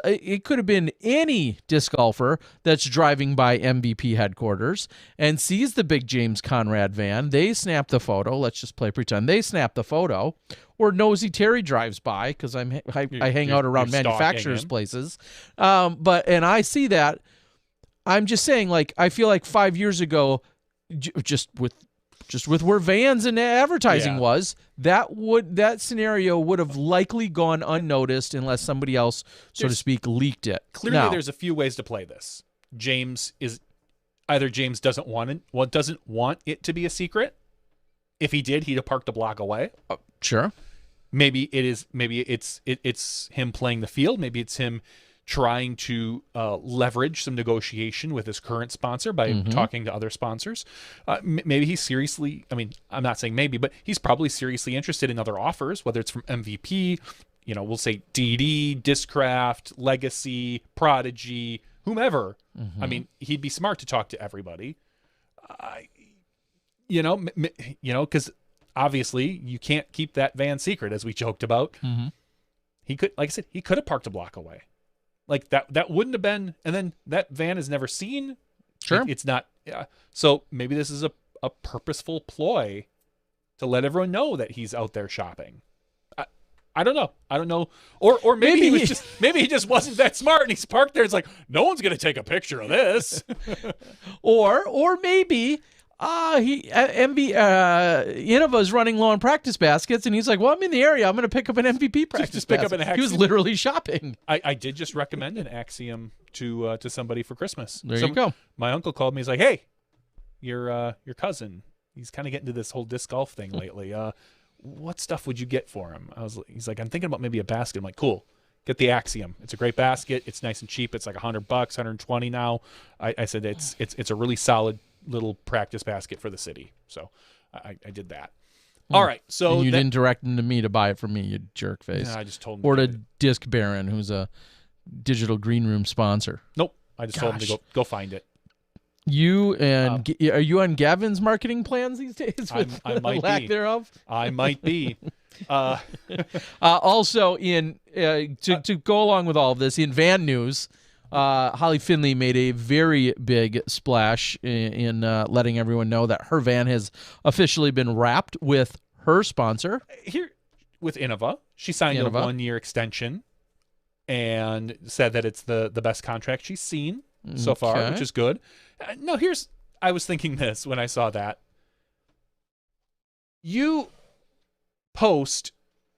it could have been any disc golfer that's driving by MVP headquarters and sees the big James Conrad van. They snap the photo. Let's just play pretend they snap the photo. Or Nosy Terry drives by, because I hang out around manufacturers' places. But I see that. I'm just saying, like, I feel like 5 years ago, just with where vans and advertising was, that scenario would have likely gone unnoticed unless somebody else, so to speak, leaked it. Clearly, there's a few ways to play this. James doesn't want it to be a secret. If he did, he'd have parked a block away. Sure. Maybe it's him playing the field. Maybe it's him trying to leverage some negotiation with his current sponsor by talking to other sponsors. Maybe he's seriously, I'm not saying maybe, but he's probably seriously interested in other offers, whether it's from MVP, we'll say DD, Discraft, Legacy, Prodigy, whomever. He'd be smart to talk to everybody. Because obviously you can't keep that van secret, as we joked about. He could, like I said, he could have parked a block away. Like that wouldn't have been, and then that van is never seen. Sure. It's not. Yeah. So maybe this is a purposeful ploy to let everyone know that he's out there shopping. I don't know. Or maybe he just wasn't that smart and he's parked there. It's like, no one's going to take a picture of this. or maybe Innova's running low on practice baskets, and he's like, well, I'm in the area. I'm going to pick up an MVP practice just pick basket. up an Axiom. He was literally shopping. I did just recommend an Axiom to somebody for Christmas. There you go. My uncle called me. He's like, hey, your cousin, he's kind of getting into this whole disc golf thing lately. What stuff would you get for him? He's like, I'm thinking about maybe a basket. I'm like, cool. Get the Axiom. It's a great basket. It's nice and cheap. It's like $100, $120 now. I said it's a really solid little practice basket for the city. So I did that. All right. So and you didn't direct him to me to buy it for me, you jerk face. Yeah, I just told him. Or to Disc Baron, who's a digital green room sponsor. Nope. I just told him to go find it. You and are you on Gavin's marketing plans these days? With I might lack be. thereof. I might be. Also, to go along with all of this, in van news, Holly Finley made a very big splash in letting everyone know that her van has officially been wrapped with her sponsor. Here, with Innova. She signed a Innova. 1-year extension and said that it's the best contract she's seen so far, Okay. which is good. No, I was thinking this when I saw that. You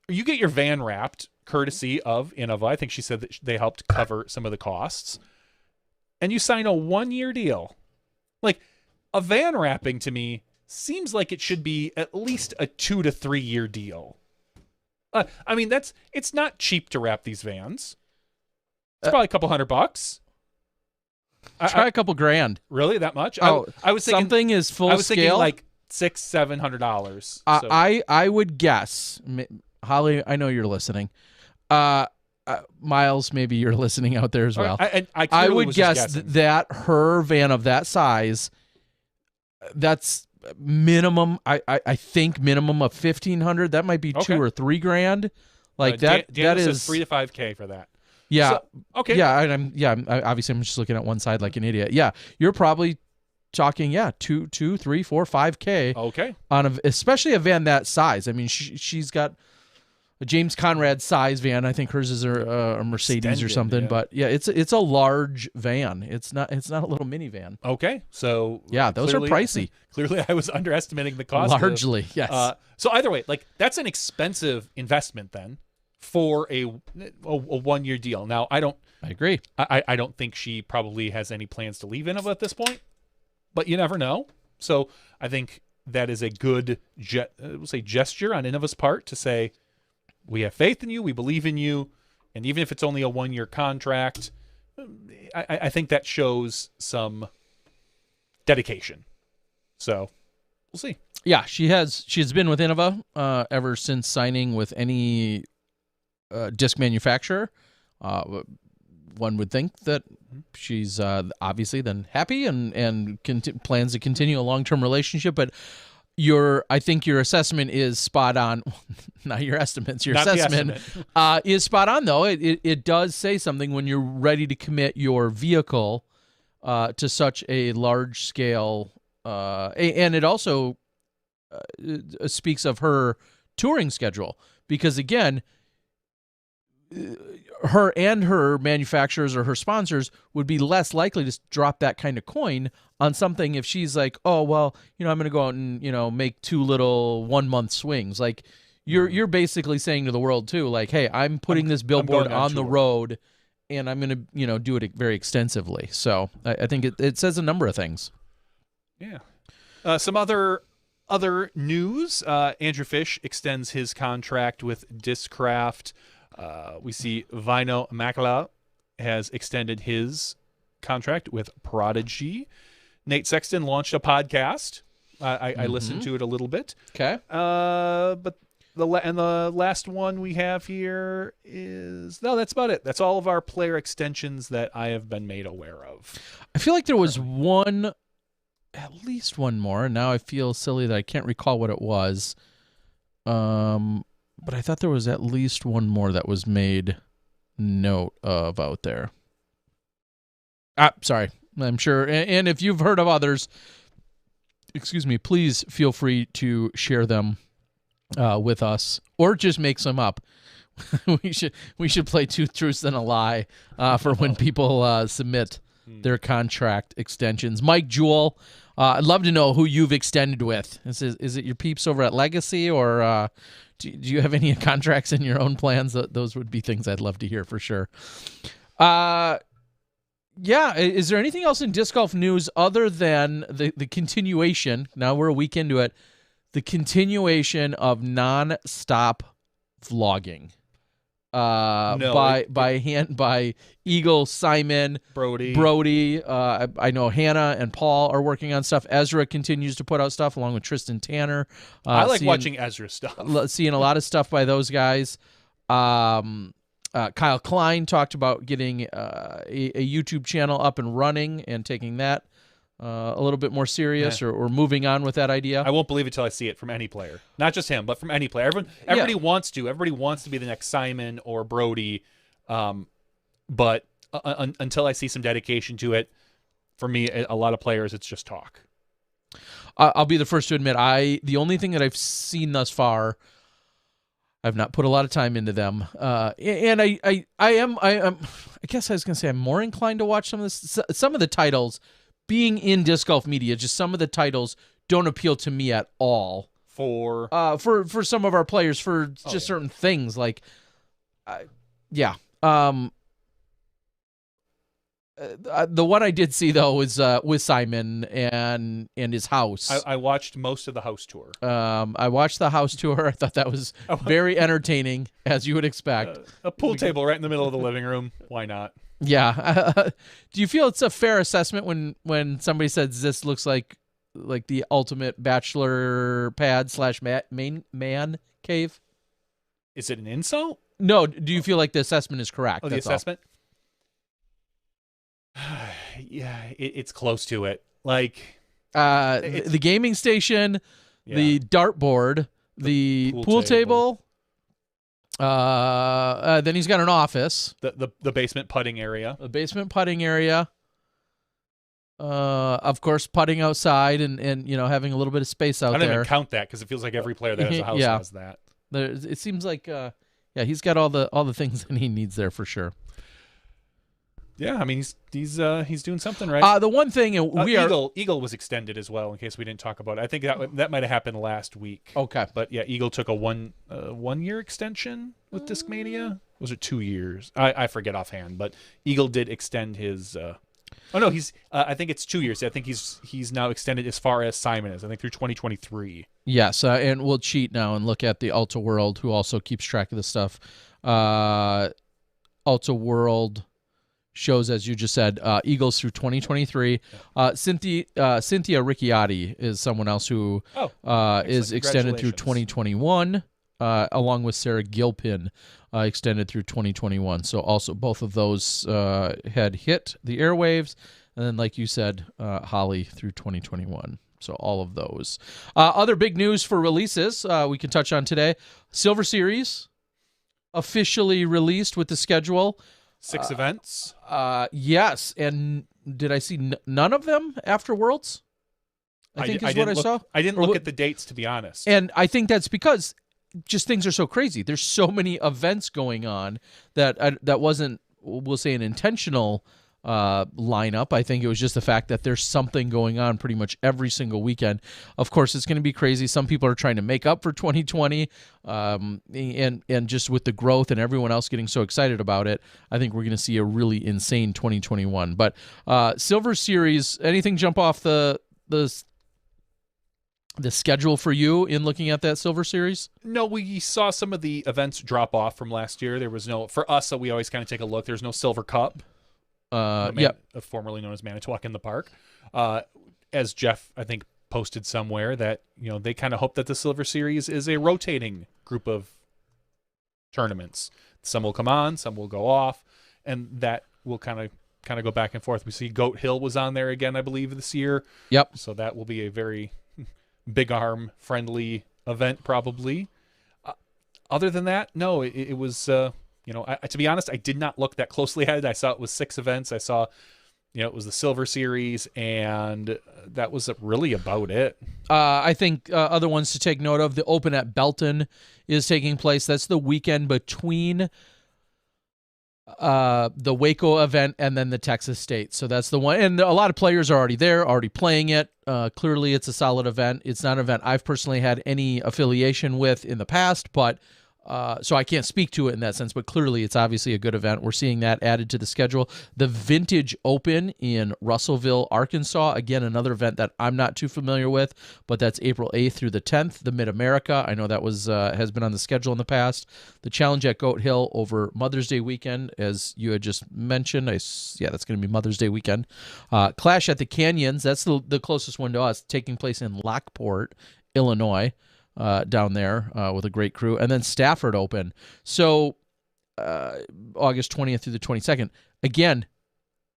get your van wrapped courtesy of Innova. I think she said that they helped cover some of the costs. And you sign a 1-year deal. Like, a van wrapping to me seems like it should be at least a 2 to 3 year deal. I mean, it's not cheap to wrap these vans. It's probably a couple $100. Try a couple grand. Really, that much? Oh, I was thinking something is full I was thinking scale. like $600-700. So. I would guess, Holly, I know you're listening. Miles, maybe you're listening out there as well. I would guess that her van of that size, that's minimum. I think minimum of $1,500. That might be Okay. $2 or $3 grand. Like that. Daniel that says is $3 to $5K for that. Yeah. So, okay. Yeah. And obviously I'm just looking at one side like an idiot. Yeah. You're probably talking, 2, 3, 4, $5K Okay. on especially a van that size. I mean, she's got a James Conrad size van. I think hers is a Mercedes or Extended, something. yeah. But yeah, it's a large van. It's not a little minivan. Okay. So Yeah, those clearly, are pricey. Clearly, I was underestimating the cost. Largely, yes. So either way, like that's an expensive investment then for a 1-year deal. Now, I agree. I don't think she probably has any plans to leave Innova at this point, but you never know. So I think that is a good gesture on Innova's part to say, we have faith in you, we believe in you, and even if it's only a 1-year contract, I think that shows some dedication. So we'll see. Yeah, she's been with Innova ever since signing with any disc manufacturer. One would think that she's obviously then happy and plans to continue a long-term relationship, but I think your assessment is spot on. Not your estimates. Your assessment is spot on, though. It does say something when you're ready to commit your vehicle to such a large scale, and it also speaks of her touring schedule, because again, her and her manufacturers or her sponsors would be less likely to drop that kind of coin on something if she's like, oh, well, I'm going to go out and, make 2 little 1-month swings. Like you're basically saying to the world too, like, hey, I'm putting this billboard on the road and I'm going to, do it very extensively. So I think it says a number of things. Yeah. Some other news, Andrew Fish extends his contract with Discraft. We see Vino Makala has extended his contract with Prodigy. Nate Sexton launched a podcast. I listened to it a little bit. Okay. But the last one we have here that's about it. That's all of our player extensions that I have been made aware of. I feel like there was at least one more. And now I feel silly that I can't recall what it was. But I thought there was at least one more that was made note of out there. Sorry. I'm sure. And if you've heard of others, please feel free to share them with us or just make some up. we should play Two Truths and a Lie for when people submit their contract extensions. Mike Jewell, I'd love to know who you've extended with. Is it your peeps over at Legacy, or do you have any contracts in your own plans? Those would be things I'd love to hear for sure. Yeah, is there anything else in disc golf news other than the continuation? Now we're a week into it. The continuation of non-stop vlogging. By Eagle, Simon, Brody. I know Hannah and Paul are working on stuff. Ezra continues to put out stuff along with Tristan Tanner. I like watching Ezra stuff. Seeing a lot of stuff by those guys. Kyle Klein talked about getting a YouTube channel up and running and taking that a little bit more serious, or moving on with that idea. I won't believe it till I see it from any player, not just him, but from any player. Everybody wants to. Everybody wants to be the next Simon or Brody, but until I see some dedication to it, for me, a lot of players, it's just talk. I'll be the first to admit, the only thing that I've seen thus far, I've not put a lot of time into them, and I guess I was gonna say I'm more inclined to watch some of this. Some of the titles, being in disc golf media, just some of the titles don't appeal to me at all. For some of our players, for just certain things, like, yeah. The one I did see though was with Simon and his house. I watched most of the house tour. I watched the house tour. I thought that was very entertaining, as you would expect. A pool table right in the middle of the living room. Why not? Yeah. Do you feel it's a fair assessment when somebody says this looks like the ultimate bachelor pad / man cave? Is it an insult? No. Do you feel like the assessment is correct? Oh, the assessment? Yeah, it's close to it. Like the gaming station, the dartboard, the pool table. Then he's got an office. The basement putting area. The basement putting area. Of course, putting outside and having a little bit of space out there. I don't even count that because it feels like every player that has a house has that. It seems like he's got all the things that he needs there for sure. Yeah, I mean he's doing something right. The one thing Eagle was extended as well in case we didn't talk about it. I think that might have happened last week. Okay, but yeah, Eagle took a 1 year extension with Discmania. Was it 2 years? I forget offhand, but Eagle did extend his. Oh no, he's. I think it's 2 years. I think he's now extended as far as Simon is. I think through 2023. Yes, and we'll cheat now and look at the Ulta World, who also keeps track of this stuff. Ulta World shows, as you just said, Eagles through 2023. Cynthia Ricciardi is someone else who is extended through 2021, along with Sarah Gilpin, extended through 2021. So also both of those had hit the airwaves. And then, like you said, Holly through 2021. So all of those. Other big news for releases we can touch on today. Silver Series officially released with the schedule. 6 events. Yes, and did I see none of them after Worlds? I think is what I saw. I didn't look at the dates, to be honest. And I think that's because just things are so crazy. There's so many events going on that wasn't, we'll say, an intentional lineup. I think it was just the fact that there's something going on pretty much every single weekend. Of course, it's going to be crazy. Some people are trying to make up for 2020, and just with the growth and everyone else getting so excited about it, I think we're going to see a really insane 2021. But Silver Series, anything jump off the schedule for you in looking at that Silver Series? No, we saw some of the events drop off from last year. There was no, for us, so we always kind of take a look. There's no Silver Cup. Formerly known as Manitowoc in the Park. As Jeff, I think, posted somewhere that they kind of hope that the Silver Series is a rotating group of tournaments. Some will come on, some will go off, and that will kind of go back and forth. We see Goat Hill was on there again, I believe, this year. Yep. So that will be a very big arm friendly event, probably. Other than that, no, it was. To be honest, I did not look that closely at it. I saw it was 6 events. I saw, it was the Silver Series, and that was really about it. I think other ones to take note of, the Open at Belton is taking place. That's the weekend between the Waco event and then the Texas State. So that's the one. And a lot of players are already there, already playing it. Clearly, it's a solid event. It's not an event I've personally had any affiliation with in the past, but so I can't speak to it in that sense, but clearly it's obviously a good event. We're seeing that added to the schedule. The Vintage Open in Russellville, Arkansas. Again, another event that I'm not too familiar with, but that's April 8th through the 10th. The Mid-America, I know that was has been on the schedule in the past. The Challenge at Goat Hill over Mother's Day weekend, as you had just mentioned. That's going to be Mother's Day weekend. Clash at the Canyons, that's the closest one to us, taking place in Lockport, Illinois. Down there with a great crew. And then Stafford Open. So August 20th through the 22nd. Again,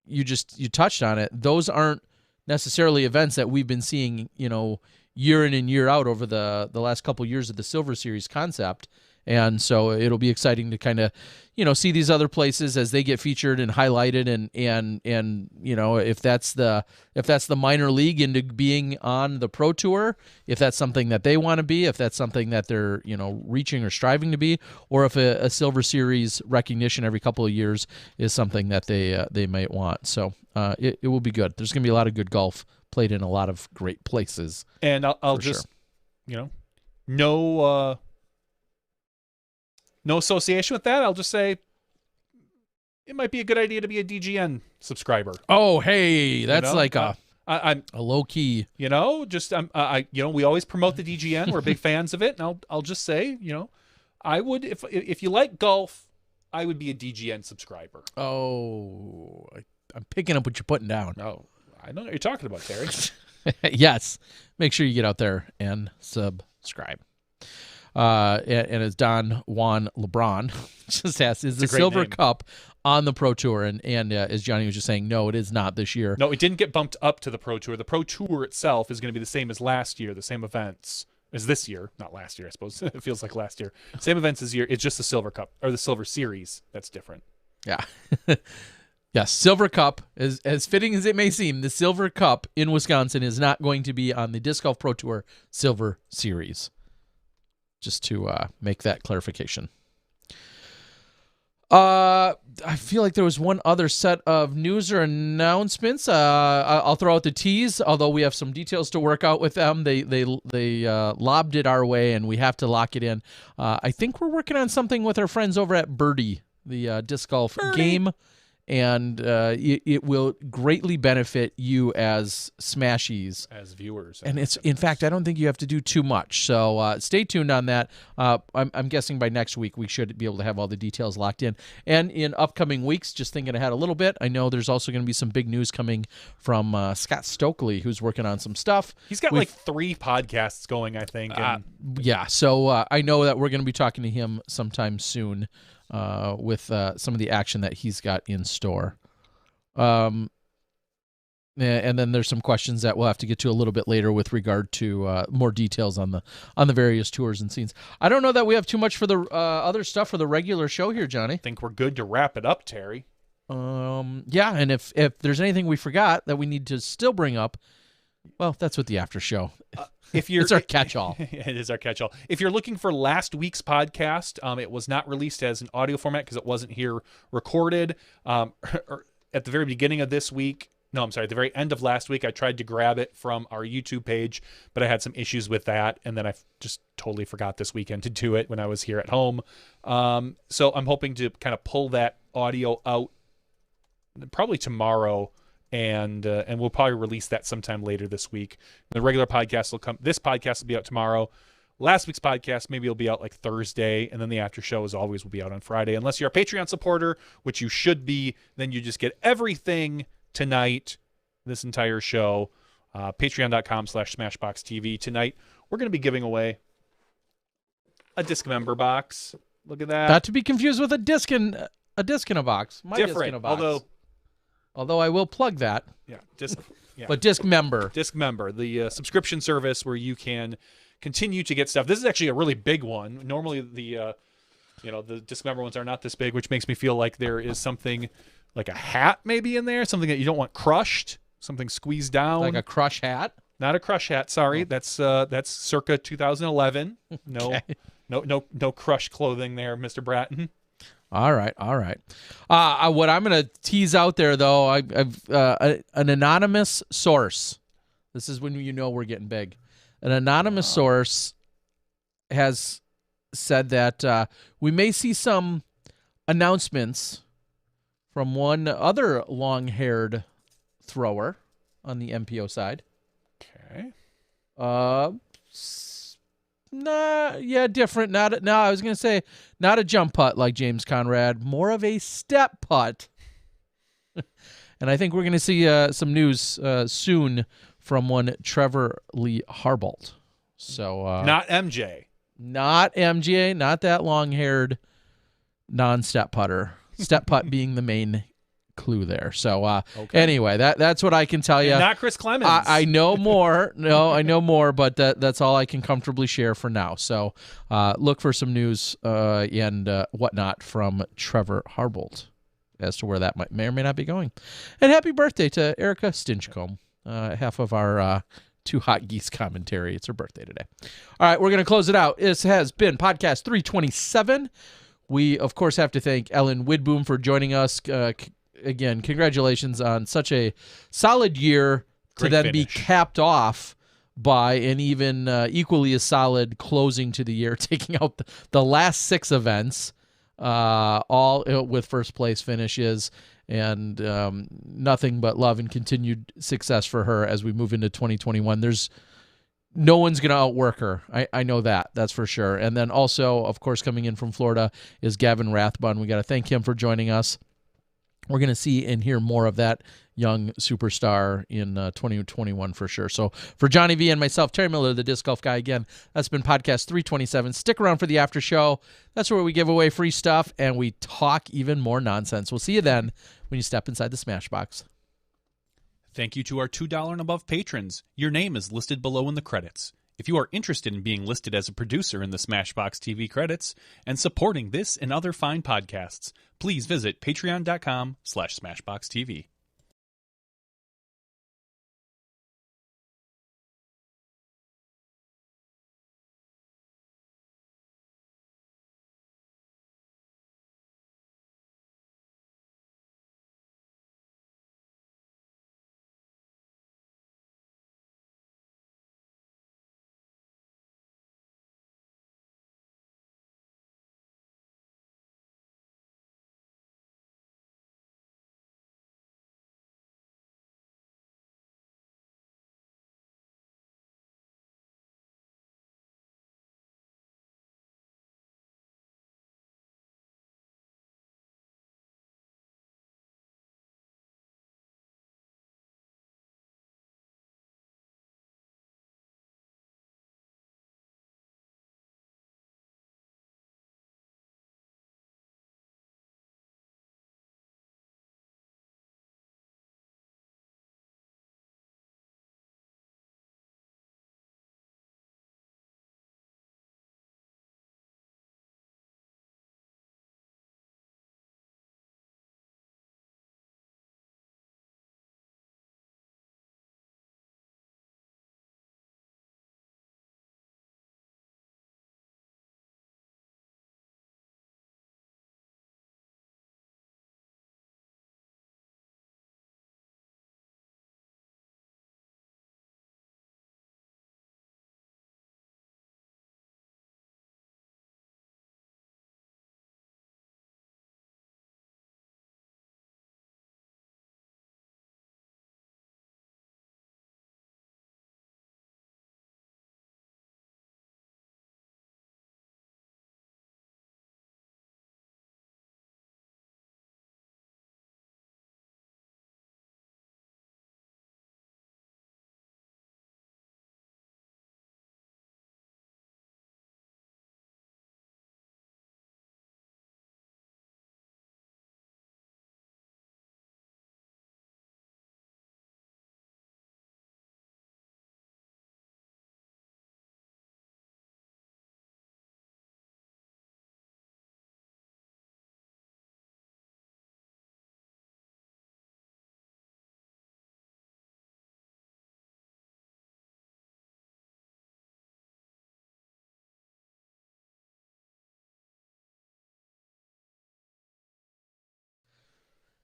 you touched on it. Those aren't necessarily events that we've been seeing, year in and year out over the last couple years of the Silver Series concept. And so it'll be exciting to kind of, see these other places as they get featured and highlighted, and if that's the minor league into being on the Pro Tour, if that's something that they want to be, if that's something that they're reaching or striving to be, or if a Silver Series recognition every couple of years is something that they might want. So it will be good. There's going to be a lot of good golf played in a lot of great places. And I'll just, no association with that. I'll just say it might be a good idea to be a DGN subscriber. Oh, hey, that's I'm a low key. we always promote the DGN. We're big fans of it, and I'll just say, I would, if you like golf, I would be a DGN subscriber. Oh, I'm picking up what you're putting down. Oh, I know what you're talking about, Terry. Yes, make sure you get out there and subscribe. And as Don Juan LeBron just asked, is the Silver Cup on the Pro Tour? And as Johnny was just saying, no, it is not this year. No, it didn't get bumped up to the Pro Tour. The Pro Tour itself is going to be the same as last year, the same events as this year. Not last year, I suppose. It feels like last year. Same events as year. It's just the Silver Cup or the Silver Series. That's different. Yeah. Yes, Silver Cup, as fitting as it may seem, the Silver Cup in Wisconsin is not going to be on the Disc Golf Pro Tour Silver Series. Just to make that clarification. I feel like there was one other set of news or announcements. I'll throw out the tease, although we have some details to work out with them. They lobbed it our way, and we have to lock it in. I think we're working on something with our friends over at Birdie, the disc golf game. And it will greatly benefit you as Smashies, as viewers. And it's, in fact, I don't think you have to do too much. So stay tuned on that. I'm guessing by next week we should be able to have all the details locked in. And in upcoming weeks, just thinking ahead a little bit, I know there's also going to be some big news coming from Scott Stokely, who's working on some stuff. He's got like 3 podcasts going, I think. Yeah, so I know that we're going to be talking to him sometime soon. With some of the action that he's got in store. And then there's some questions that we'll have to get to a little bit later with regard to more details on the various tours and scenes. I don't know that we have too much for the other stuff for the regular show here, Johnny. I think we're good to wrap it up, Terry. Yeah, and if there's anything we forgot that we need to still bring up, well, that's what the after show. It's our catch-all. It is our catch-all. If you're looking for last week's podcast, it was not released as an audio format because it wasn't here recorded. At the very beginning of this week, at the very end of last week, I tried to grab it from our YouTube page, but I had some issues with that, and then I just totally forgot this weekend to do it when I was here at home. So I'm hoping to kind of pull that audio out probably tomorrow, and we'll probably release that sometime later this week. The regular podcast will come. This podcast will be out tomorrow. Last week's podcast maybe it'll be out like Thursday, and then the after show, as always, will be out on Friday. Unless you're a Patreon supporter, which you should be, then you just get everything tonight, this entire show. Patreon.com/SmashBoxxTV. Tonight, we're going to be giving away a disc member box. Look at that. Not to be confused with a disc in a box. Different, disc in a box. Although I will plug that. Yeah, but disc member. Disc member, the subscription service where you can continue to get stuff. This is actually a really big one. Normally the disc member ones are not this big, which makes me feel like there is something like a hat maybe in there, something that you don't want crushed, something squeezed down. Like a crush hat? Not a crush hat, sorry. Oh. That's circa 2011. No, okay. No crush clothing there, Mr. Bratton. All right. What I'm going to tease out there, though, I've an anonymous source. This is when you know we're getting big. An anonymous source has said that we may see some announcements from one other long-haired thrower on the MPO side. Okay. Different. I was going to say not a jump putt like James Conrad, more of a step putt. And I think we're going to see some news soon from one Trevor Lee Harbolt. So not MJ. Not that long-haired non-step putter. Step putt being the main clue there. So anyway, that's what I can tell you. Not Chris Clemens. I know more. No, I know more, but that's all I can comfortably share for now. So look for some news and whatnot from Trevor Harbolt as to where that may or may not be going. And happy birthday to Erica Stinchcomb, half of our Two Hot Geese commentary. It's her birthday today. All right, we're going to close it out. This has been podcast 327. We, of course, have to thank Ellen Widboom for joining us. Again, congratulations on such a solid year to then be capped off by an even equally as solid closing to the year, taking out the last 6 events, all with first place finishes, and nothing but love and continued success for her as we move into 2021. No one's going to outwork her. I know that. That's for sure. And then also, of course, coming in from Florida is Gavin Rathbun. We got to thank him for joining us. We're going to see and hear more of that young superstar in 2021 for sure. So for Johnny V and myself, Terry Miller, the Disc Golf Guy, again, that's been podcast 327. Stick around for the after show. That's where we give away free stuff and we talk even more nonsense. We'll see you then when you step inside the Smashbox. Thank you to our $2 and above patrons. Your name is listed below in the credits. If you are interested in being listed as a producer in the SmashBoxxTV credits and supporting this and other fine podcasts, please visit patreon.com/SmashBoxxTV.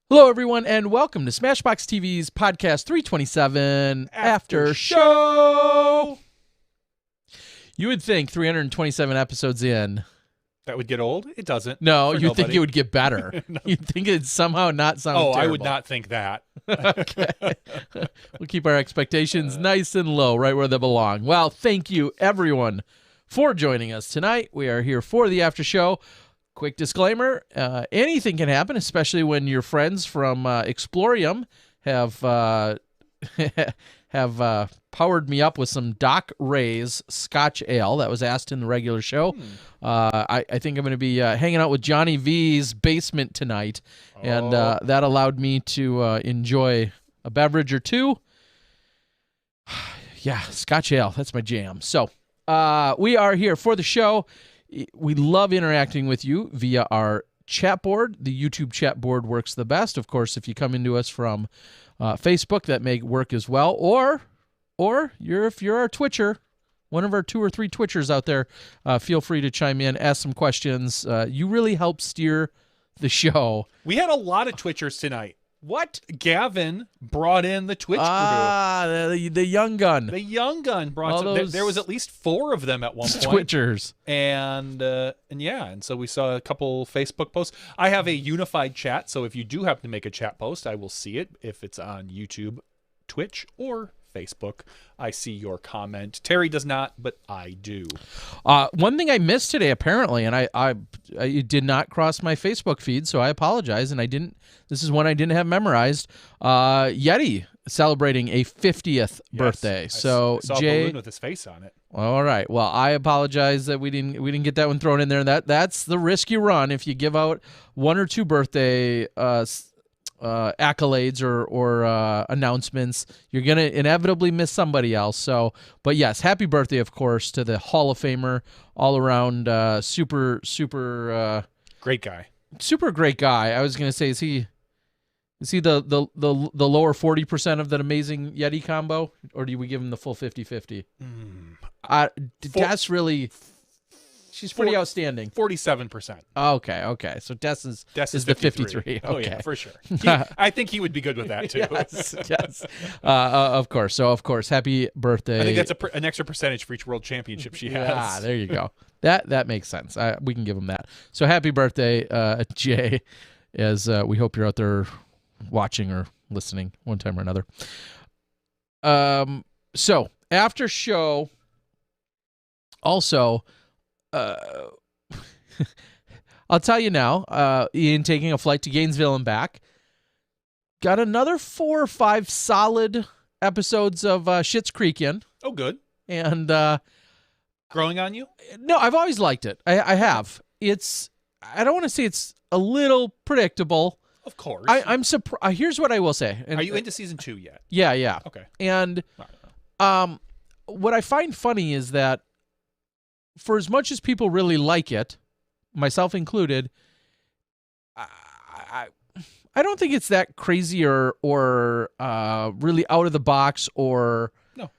Hello, everyone, and welcome to SmashBoxxTV's podcast 327 After Show. You would think 327 episodes in. That would get old? It doesn't. No, you'd think it would get better. No. You'd think it'd somehow not sound terrible. I would not think that. Okay. We'll keep our expectations nice and low, right where they belong. Well, thank you, everyone, for joining us tonight. We are here for the after show. Quick disclaimer, anything can happen, especially when your friends from Explorium have have powered me up with some Doc Ray's Scotch Ale that was asked in the regular show. I think I'm going to be hanging out with Johnny V's basement tonight, and that allowed me to enjoy a beverage or two. Yeah, Scotch Ale, that's my jam. So we are here for the show. We love interacting with you via our chat board. The YouTube chat board works the best. Of course, if you come into us from Facebook, that may work as well. Or if you're our Twitcher, one of our 2 or 3 Twitchers out there, feel free to chime in, ask some questions. You really help steer the show. We had a lot of Twitchers tonight. What? Gavin brought in the Twitch crew. The young gun. The young gun brought All some. There was at least 4 of them at one point. Twitchers. And so we saw a couple Facebook posts. I have a unified chat, so if you do happen to make a chat post, I will see it if it's on YouTube, Twitch, or Facebook. I see your comment. Terry does not, but I do. One thing I missed today, apparently, and I it did not cross my Facebook feed, so I apologize. And I didn't. This is one I didn't have memorized. Yeti celebrating a 50th birthday. So I saw Jay, a balloon with his face on it. All right. Well, I apologize that we didn't get that one thrown in there. That's the risk you run if you give out 1 or 2 birthday accolades or announcements. You're gonna inevitably miss somebody else. So, but yes, happy birthday, of course, to the Hall of Famer, all around super Great guy. super great guy. I was gonna say, is he the lower 40% of that amazing Yeti combo, or do we give him the full 50-50? That's really. She's pretty outstanding. 47%. Okay. So Des is the 53. Oh, okay. yeah, for sure. I think he would be good with that, too. yes. Of course. So, of course, happy birthday. I think that's an extra percentage for each world championship she has. Ah, there you go. That makes sense. We can give him that. So, happy birthday, Jay, as we hope you're out there watching or listening one time or another. So, after show, also... I'll tell you now, Ian taking a flight to Gainesville and back. Got another 4 or 5 solid episodes of Schitt's Creek in. Oh, good. And growing on you? No, I've always liked it. I have. I don't want to say it's a little predictable. Of course. I'm surprised. Here's what I will say. And, are you into season 2 yet? Yeah. Okay. And what I find funny is that for as much as people really like it, myself included, I don't think it's that crazy or really out of the box or no.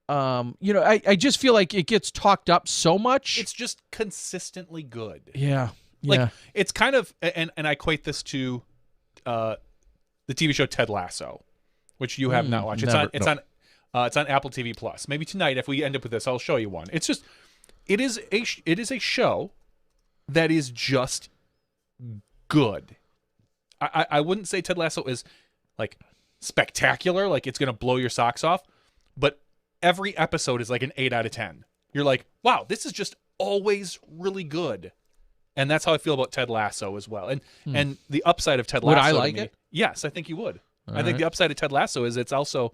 I just feel like it gets talked up so much. It's just consistently good. Yeah. Like it's kind of and I equate this to the TV show Ted Lasso, which you have not watched. It's on Apple TV Plus. Maybe tonight, if we end up with this, I'll show you one. It's just it is a show that is just good. I wouldn't say Ted Lasso is like spectacular, like it's gonna blow your socks off, but every episode is like an 8 out of 10. You're like, wow, this is just always really good. And that's how I feel about Ted Lasso as well. And the upside of Ted Lasso. Would I like it? Yes, I think you would. All I think right. the upside of Ted Lasso is it's also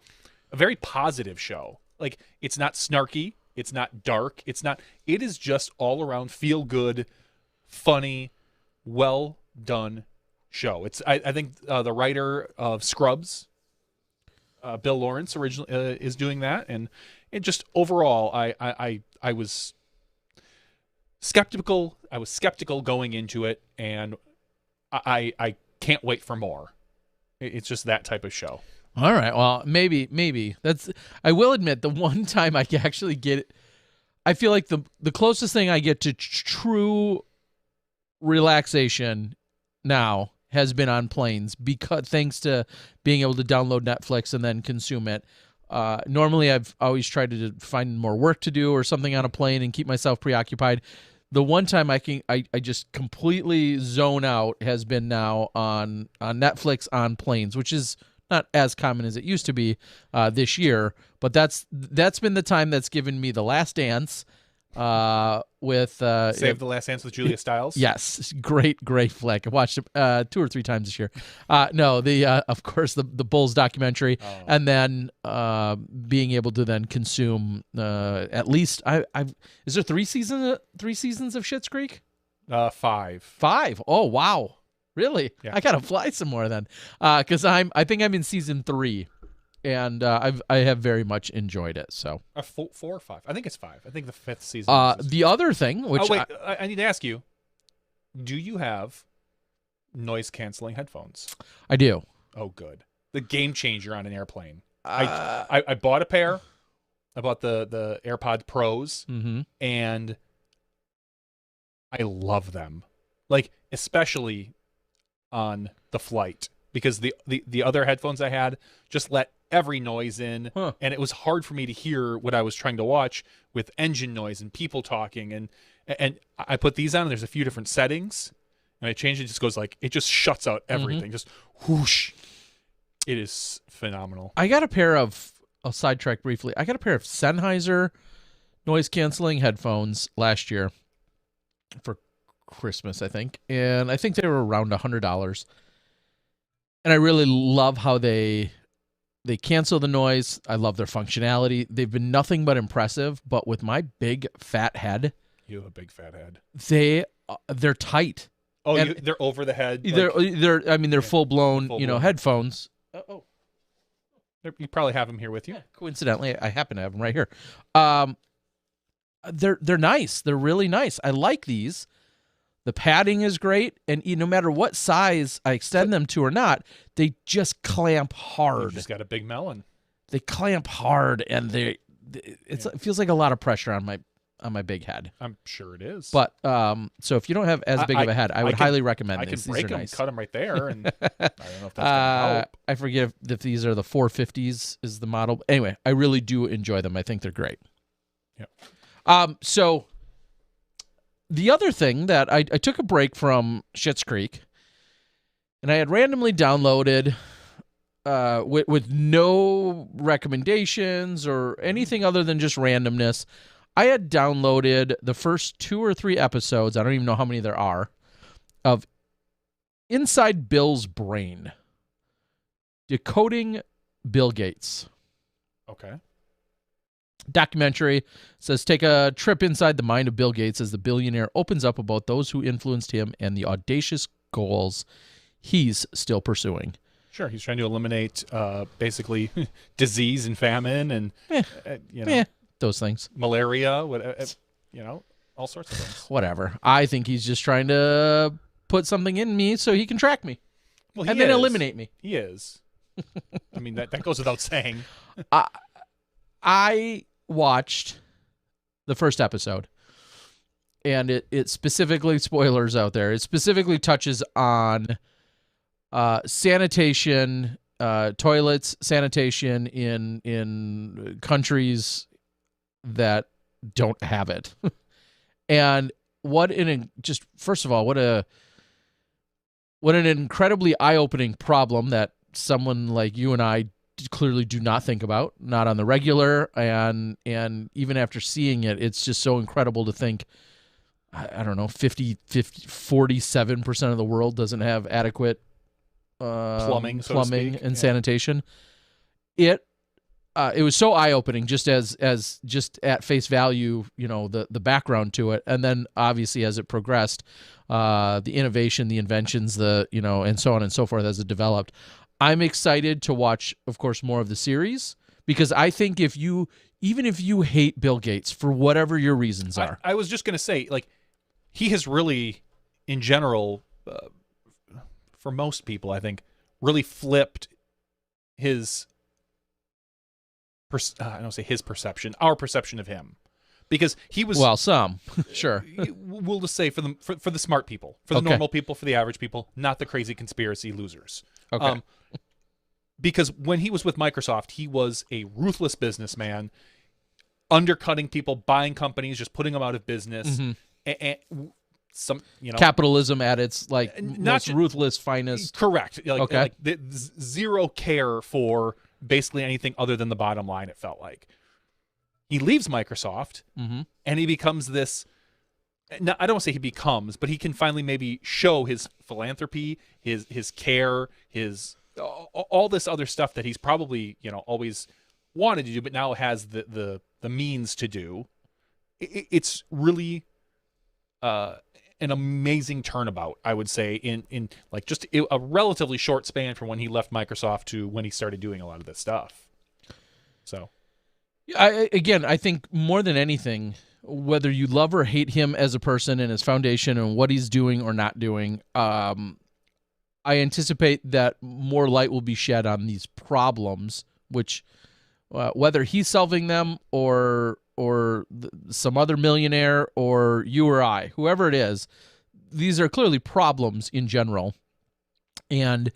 a very positive show. Like it's not snarky, it's not dark, it is just all around feel good, funny, well done show. It's I think the writer of Scrubs, Bill Lawrence originally is doing that, and it just overall I was skeptical. I was skeptical going into it, and I can't wait for more. It's just that type of show. All right. Well, maybe that's. I will admit, the one time I actually get it, I feel like the closest thing I get to true relaxation now has been on planes, because thanks to being able to download Netflix and then consume it. Normally, I've always tried to find more work to do or something on a plane and keep myself preoccupied. The one time I just completely zone out has been now on Netflix on planes, which is not as common as it used to be this year. But that's been the time that's given me The Last Dance, with Save the Last Dance with Julia Stiles. Yes, great flick. I watched it 2 or 3 times this year. No, the of course the Bulls documentary, and then being able to then consume at least I is there 3 seasons of Schitt's Creek? 5. 5. Oh wow, really? Yeah. I gotta fly some more then, because I think I'm in season 3. And I have very much enjoyed it. So 4 or 5? I think it's 5. I think the 5th season. The other thing, which I need to ask you, do you have noise canceling headphones? I do. Oh, good. The game changer on an airplane. I bought a pair. I bought the AirPod Pros, and I love them. Like, especially on the flight, because the other headphones I had just let every noise in, and it was hard for me to hear what I was trying to watch with engine noise and people talking, and I put these on, and there's a few different settings, and I changed it. Just goes like, it just shuts out everything, just whoosh. It is phenomenal. I got a pair of, I'll sidetrack briefly, I got a pair of Sennheiser noise canceling headphones last year for Christmas, I think, and I think they were around $100, and I really love how they cancel the noise. I love their functionality. They've been nothing but impressive, but with my big fat head, you have a big fat head. They're tight. Oh, they're over the head. They're full blown, headphones. You probably have them here with you. Yeah, coincidentally, I happen to have them right here. They're nice. They're really nice. I like these. The padding is great, and no matter what size I extend them to or not, they just clamp hard. You just got a big melon. They clamp hard, and it feels like a lot of pressure on my big head. I'm sure it is. But so if you don't have as big of a head, I would highly recommend these. These I can break are them, nice. Cut them right there, and I don't know if that's gonna help. I forget if these are the 450s is the model. Anyway, I really do enjoy them. I think they're great. Yeah. So the other thing that I took a break from Schitt's Creek, and I had randomly downloaded with no recommendations or anything other than just randomness. I had downloaded the first 2 or 3 episodes, I don't even know how many there are, of Inside Bill's Brain, Decoding Bill Gates. Okay. Documentary says take a trip inside the mind of Bill Gates as the billionaire opens up about those who influenced him and the audacious goals he's still pursuing. Sure, he's trying to eliminate basically disease and famine and those things, malaria, all sorts of things. Whatever. I think he's just trying to put something in me so he can track me, and then eliminate me. He is. I mean, that goes without saying. I watched the first episode, and it specifically, spoilers out there, it specifically touches on sanitation, toilets, sanitation in countries that don't have it. And first of all, what an incredibly eye-opening problem that someone like you and I clearly do not think about, not on the regular, and even after seeing it, it's just so incredible to think, I don't know, 47% of the world doesn't have adequate plumbing and sanitation. It was so eye-opening just as just at face value, the background to it, and then obviously as it progressed, the innovation, the inventions, and so on and so forth as it developed. I'm excited to watch, of course, more of the series, because I think even if you hate Bill Gates for whatever your reasons are. I was just going to say, like, he has really, in general, for most people, I think, really flipped his, I don't say his perception, our perception of him. Because he was... Well, some, sure. We'll just say for the smart people, for the normal people, for the average people, not the crazy conspiracy losers. Okay. Because when he was with Microsoft, he was a ruthless businessman, undercutting people, buying companies, just putting them out of business, and some capitalism at its most ruthless, finest. Correct. Zero care for basically anything other than the bottom line. It felt like He leaves Microsoft, Mm-hmm. and he becomes this. No, I don't want to say he becomes, but he can finally maybe show his philanthropy, his care, his all this other stuff that he's probably always wanted to do, but now has the means to do. It's really an amazing turnabout, I would say, in like just a relatively short span from when he left Microsoft to when he started doing a lot of this stuff. So, I think more than anything, whether you love or hate him as a person and his foundation and what he's doing or not doing, I anticipate that more light will be shed on these problems, which whether he's solving them or some other millionaire or you or I, whoever it is, these are clearly problems in general. And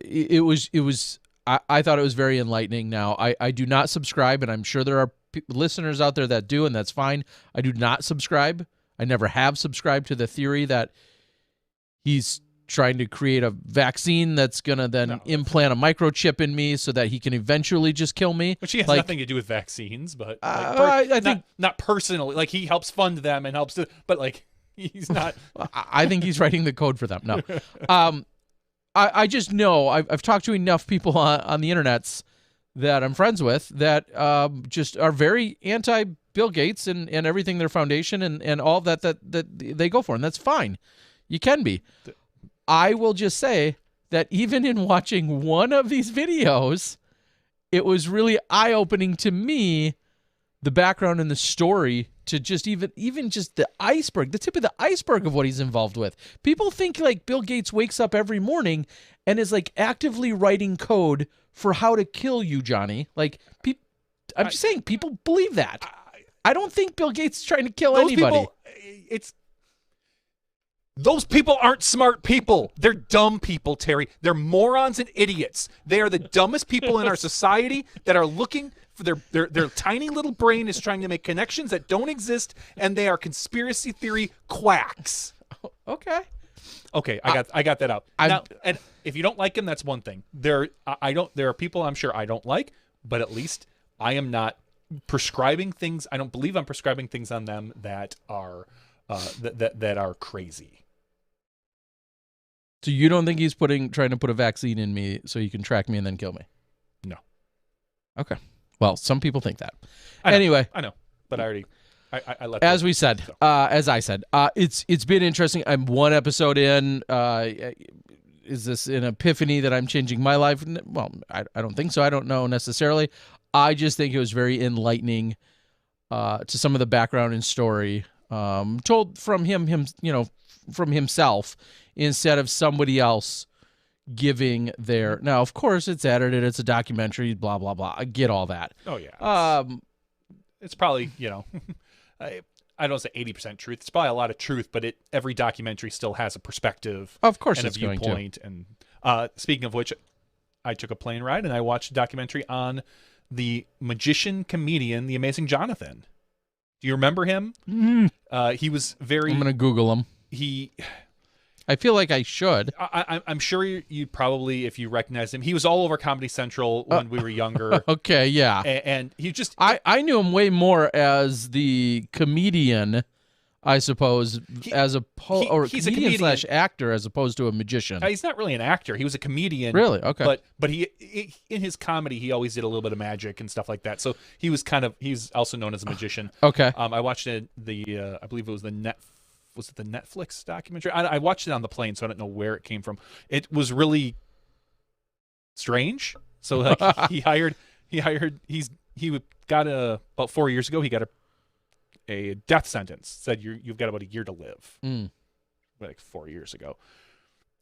it was I thought it was very enlightening. Now, I do not subscribe, and I'm sure there are listeners out there that do, and that's fine. I do not subscribe. I never have subscribed to the theory that he's trying to create a vaccine that's going to then implant a microchip in me so that he can eventually just kill me. Which he has nothing to do with vaccines, but I think not personally. Like, he helps fund them and helps to, but like he's not. I think he's writing the code for them. No. I just know I've talked to enough people on the internets that I'm friends with that just are very anti-Bill Gates and everything, their foundation and all that they go for, and that's fine. You can be. I will just say that even in watching one of these videos, it was really eye-opening to me, the background and the story, to just even just the iceberg, the tip of the iceberg of what he's involved with. People think like Bill Gates wakes up every morning and is like actively writing code for how to kill you, Johnny. Like, I'm just saying, people believe that. I don't think Bill Gates is trying to kill anybody. Those people aren't smart people. They're dumb people, Terry. They're morons and idiots. They are the dumbest people in our society that are looking for their tiny little brain is trying to make connections that don't exist, and they are conspiracy theory quacks. Okay. Okay, I got that out. Now, and if you don't like him, that's one thing. There are people I'm sure I don't like, but at least I am not prescribing things. I don't believe I'm prescribing things on them that are that are crazy. So you don't think he's trying to put a vaccine in me so he can track me and then kill me? No. Okay. Well, some people think that. I know, anyway, I know, but I already I let. As we said, so. as I said, it's been interesting. I'm one episode in. Is this an epiphany that I'm changing my life? Well, I don't think so. I don't know necessarily. I just think it was very enlightening to some of the background and story told from from himself instead of somebody else giving their. Now, of course, it's edited. It's a documentary. Blah blah blah. I get all that. Oh yeah. It's probably I don't say 80% truth. It's probably a lot of truth, but every documentary still has a perspective. Of course, and it's a viewpoint. And speaking of which, I took a plane ride and I watched a documentary on the magician comedian, the Amazing Jonathan. Do you remember him? He was very. I'm gonna Google him. I feel like I should. I'm sure you'd probably, if you recognize him, he was all over Comedy Central when we were younger. Okay, yeah. And he just... I knew him way more as the comedian, I suppose, he's a comedian / actor as opposed to a magician. He's not really an actor. He was a comedian. Really? Okay. But he in his comedy, he always did a little bit of magic and stuff like that. So he's also known as a magician. Okay. I watched I believe it was the Netflix documentary? I watched it on the plane, so I don't know where it came from. It was really strange. So like he got about 4 years ago, he got a death sentence. Said you've got about a year to live. Like 4 years ago.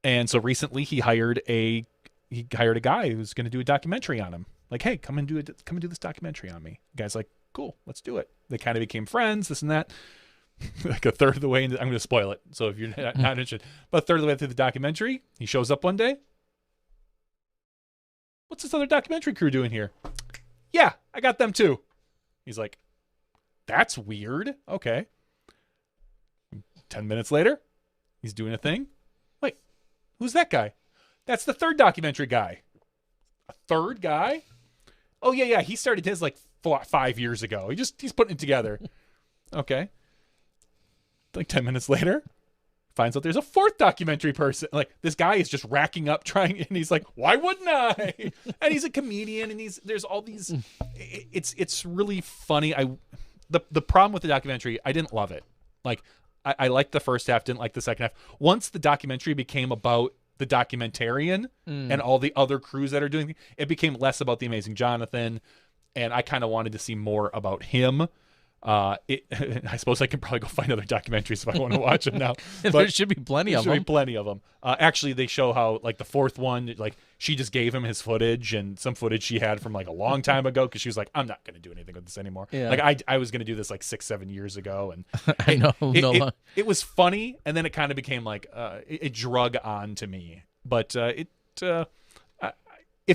And so recently he hired a guy who's going to do a documentary on him. Like, hey, come and do this documentary on me. The guy's like, cool, let's do it. They kind of became friends, this and that. Like a third of the way into, I'm going to spoil it. So if you're not interested, but a third of the way through the documentary, he shows up one day. What's this other documentary crew doing here? Yeah, I got them too. He's like, that's weird. Okay. 10 minutes later, he's doing a thing. Wait, who's that guy? That's the third documentary guy. A third guy? Oh yeah. He started his like 5 years ago. He's putting it together. Okay. Like 10 minutes later, finds out there's a fourth documentary person. Like, this guy is just racking up trying, and he's like, why wouldn't I? And he's a comedian, and there's all these, it's really funny. The problem with the documentary, I didn't love it. Like, I liked the first half, didn't like the second half. Once the documentary became about the documentarian and all the other crews that are doing it, became less about the Amazing Jonathan, and I kind of wanted to see more about him. I suppose I can probably go find other documentaries if I want to watch them now. But there should be plenty of them. There should be plenty of them. Actually, they show how, like, the fourth one, like, she just gave him his footage and some footage she had from, like, a long time ago, because she was like, I'm not going to do anything with this anymore. Yeah. Like, I was going to do this like 6-7 years ago, and I know. It was funny, and then it kind of became like it drug on to me. But if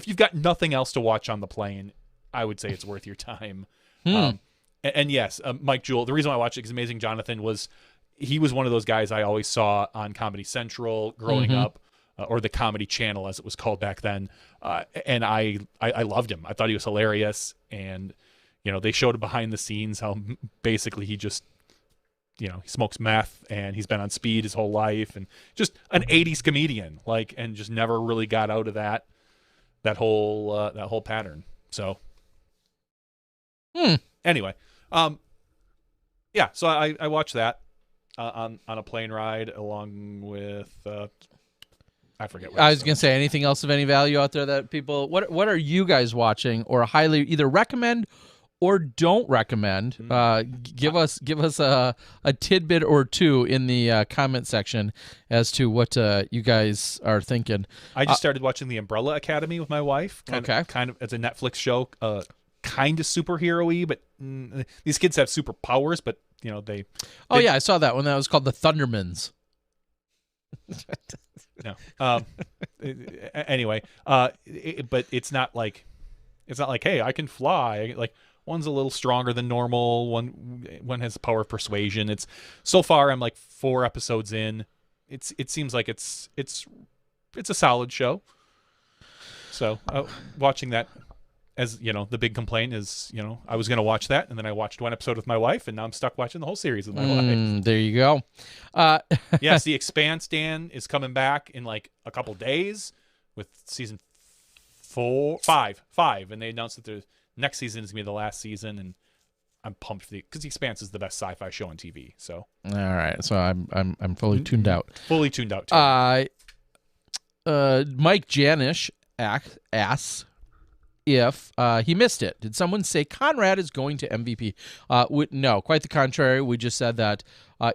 you've got nothing else to watch on the plane, I would say it's worth your time. And yes, Mike Jewell, the reason why I watched it, because Amazing Jonathan he was one of those guys I always saw on Comedy Central growing up, or the Comedy Channel as it was called back then. And I loved him. I thought he was hilarious. And, they showed behind the scenes how basically he just, he smokes meth and he's been on speed his whole life, and just an 80s comedian, like, and just never really got out of that whole pattern. So anyway. So I watched that on a plane ride along with I forget what I was going to say, anything else of any value out there that people, what are you guys watching or highly either recommend or don't recommend? Give us a tidbit or two in the comment section as to what you guys are thinking. I just started watching The Umbrella Academy with my wife. Kind of it's a Netflix show. Kind of superhero-y, but these kids have superpowers, but they I saw that one. That was called The Thundermans. No. Anyway, but it's not like hey, I can fly. Like, one's a little stronger than normal. One has the power of persuasion. It's so far I'm like 4 episodes in. It seems like it's a solid show. So watching that. As the big complaint is, I was going to watch that, and then I watched 1 episode with my wife, and now I'm stuck watching the whole series with my wife. There you go. Yes, The Expanse, Dan, is coming back in like a couple days with season 5, and they announced that the next season is going to be the last season, and I'm pumped because The Expanse is the best sci-fi show on TV. So all right, so I'm fully tuned out. Fully tuned out. Too. Mike Janish asks if he missed it. Did someone say Conrad is going to MVP? No, quite the contrary. We just said that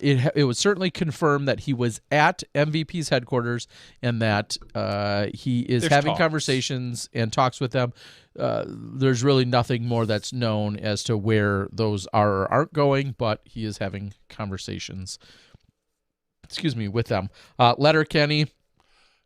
it was certainly confirmed that he was at MVP's headquarters and that there's having conversations and talks with them. There's really nothing more that's known as to where those are or aren't going, but he is having conversations, with them. Letterkenny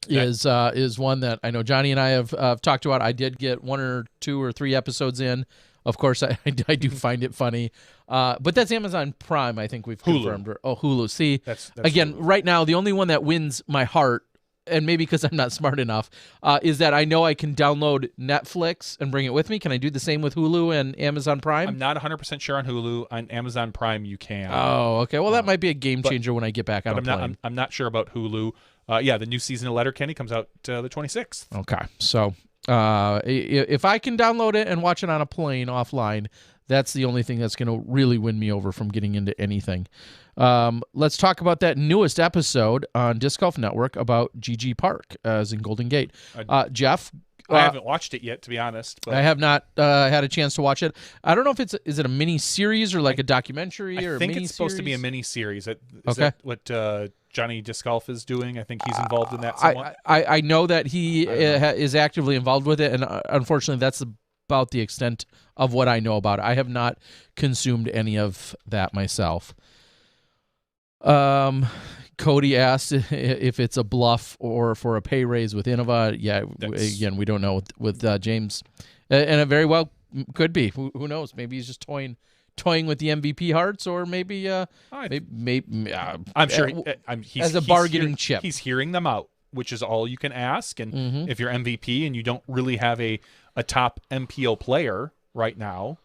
is one that I know Johnny and I have talked about. I did get 1 or 2 or 3 episodes in. Of course, I do find it funny. But that's Amazon Prime, I think we've confirmed. Hulu. See, that's again, Hulu. Right now, the only one that wins my heart, and maybe because I'm not smart enough, is that I know I can download Netflix and bring it with me. Can I do the same with Hulu and Amazon Prime? I'm not 100% sure on Hulu. On Amazon Prime, you can. Oh, okay. Well, that might be a game changer when I get back on a plane. I'm not sure about Hulu. The new season of Letterkenny comes out the 26th. Okay. So if I can download it and watch it on a plane offline, that's the only thing that's going to really win me over from getting into anything. Let's talk about that newest episode on Disc Golf Network about GG Park, as in Golden Gate. Jeff? I haven't watched it yet, to be honest. But I have not had a chance to watch it. I don't know if is it a mini series or like a documentary or a mini series? I think it's supposed to be a mini series. Is that what Johnny Disc Golf is doing? I think he's involved in that somewhat. I know that he is actively involved with it, and unfortunately that's about the extent of what I know about it. I have not consumed any of that myself. Cody asked if it's a bluff or for a pay raise with Innova. Yeah, again, we don't know with James, and it very well could be. Who knows? Maybe he's just toying with the MVP hearts, or maybe I'm sure he's as a bargaining chip. He's hearing them out, which is all you can ask. And if you're MVP and you don't really have a top MPO player right now,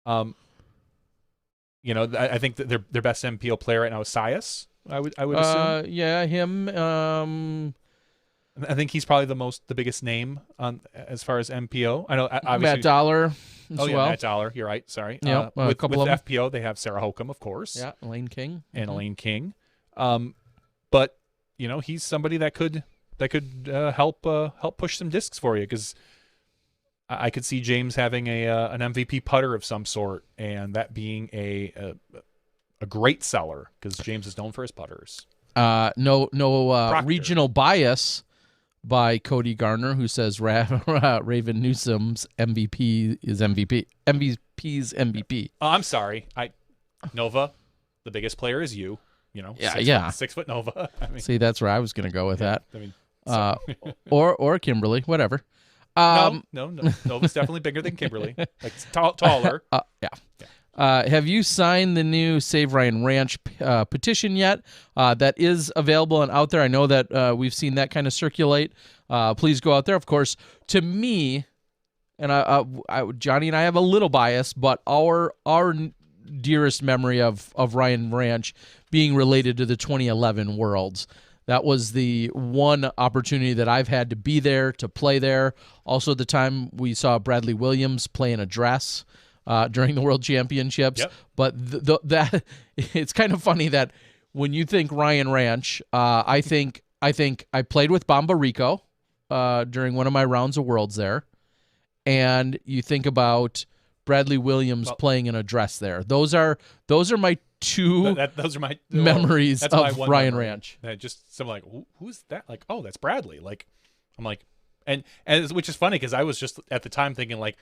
You know, I think that their best MPO player right now is Sias. I would assume. Yeah, him. I think he's probably the biggest name on as far as MPO. I know obviously Matt Dollar as yeah, well. Matt Dollar. You're right. Sorry. Yeah, a with couple of them. FPO, they have Sarah Hokum, of course. Yeah, Elaine King And Elaine King. But you know, he's somebody that could help push some discs for you, because I could see James having an MVP putter of some sort, and that being a great seller, because James is known for his putters. No regional bias by Cody Garner, who says Raven Newsom's MVP is MVP. MVP's MVP. Oh, I'm sorry. Nova, the biggest player is you. You know, yeah. 6 foot Nova. I mean, See, that's where I was going to go with that. I mean, or Kimberly, whatever. No. Nova's definitely bigger than Kimberly. Like taller. Yeah. Have you signed the new Save Ryan Ranch petition yet? That is available and out there. I know that we've seen that kind of circulate. Please go out there. Of course, to me, and Johnny and I have a little bias, but our dearest memory of Ryan Ranch being related to the 2011 Worlds. That was the one opportunity that I've had to be there, to play there. Also, the time we saw Bradley Williams play in a dress during the World Championships. Yep. But that it's kind of funny that when you think Ryan Ranch, I think I played with Bamba Rico during one of my rounds of Worlds there, and you think about Bradley Williams playing in a dress there. Those are my two those are my memories of Ryan memory. Ranch. Just some like, who's that? Like, oh, that's Bradley. Like, I'm like, and which is funny, because I was just at the time thinking like,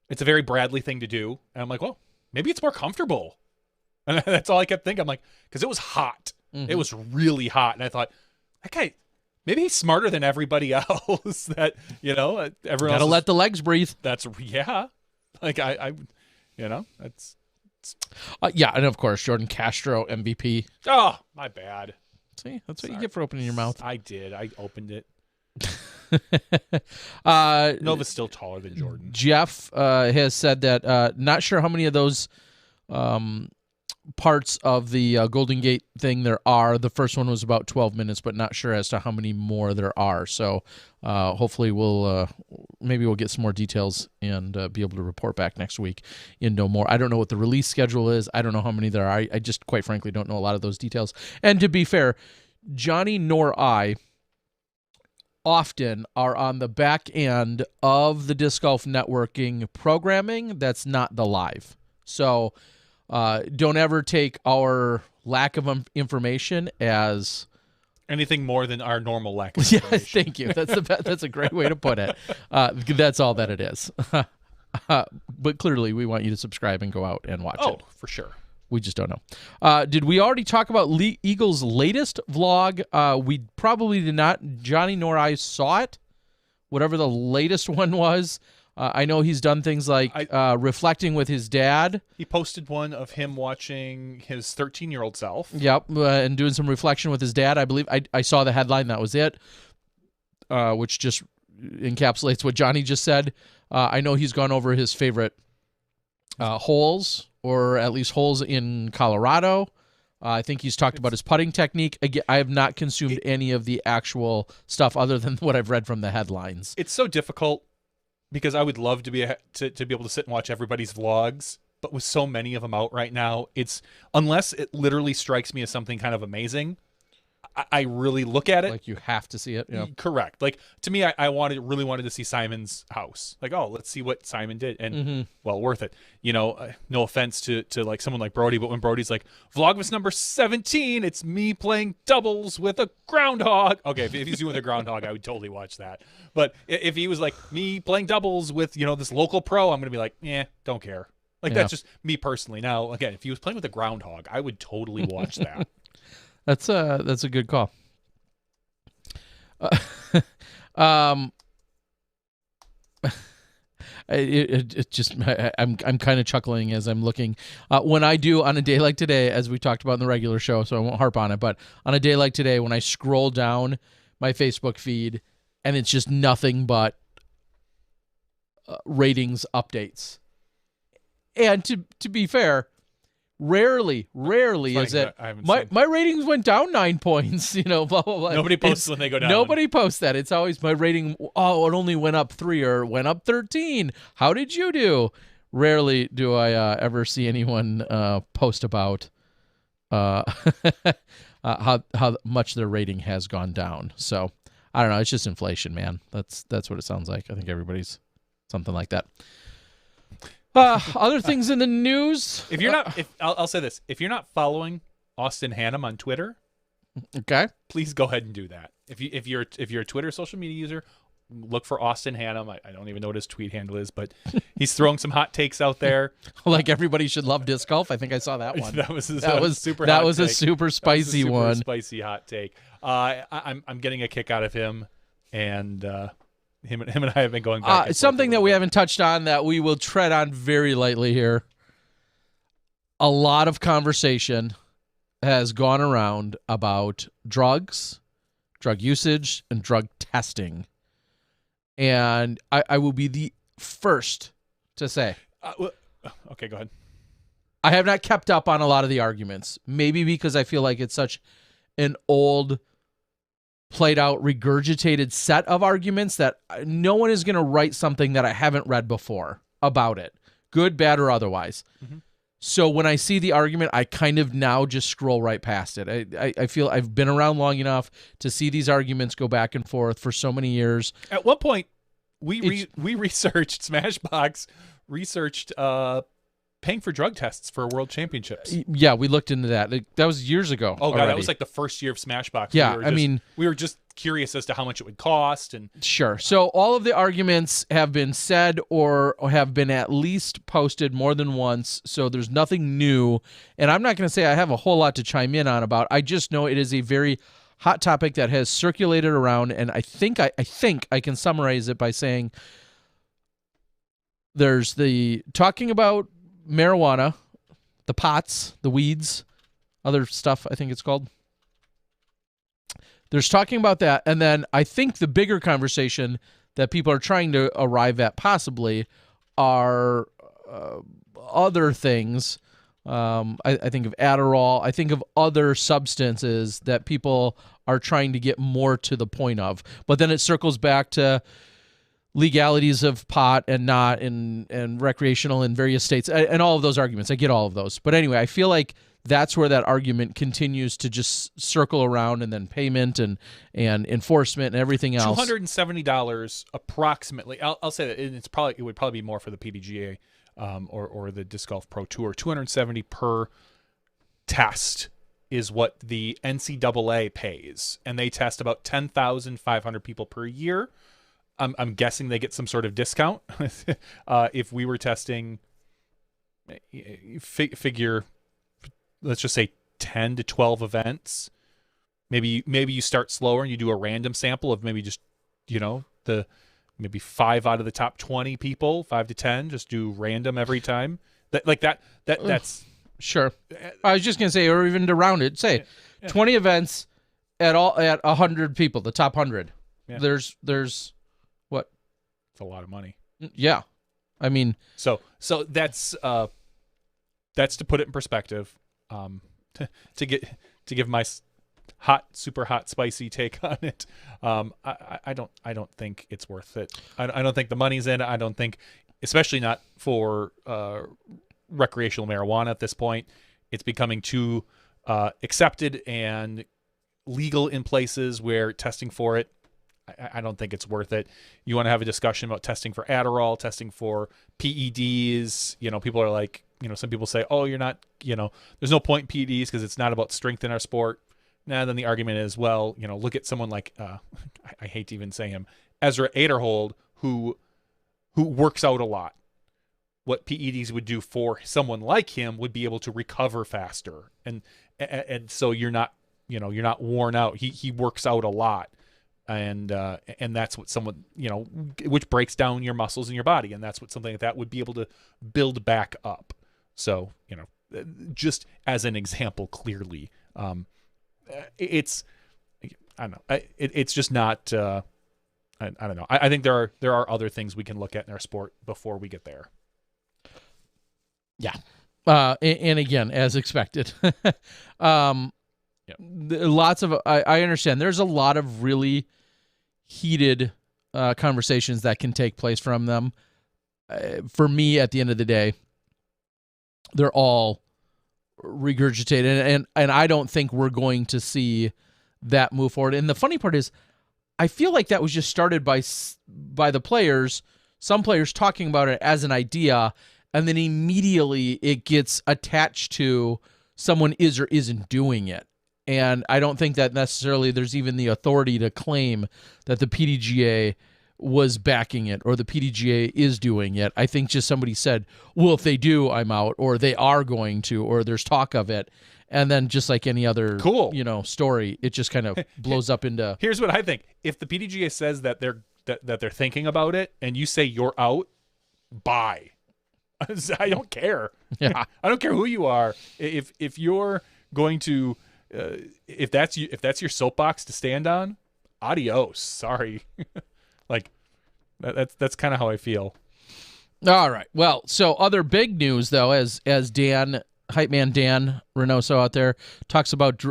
it's a very Bradley thing to do, and I'm like, well, maybe it's more comfortable, and that's all I kept thinking. I'm like, because it was hot, it was really hot, and I thought, okay, maybe he's smarter than everybody else. That, you know, everyone Gotta let the legs breathe. That's like I you know, that's. Yeah, and of course, Jordan Castro, MVP. Oh, my bad. See, that's what you get for opening your mouth. I did. I opened it. uh, Nova's still taller than Jordan. Jeff has said that not sure how many of those parts of the Golden Gate thing there are. The first one was about 12 minutes, but not sure as to how many more there are. So hopefully maybe we'll get some more details and be able to report back next week and know more. I don't know what the release schedule is. I don't know how many there are. I just quite frankly don't know a lot of those details. And to be fair, Johnny nor I often are on the back end of the Disc Golf Networking programming that's not the live. So don't ever take our lack of information as anything more than our normal lack of information. Yeah, thank you. That's a great way to put it. That's all that it is. But clearly, we want you to subscribe and go out and watch it. Oh, for sure. We just don't know. Did we already talk about Eagle's latest vlog? We probably did not. Johnny nor I saw it, whatever the latest one was. I know he's done things like reflecting with his dad. He posted one of him watching his 13-year-old self. Yep, and doing some reflection with his dad. I believe I saw the headline. That was it, which just encapsulates what Johnny just said. I know he's gone over his favorite holes, or at least holes in Colorado. I think he's talked about his putting technique. Again, I have not consumed any of the actual stuff other than what I've read from the headlines. It's so difficult, because I would love to be able to sit and watch everybody's vlogs, but with so many of them out right now, it's, unless it literally strikes me as something kind of amazing, I really look at it. Like, you have to see it. Yeah. Correct. Like, to me, I really wanted to see Simon's house. Like, oh, let's see what Simon did. And, well, worth it. You know, no offense to like someone like Brody, but when Brody's like, Vlogmas number 17, it's me playing doubles with a groundhog. Okay, if he's doing the groundhog, I would totally watch that. But if he was like, me playing doubles with, you know, this local pro, I'm going to be like, don't care. Like, that's just me personally. Now, again, if he was playing with a groundhog, I would totally watch that. That's a good call. It just, I'm kind of chuckling as I'm looking. When I do on a day like today, as we talked about in the regular show, so I won't harp on it, but on a day like today, when I scroll down my Facebook feed and it's just nothing but ratings updates. And to be fair, rarely is it. My ratings went down 9 points. Blah blah blah. Nobody posts when they go down. Nobody posts that. It's always my rating. Oh, it only went up 3 or went up 13. How did you do? Rarely do I ever see anyone post about how much their rating has gone down. So I don't know. It's just inflation, man. That's what it sounds like. I think everybody's something like that. Other things in the news. If you're not, I'll say this: if you're not following Austin Hannum on Twitter, okay, please go ahead and do that. If you're a Twitter social media user, look for Austin Hannum. I don't even know what his tweet handle is, but he's throwing some hot takes out there. Like everybody should love disc golf. I think I saw that one. that was a super spicy one. Spicy hot take. I'm getting a kick out of him, and him and I have been going back. Something that we haven't touched on that we will tread on very lightly here. A lot of conversation has gone around about drugs, drug usage, and drug testing. And I will be the first to say. Okay, go ahead. I have not kept up on a lot of the arguments. Maybe because I feel like it's such an old, played out, regurgitated set of arguments that no one is going to write something that I haven't read before about it, good, bad, or otherwise. Mm-hmm. So when I see the argument, I kind of now just scroll right past it. I feel I've been around long enough to see these arguments go back and forth for so many years. At one point, we researched, SmashBoxx researched paying for drug tests for world championships. Yeah, we looked into that. That was years ago. Oh, God, already. that was like the first year of SmashBoxx. Yeah, we were just curious as to how much it would cost. And sure. So all of the arguments have been said or have been at least posted more than once, so there's nothing new. And I'm not going to say I have a whole lot to chime in on about. I just know it is a very hot topic that has circulated around, and I think I can summarize it by saying there's the talking about marijuana, the pots, the weeds, other stuff, I think it's called. There's talking about that, and then I think the bigger conversation that people are trying to arrive at possibly are other things. I think of Adderall. I think of other substances that people are trying to get more to the point of. But then it circles back to legalities of pot and not, and recreational in various states, and all of those arguments. I get all of those. But anyway, I feel like that's where that argument continues to just circle around, and then payment and enforcement and everything else. $270 approximately. I'll say that it would probably be more for the PDGA or the Disc Golf Pro Tour. $270 per test is what the NCAA pays, and they test about 10,500 people per year. I'm guessing they get some sort of discount if we were testing. Figure, let's just say 10 to 12 events. Maybe you start slower and you do a random sample of maybe just, maybe 5 out of the top 20 people, 5 to 10, just do random every time. That's sure. I was just going to say, or even to round it, say 20 events at 100 people, the top 100. Yeah. There's what? It's a lot of money. Yeah. I mean, so that's to put it in perspective. To give my super hot, spicy take on it. I don't think it's worth it. I don't think the money's in it. I don't think, especially not for recreational marijuana at this point. It's becoming too accepted and legal in places where testing for it, I don't think it's worth it. You want to have a discussion about testing for Adderall, testing for PEDs. People are like, some people say, oh, you're not, there's no point in PEDs because it's not about strength in our sport. Then the argument is, well, look at someone like, I hate to even say him, Ezra Aderhold, who works out a lot. What PEDs would do for someone like him would be able to recover faster. And so you're not worn out. He works out a lot. And that's what someone, which breaks down your muscles in your body. And that's what something like that would be able to build back up. So, just as an example, clearly, it's, I don't know. It's just not, I don't know. I think there are other things we can look at in our sport before we get there. And again, as expected. Lots of I understand. There's a lot of really heated conversations that can take place from them. For me, at the end of the day, they're all regurgitated, and I don't think we're going to see that move forward. And the funny part is, I feel like that was just started by the players, some players talking about it as an idea, and then immediately it gets attached to someone is or isn't doing it. And I don't think that necessarily there's even the authority to claim that the PDGA was backing it or the PDGA is doing it. I think just somebody said, well, if they do, I'm out, or they are going to, or there's talk of it. And then just like any other story, it just kind of blows up into. Here's what I think. If the PDGA says that they're thinking about it and you say you're out, bye. I don't care. Yeah. I don't care who you are. If you're going to if that's your soapbox to stand on, adios. Sorry. Like that's kind of how I feel. All right. Well, so other big news though, as Dan, hype man Dan Reynoso out there talks about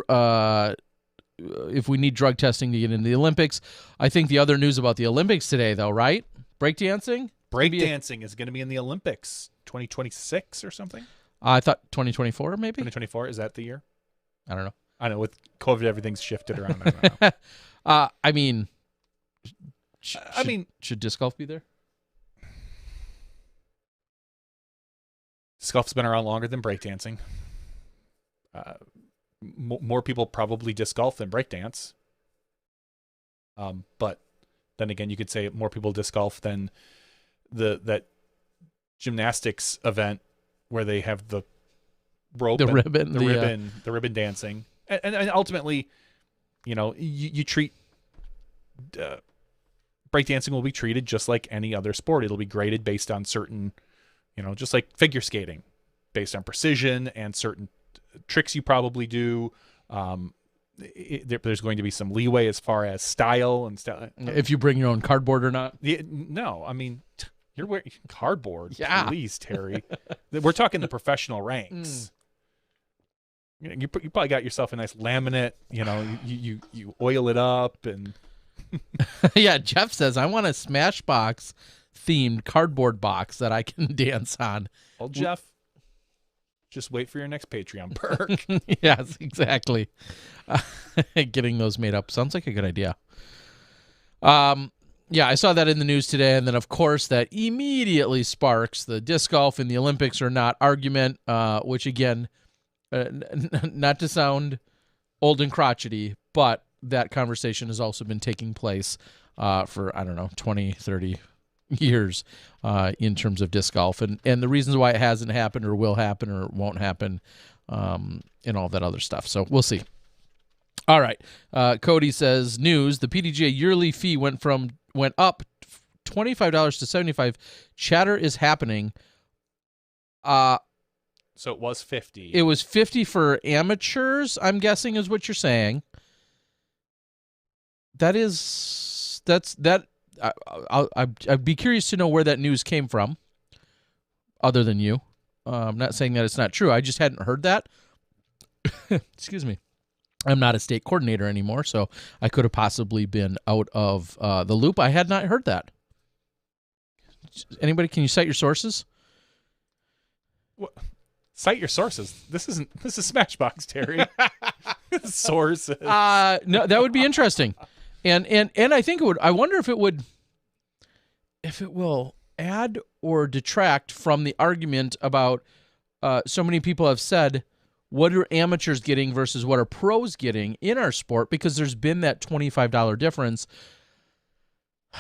if we need drug testing to get into the Olympics. I think the other news about the Olympics today though, right? Breakdancing? Breakdancing is going to be in the Olympics 2026 or something. I thought 2024 maybe? 2024, is that the year? I don't know. I know with COVID everything's shifted around. I don't know. I mean should disc golf be there? Disc golf's been around longer than breakdancing. More people probably disc golf than breakdance. But then again, you could say more people disc golf than that gymnastics event where they have the rope, the ribbon dancing, and ultimately, you treat breakdancing will be treated just like any other sport. It'll be graded based on certain, just like figure skating, based on precision and certain tricks you probably do. There's going to be some leeway as far as style and stuff. If you bring your own cardboard or not. No, I mean, you're wearing cardboard. Yeah. Please, Terry. We're talking the professional ranks. You probably got yourself a nice laminate. You oil it up and. Yeah, Jeff says I want a SmashBox themed cardboard box that I can dance on. Well, Jeff, just wait for your next Patreon perk. Yes, exactly. Getting those made up sounds like a good idea. Yeah, I saw that in the news today, and then of course that immediately sparks the disc golf and the Olympics or not argument, which again, not to sound old and crotchety, but that conversation has also been taking place for, 20, 30 years in terms of disc golf and the reasons why it hasn't happened or will happen or won't happen and all that other stuff. So we'll see. All right. Cody says, news, the PDGA yearly fee went up $25 to $75. Chatter is happening. So it was $50. It was $50 for amateurs, I'm guessing is what you're saying. I'd be curious to know where that news came from, other than you. I'm not saying that it's not true. I just hadn't heard that. Excuse me. I'm not a state coordinator anymore, so I could have possibly been out of the loop. I had not heard that. Anybody, can you cite your sources? What? Cite your sources. This is SmashBox, Terry. Sources. No, that would be interesting. And I think it would. I wonder if it will add or detract from the argument about so many people have said, what are amateurs getting versus what are pros getting in our sport? Because there's been that $25 difference.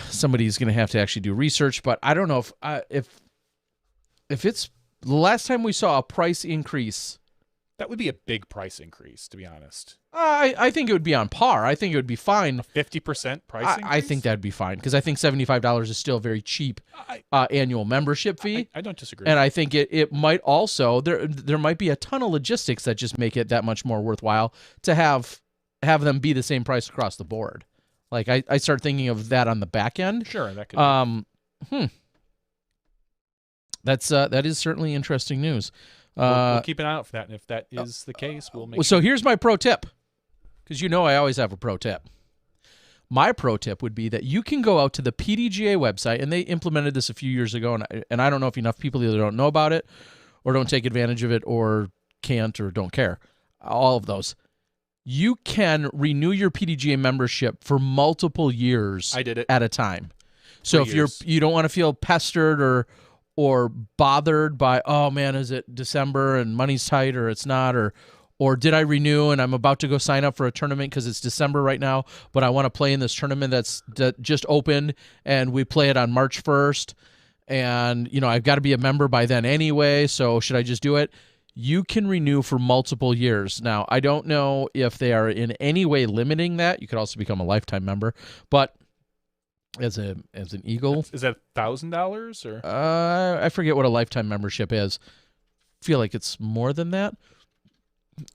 Somebody's going to have to actually do research, but I don't know if it's the last time we saw a price increase. That would be a big price increase, to be honest. I think it would be on par. I think it would be fine. 50% price increase? I think that'd be fine because I think $75 is still a very cheap annual membership fee. I don't disagree. And I think it might also, there might be a ton of logistics that just make it that much more worthwhile to have them be the same price across the board. Like I start thinking of that on the back end. Sure, that could be. That is certainly interesting news. We'll keep an eye out for that, and if that is the case, we'll make. So here's my pro tip, because I always have a pro tip. My pro tip would be that you can go out to the PDGA website, and they implemented this a few years ago, and I don't know if enough people either don't know about it or don't take advantage of it or can't or don't care. All of those. You can renew your PDGA membership for multiple years I did it. at a time. So if years. you don't want to feel pestered or bothered by, oh man, is it December and money's tight or it's not, or did I renew and I'm about to go sign up for a tournament because it's December right now, but I want to play in this tournament that just opened and we play it on March 1st, and I've got to be a member by then anyway, so should I just do it? You can renew for multiple years. Now, I don't know if they are in any way limiting that. You could also become a lifetime member, but as an Eagle, Is that $1,000 or? I forget what a lifetime membership is. Feel like it's more than that.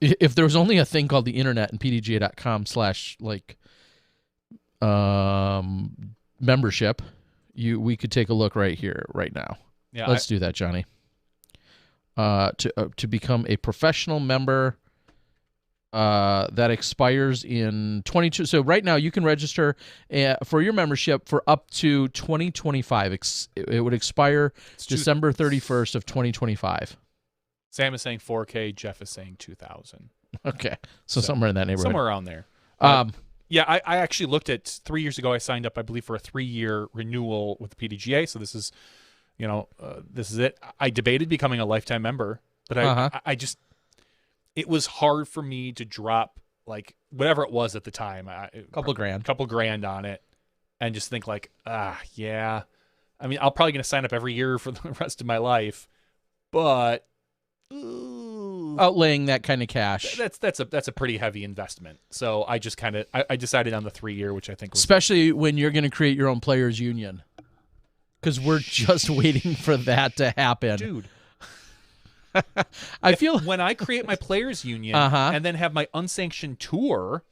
If there was only a thing called the internet and pdga.com/membership, we could take a look right here, right now. Yeah, Let's do that, Johnny. To become a professional member that expires in 22. So right now you can register for your membership for up to 2025. It would expire December 31st of 2025. Sam is saying 4K. Jeff is saying 2,000. Okay, so somewhere in that neighborhood. Somewhere around there. Yeah, I actually looked at 3 years ago. I signed up, I believe, for a 3-year renewal with the PDGA. So this is, this is it. I debated becoming a lifetime member, but I just, it was hard for me to drop like whatever it was at the time, couple grand on it, and just think like, yeah. I mean, I'm probably going to sign up every year for the rest of my life, but outlaying that kind of cash, that's a pretty heavy investment. So I just kind of I decided on the 3-year, which I think was especially when you're going to create your own players union, because we're just waiting for that to happen, dude. I feel when I create my players union and then have my unsanctioned tour.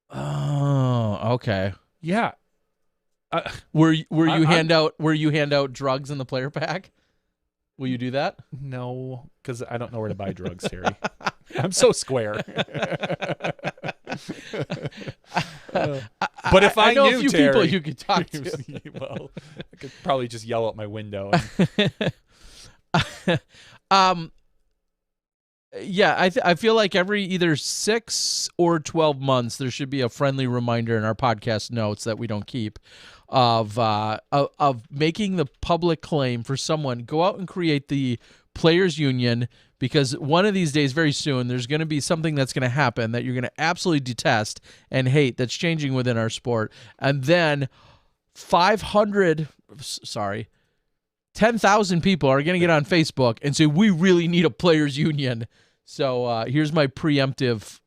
Oh, okay. Yeah. Where you hand out drugs in the player pack? Will you do that? No, because I don't know where to buy drugs, Terry. I'm so square. But if I know knew a few Terry, people you could talk to. well, I could probably just yell out my window. Yeah, I feel like every either 6 or 12 months there should be a friendly reminder in our podcast notes that we don't keep of making the public claim for someone. Go out and create the players union, because one of these days, very soon, there's going to be something that's going to happen that you're going to absolutely detest and hate that's changing within our sport, and then 10,000 people are going to get on Facebook and say, we really need a players union. So here's my preemptive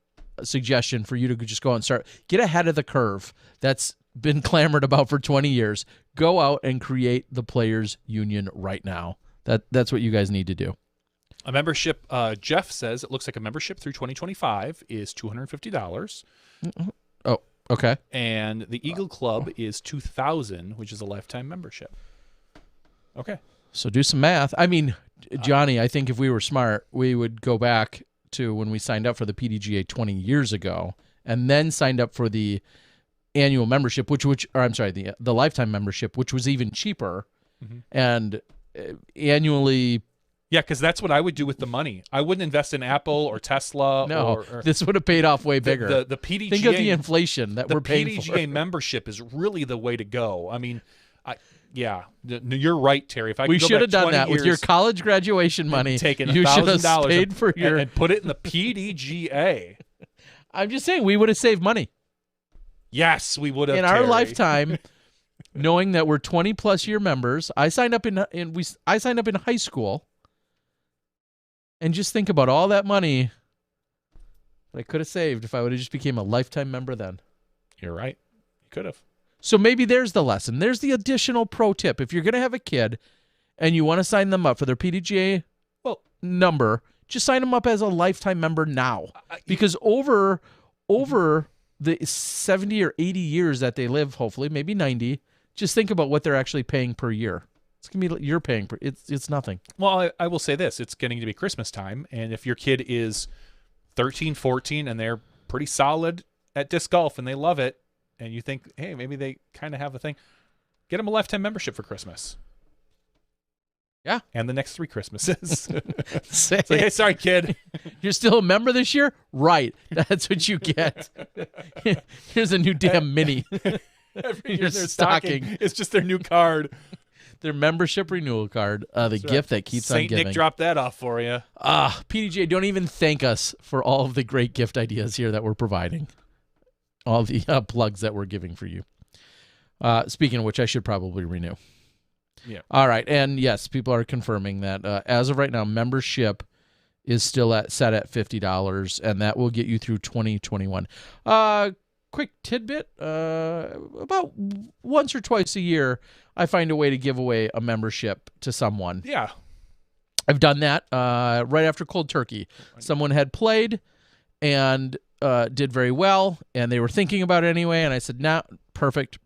suggestion for you to just go out and get ahead of the curve that's been clamored about for 20 years. Go out and create the players union right now. That's what you guys need to do. A membership, Jeff says, it looks like a membership through 2025 is $250. Oh, okay. And the Eagle Club is $2,000, which is a lifetime membership. Okay. So do some math. I mean, Johnny, I think if we were smart, we would go back to when we signed up for the PDGA 20 years ago and then signed up for the annual membership, the lifetime membership, which was even cheaper. Mm-hmm. And annually. Yeah, because that's what I would do with the money. I wouldn't invest in Apple or Tesla. No, this would have paid off way bigger. The PDGA. Think of the inflation that we're paying for. The PDGA membership is really the way to go. I mean, you're right, Terry. If we should have done that with your college graduation money. Taken you should have $1,000 stayed for your and put it in the PDGA. I'm just saying we would have saved money. Yes, we would have. In our lifetime, knowing that we're 20+ year members. I signed up in high school. And just think about all that money that I could have saved if I would have just became a lifetime member then. You're right. You could have. So maybe there's the lesson. There's the additional pro tip. If you're going to have a kid and you want to sign them up for their PDGA number, just sign them up as a lifetime member now. Because over the 70 or 80 years that they live, hopefully, maybe 90, just think about what they're actually paying per year. It's gonna be you're paying. It's nothing. Well, I will say this: it's getting to be Christmas time, and if your kid is 13, 14, and they're pretty solid at disc golf and they love it, and you think, hey, maybe they kind of have a thing, get them a lifetime membership for Christmas. Yeah, and the next 3 Christmases. Say, it's like, hey, sorry, kid, you're still a member this year, right? That's what you get. Here's a new damn mini. Every year their stocking. It's just their new card. Their membership renewal card, the gift that keeps on giving. Saint Nick dropped that off for you. PDJ, don't even thank us for all of the great gift ideas here that we're providing. All the plugs that we're giving for you. Speaking of which, I should probably renew. Yeah. All right, and yes, people are confirming that as of right now, membership is still set at $50, and that will get you through 2021. Quick tidbit: about once or twice a year, I find a way to give away a membership to someone. Yeah. I've done that right after Cold Turkey. Someone had played and did very well, and they were thinking about it anyway, and I said, nah, perfect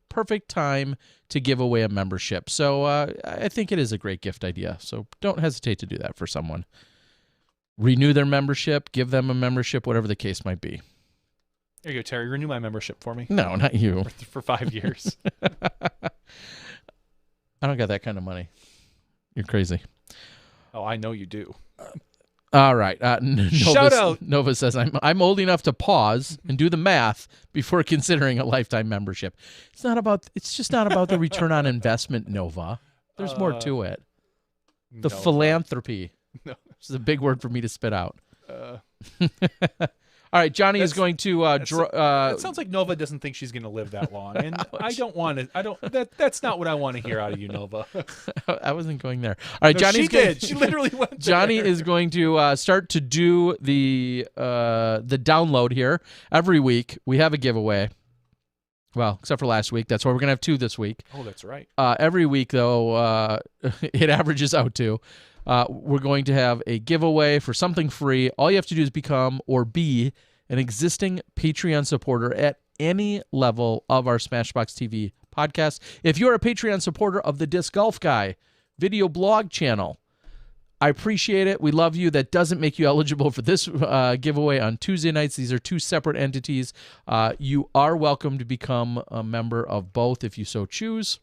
time to give away a membership. So I think it is a great gift idea, so don't hesitate to do that for someone. Renew their membership, give them a membership, whatever the case might be. There you go, Terry. Renew my membership for me. No, not you. For 5 years. I don't got that kind of money. You're crazy. Oh, I know you do. All right. Shout out. Nova says, I'm old enough to pause and do the math before considering a lifetime membership. It's just not about the return on investment, Nova. There's more to it. The philanthropy. No. This is a big word for me to spit out. All right, Johnny is going to it sounds like Nova doesn't think she's going to live that long, and I don't want to. That's not what I want to hear out of you, Nova. I wasn't going there. All right, Johnny. She did. She literally went there. Johnny is going to start to do the download here every week. We have a giveaway. Well, except for last week. That's why we're going to have 2 this week. Oh, that's right. Every week, though, it averages out to. We're going to have a giveaway for something free. All you have to do is become or be an existing Patreon supporter at any level of our SmashBoxxTV podcast. If you're a Patreon supporter of the Disc Golf Guy video blog channel, I appreciate it. We love you. That doesn't make you eligible for this giveaway on Tuesday nights. These are 2 separate entities. You are welcome to become a member of both if you so choose.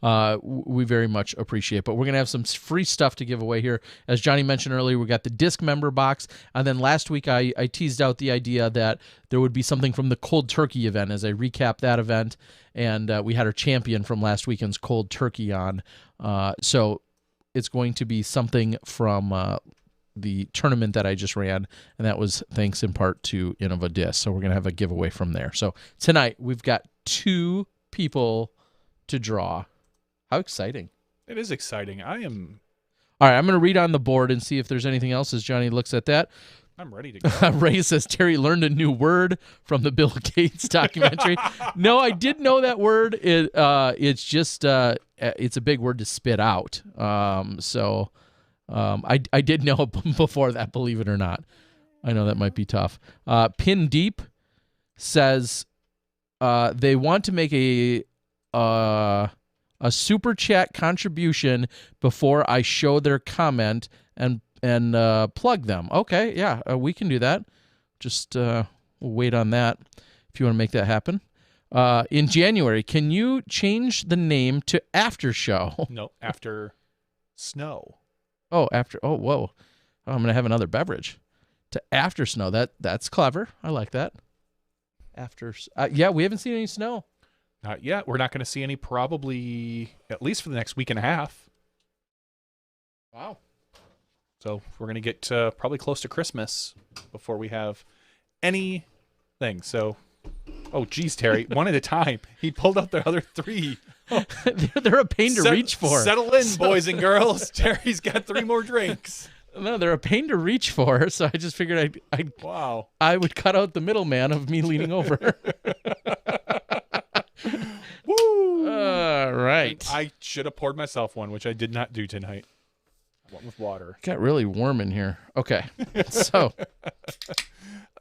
We very much appreciate it. But we're going to have some free stuff to give away here. As Johnny mentioned earlier, we got the disc member box. And then last week, I teased out the idea that there would be something from the Cold Turkey event as I recap that event. And we had our champion from last weekend's Cold Turkey on. So it's going to be something from the tournament that I just ran. And that was thanks in part to Innova Disc. So we're going to have a giveaway from there. So tonight, we've got 2 people to draw. How exciting. It is exciting. I am. All right, I'm going to read on the board and see if there's anything else as Johnny looks at that. I'm ready to go. Ray says, Terry learned a new word from the Bill Gates documentary. No, I did know that word. It's just, it's a big word to spit out. So I did know it before that, believe it or not. I know that might be tough. Pin Deep says they want to make a super chat contribution before I show their comment and plug them. Okay, yeah, we can do that. Just we'll wait on that if you want to make that happen. In January, can you change the name to After Show? No, After Snow. Oh, after. Oh, whoa. Oh, I'm gonna have another beverage. To After Snow. That's clever. I like that. After. Yeah, we haven't seen any snow. Not yet. We're not going to see any probably at least for the next week and a half. Wow. So we're going to get probably close to Christmas before we have anything. So, oh, geez, Terry, one at a time. He pulled out the other 3. Oh. They're a pain to reach for. Settle in, boys and girls. Terry's got 3 more drinks. No, they're a pain to reach for, so I just figured I would cut out the middleman of me leaning over. Woo! All right. I should have poured myself one, which I did not do tonight. One with water. Got really warm in here. Okay. So.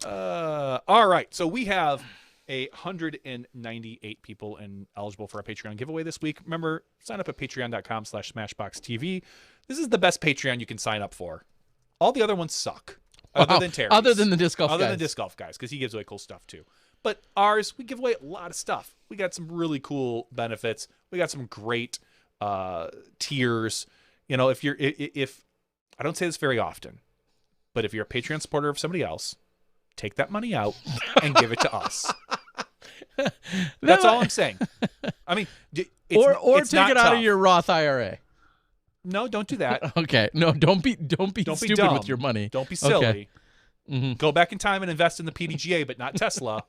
All right. So we have 198 people and eligible for a Patreon giveaway this week. Remember, sign up at patreon.com/SmashBoxxTV. This is the best Patreon you can sign up for. All the other ones suck. Other than Terry's. Other than the disc golf Other guys. than disc golf guys, because he gives away cool stuff too. But ours, we give away a lot of stuff. We got some really cool benefits. We got some great tiers. You know, if I don't say this very often, but if you're a Patreon supporter of somebody else, take that money out and give it to us. That's all I'm saying. I mean, or it's take not it out tough. of your Roth IRA. No, don't do that. Okay. No, don't be stupid dumb. with your money. Don't be silly. Okay. Mm-hmm. Go back in time and invest in the PDGA, but not Tesla.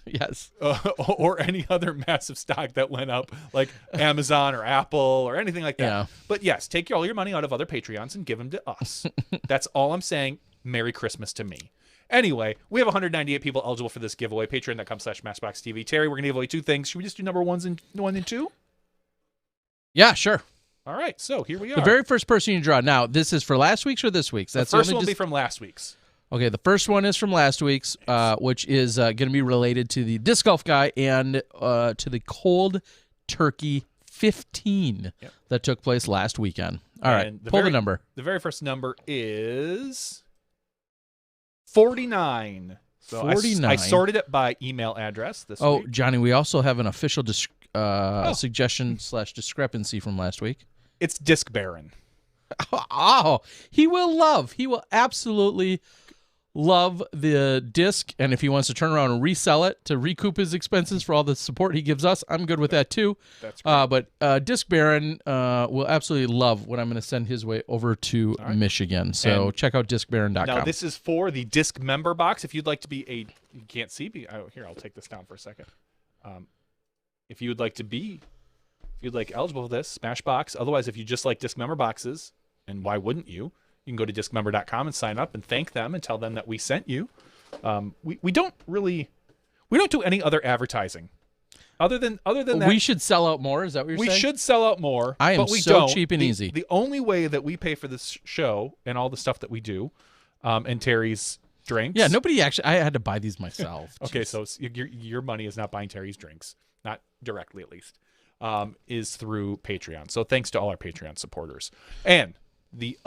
Yes. Or any other massive stock that went up, like Amazon or Apple or anything like that. Yeah. But yes, take all your money out of other Patreons and give them to us. That's all I'm saying. Merry Christmas to me. Anyway, we have 198 people eligible for this giveaway. Patreon.com/SmashBoxxTV. Terry, we're going to give away 2 things. Should we just do number 1 and 2? Yeah, sure. All right, so here we are. The very first person you draw. Now, this is for last week's or this week's? The first one will be from last week's. Okay, the first one is from last week's, which is going to be related to the disc golf guy and to the Cold Turkey 15 that took place last weekend. All right, pull the number. The very first number is 49. So 49. I sorted it by email address this week. Oh, Johnny, we also have an official suggestion/discrepancy from last week. It's Disc Baron. Oh, he will absolutely love the disc, and if he wants to turn around and resell it to recoup his expenses for all the support he gives us, I'm good with that too. That's great. But Disc Baron will absolutely love what I'm going to send his way over to Michigan. So check out discbaron.com. Now this is for the disc member box. If you'd like to be you can't see me. Here, I'll take this down for a second. If you'd like eligible for this, Smashbox. Otherwise, if you just like disc member boxes, and why wouldn't you? You can go to discmember.com and sign up and thank them and tell them that we sent you. We don't do any other advertising. Other than that, we should sell out more. Is that what you're saying? We should sell out more. I am but we so don't. cheap and easy. The only way that we pay for this show and all the stuff that we do, and Terry's drinks. Yeah, nobody actually. I had to buy these myself. Okay, Jeez. so your money is not buying Terry's drinks, not directly at least, is through Patreon. So thanks to all our Patreon supporters. And the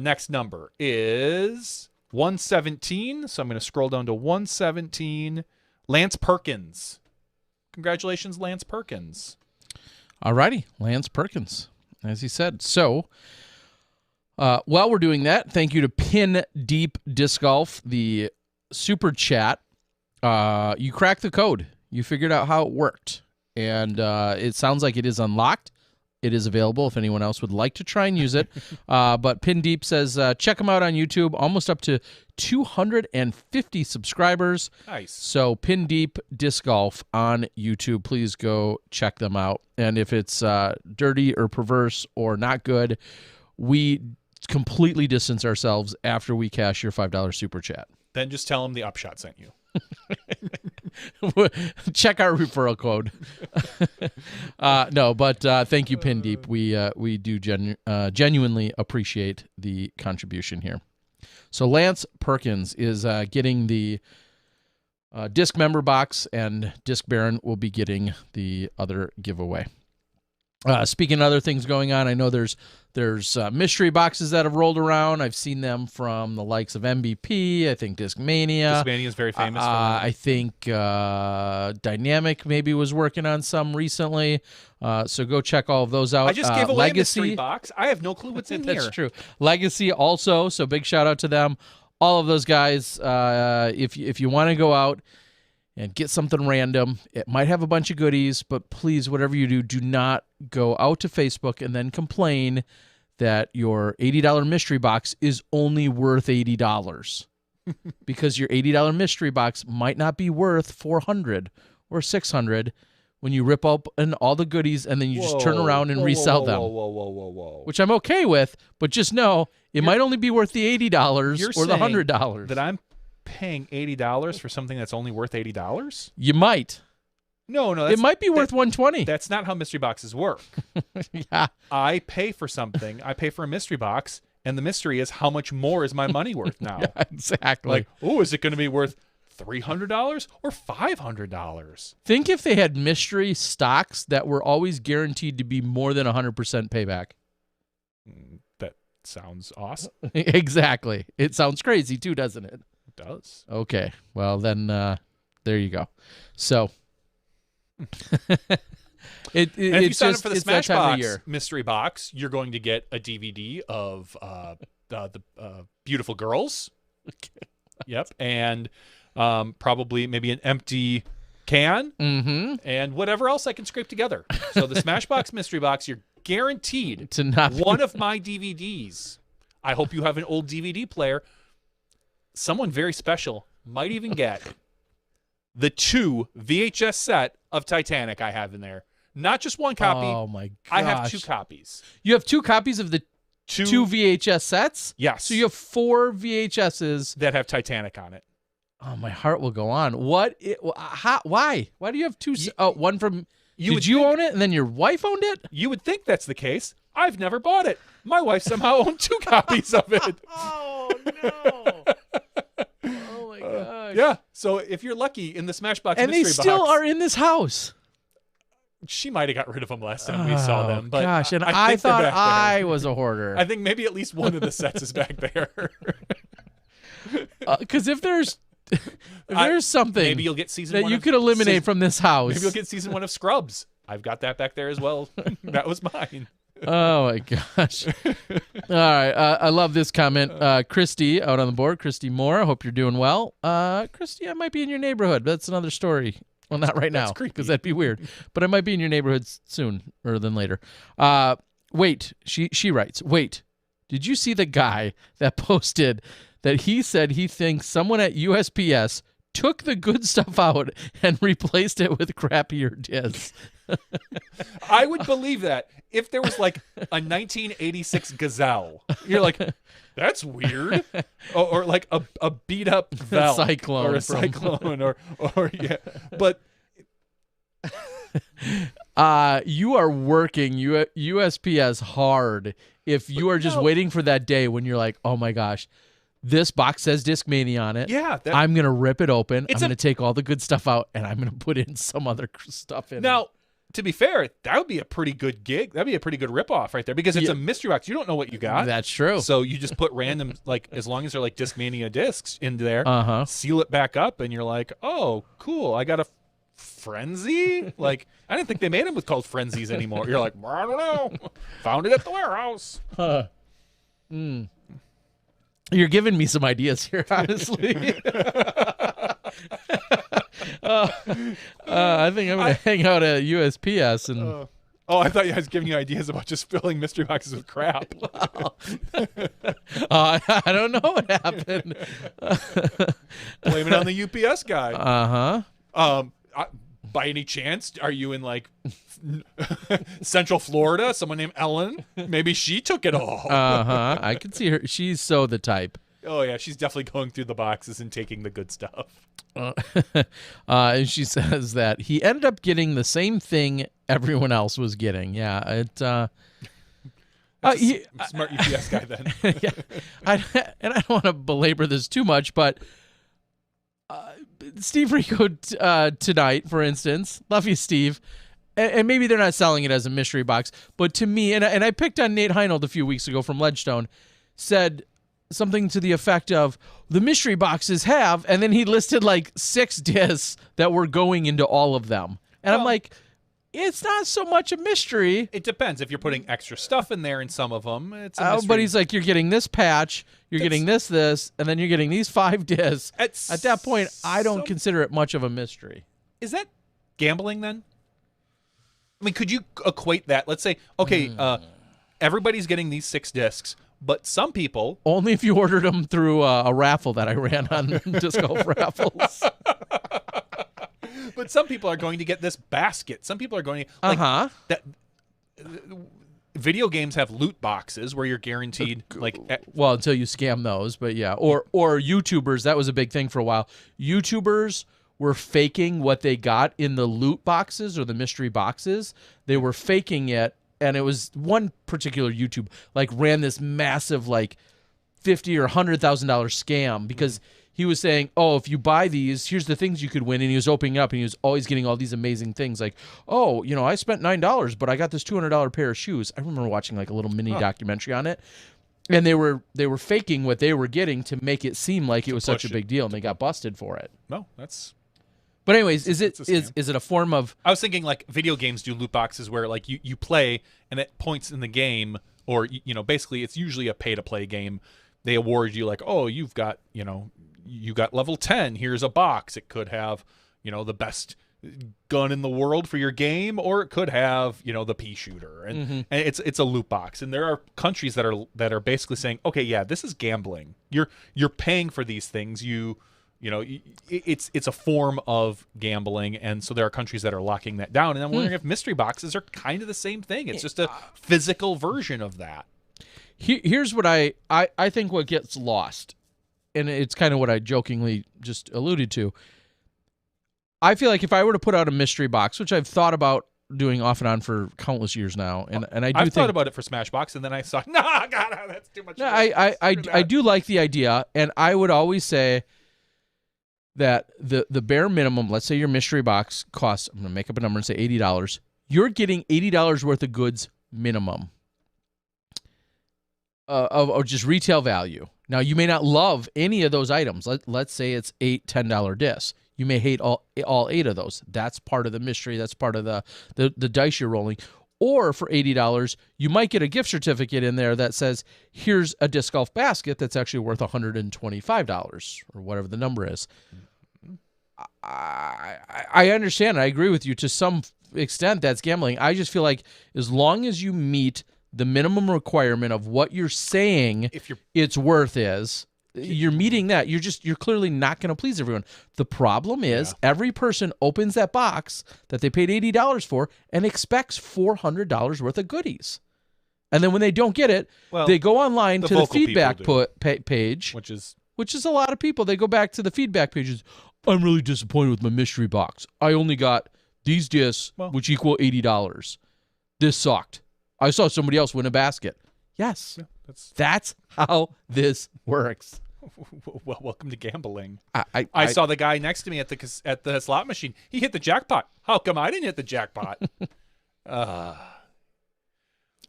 next number is 117. So I'm going to scroll down to 117. Lance Perkins. Congratulations, Lance Perkins. All righty, Lance Perkins, as he said. So while we're doing that, thank you to Pin Deep Disc Golf, the super chat. You cracked the code. You figured out how it worked. And it sounds like it is unlocked. It is available if anyone else would like to try and use it. But Pin Deep says, check them out on YouTube. Almost up to 250 subscribers. Nice. So Pin Deep Disc Golf on YouTube. Please go check them out. And if it's dirty or perverse or not good, we completely distance ourselves after we cash your $5 super chat. Then just tell them the Upshot sent you. Check our referral code. No, but thank you, Pin Deep. We do genuinely appreciate the contribution here. So Lance Perkins is getting the disc member box, and Disc Baron will be getting the other giveaway. Speaking of other things going on, I know there's mystery boxes that have rolled around. I've seen them from the likes of MVP. I think Discmania. Discmania is very famous for that. I think Dynamic maybe was working on some recently. So go check all of those out. I just gave away Legacy, a mystery box. I have no clue what's in here. That's true. Legacy also. So big shout out to them. All of those guys. If you want to go out and get something random, it might have a bunch of goodies, but please, whatever you do not go out to Facebook and then complain that your $80 mystery box is only worth $80 because your $80 mystery box might not be worth $400 or $600 when you rip up all the goodies and then you just turn around and resell them. Whoa. Which I'm okay with, but just know it might only be worth the $80 or the $100. That I'm paying $80 for something that's only worth $80? You might. No, it might be worth $120. That's not how mystery boxes work. Yeah. I pay for something. I pay for a mystery box, and the mystery is how much more is my money worth now? Yeah, exactly. Like, is it going to be worth $300 or $500? Think if they had mystery stocks that were always guaranteed to be more than 100% payback. That sounds awesome. Exactly. It sounds crazy too, doesn't it? It does. Okay. Well, then there you go. So And if you sign up for the it's that time of year. SmashBoxx mystery box, you're going to get a DVD of the Beautiful Girls. Yep. And probably maybe an empty can and whatever else I can scrape together. So the SmashBoxx mystery box, you're guaranteed To not be- one of my DVDs. I hope you have an old DVD player. Someone very special might even get the 2 VHS set of Titanic I have in there. Not just one copy. Oh my gosh. I have 2 copies. You have 2 copies of the 2 VHS sets? Yes. So you have 4 VHSs that have Titanic on it. Oh, my heart will go on. Why? Why do you have 2? One from did you own it and then your wife owned it? You would think that's the case. I've never bought it. My wife somehow owned 2 copies of it. Oh no. Oh my gosh. Yeah. So if you're lucky in the SmashBoxx And mystery they still box, are in this house. she might have got rid of them last time we saw them. But gosh, and I I think they're thought back there. I was a hoarder. I think maybe at least one of the sets is back there. Because if there's something Maybe you'll get season that 1 you of could eliminate from this house. Maybe you'll get season 1 of Scrubs. I've got that back there as well. That was mine. Oh my gosh. All right. I love this comment. Christy out on the board. Christy Moore. I hope you're doing well. Christy, I might be in your neighborhood. That's another story. Well, not right now, because that'd be weird. But I might be in your neighborhood soon, or than later. Wait, she writes, wait, did you see the guy that posted that he said he thinks someone at USPS took the good stuff out and replaced it with crappier discs? I would believe that if there was like a 1986 Gazelle. You're like, that's weird. Or like a beat up Vel Cyclone or a from- Cyclone or yeah. But you are working USPS hard if you are just waiting for that day when you're like, oh my gosh, this box says Discmania on it. yeah, I'm going to rip it open. I'm It's going to take all the good stuff out, and I'm going to put in some other stuff in now, to be fair, that would be a pretty good gig. That'd be a pretty good ripoff right there because it's Yeah. a mystery box. You don't know what you got. That's true. So you just put random, like, as long as they're like Discmania discs in there, seal it back up, and you're like, oh, cool. I got a Frenzy? Like, I didn't think they made them with called Frenzies anymore. You're like, I don't know. Found it at the warehouse. You're giving me some ideas here, honestly. I think I'm going to hang out at USPS and... I thought I was giving you ideas about just filling mystery boxes with crap. I don't know what happened. Blame it on the UPS guy. By any chance, are you in like Central Florida? Someone named Ellen? Maybe she took it all. I can see her. She's so the type. Oh yeah, she's definitely going through the boxes and taking the good stuff. And she says that he ended up getting the same thing everyone else was getting. Yeah, it. Smart UPS guy then. Yeah, I don't want to belabor this too much, but Steve Rico tonight, for instance, love you, Steve. And maybe they're not selling it as a mystery box, but to me, and I picked on Nate Heinold a few weeks ago from Ledgestone, said something to the effect of the mystery boxes have, and then he listed like 6 discs that were going into all of them. And I'm like, it's not so much a mystery. It depends. If you're putting extra stuff in there in some of them, it's a mystery. But he's like, you're getting this patch, you're getting this, and then you're getting these 5 discs. At that point, I don't consider it much of a mystery. Is that gambling then? I mean, could you equate that? Let's say, okay, everybody's getting these 6 discs, but some people... Only if you ordered them through a raffle that I ran on Disc Golf Raffles. But some people are going to get this basket. Some people are going to... Like, that, video games have loot boxes where you're guaranteed... Well, until you scam those, but yeah. Or YouTubers, that was a big thing for a while. YouTubers were faking what they got in the loot boxes or the mystery boxes. They were faking it, and it was one particular YouTube, like, ran this massive, like, $50,000 or $100,000 scam because he was saying, oh, if you buy these, here's the things you could win. And he was opening up and he was always getting all these amazing things like, oh, I spent $9, but I got this $200 pair of shoes. I remember watching like a little mini documentary on it. And they were faking what they were getting to make it seem like it was such a big deal, and they got busted for it. No, that's... But anyways, is it a form of... I was thinking like video games do loot boxes where like you play and at points in the game, or basically it's usually a pay-to-play game, they award you like, oh, you got level 10, here's a box. It could have, the best gun in the world for your game, or it could have, the pea shooter. And, and it's a loot box. And there are countries that are basically saying, okay, yeah, this is gambling. You're paying for these things. It's a form of gambling, and so there are countries that are locking that down. And I'm wondering if mystery boxes are kind of the same thing. It's just a physical version of that. Here's what I think what gets lost, and it's kind of what I jokingly just alluded to. I feel like if I were to put out a mystery box, which I've thought about doing off and on for countless years now, and I've thought about it for SmashBox, and then I saw, God, that's too much. No, I do like the idea, and I would always say that the bare minimum, let's say your mystery box costs, I'm going to make up a number and say $80. You're getting $80 worth of goods minimum of just retail value. Now, you may not love any of those items. Let's say it's $8, $10 discs. You may hate all 8 of those. That's part of the mystery. That's part of the dice you're rolling. Or for $80, you might get a gift certificate in there that says, here's a disc golf basket that's actually worth $125 or whatever the number is. I understand. I agree with you to some extent. That's gambling. I just feel like as long as you meet the minimum requirement of what you're saying its worth is, you're meeting that. You're clearly not going to please everyone. The problem is every person opens that box that they paid $80 for and expects $400 worth of goodies. And then when they don't get it, they go online to the feedback page, which is a lot of people. They go back to the feedback pages. I'm really disappointed with my mystery box. I only got these discs, which equal $80. This sucked. I saw somebody else win a basket. Yes, that's how this works. Well, welcome to gambling. I saw the guy next to me at the slot machine. He hit the jackpot. How come I didn't hit the jackpot? Yeah.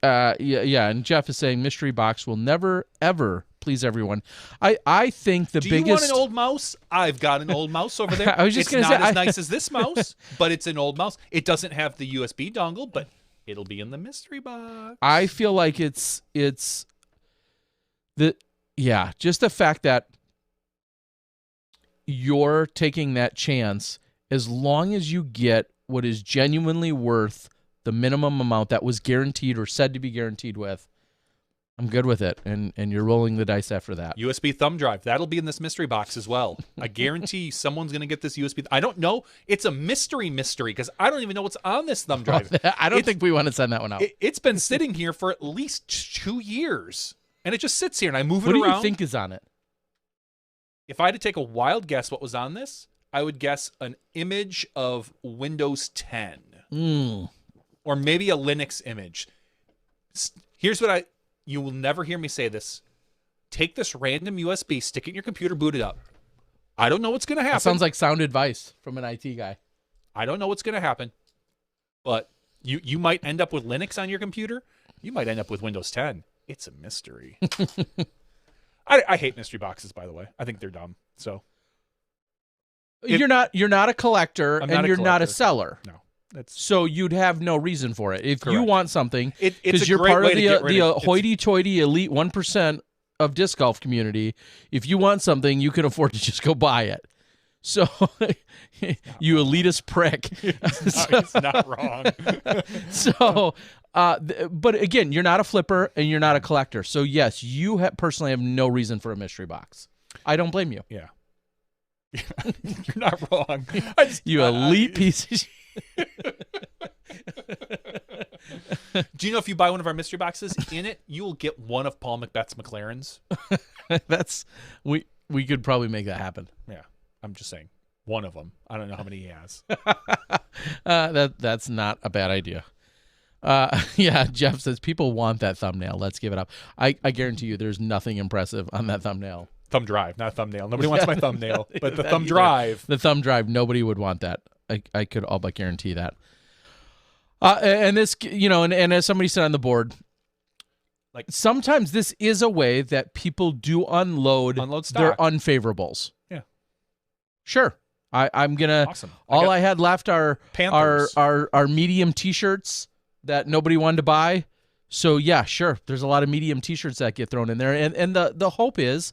And Jeff is saying mystery box will never ever please everyone. I think the biggest. Do you want an old mouse? I've got an old mouse over there. I was just going to say, it's not as nice as this mouse, but it's an old mouse. It doesn't have the USB dongle, but it'll be in the mystery box. I feel like it's just the fact that you're taking that chance, as long as you get what is genuinely worth the minimum amount that was guaranteed or said to be guaranteed with, I'm good with it. And you're rolling the dice after that. USB thumb drive. That'll be in this mystery box as well. I guarantee someone's going to get this USB. I don't know. It's a mystery because I don't even know what's on this thumb drive. I don't think we want to send that one out. It's been sitting here for at least 2 years. And it just sits here, and I move it around. What do you think is on it? If I had to take a wild guess what was on this, I would guess an image of Windows 10. Or maybe a Linux image. Here's what you will never hear me say this. Take this random USB, stick it in your computer, boot it up. I don't know what's going to happen. That sounds like sound advice from an IT guy. I don't know what's going to happen. But you might end up with Linux on your computer. You might end up with Windows 10. It's a mystery. I hate mystery boxes, by the way. I think they're dumb. So you're not a collector, and you're not a seller. No. So you'd have no reason for it. If you want something, it's because you're part of the hoity-toity elite 1% of disc golf community, if you want something, you can afford to just go buy it. So you elitist prick. It's not wrong. So, but again, you're not a flipper and you're not a collector. So yes, you personally have no reason for a mystery box. I don't blame you. Yeah. You're not wrong. You elite piece of shit. Do you know if you buy one of our mystery boxes, in it you will get one of Paul Macbeth's McLarens? We could probably make that happen. Yeah, I'm just saying, one of them. I don't know how many he has. That's not a bad idea. Yeah, Jeff says people want that thumbnail. Let's give it up. I guarantee you, there's nothing impressive on that thumbnail. thumb drive, not thumbnail. Nobody wants my thumbnail, but the thumb either. drive. The thumb drive, nobody would want that. I could all but guarantee that. And this, and as somebody said on the board, like sometimes this is a way that people do unload stock. their unfavorables. Yeah. Sure. I'm gonna. Awesome. All I had left are Panthers. our medium T-shirts that nobody wanted to buy. So yeah, sure. There's a lot of medium T-shirts that get thrown in there, and the hope is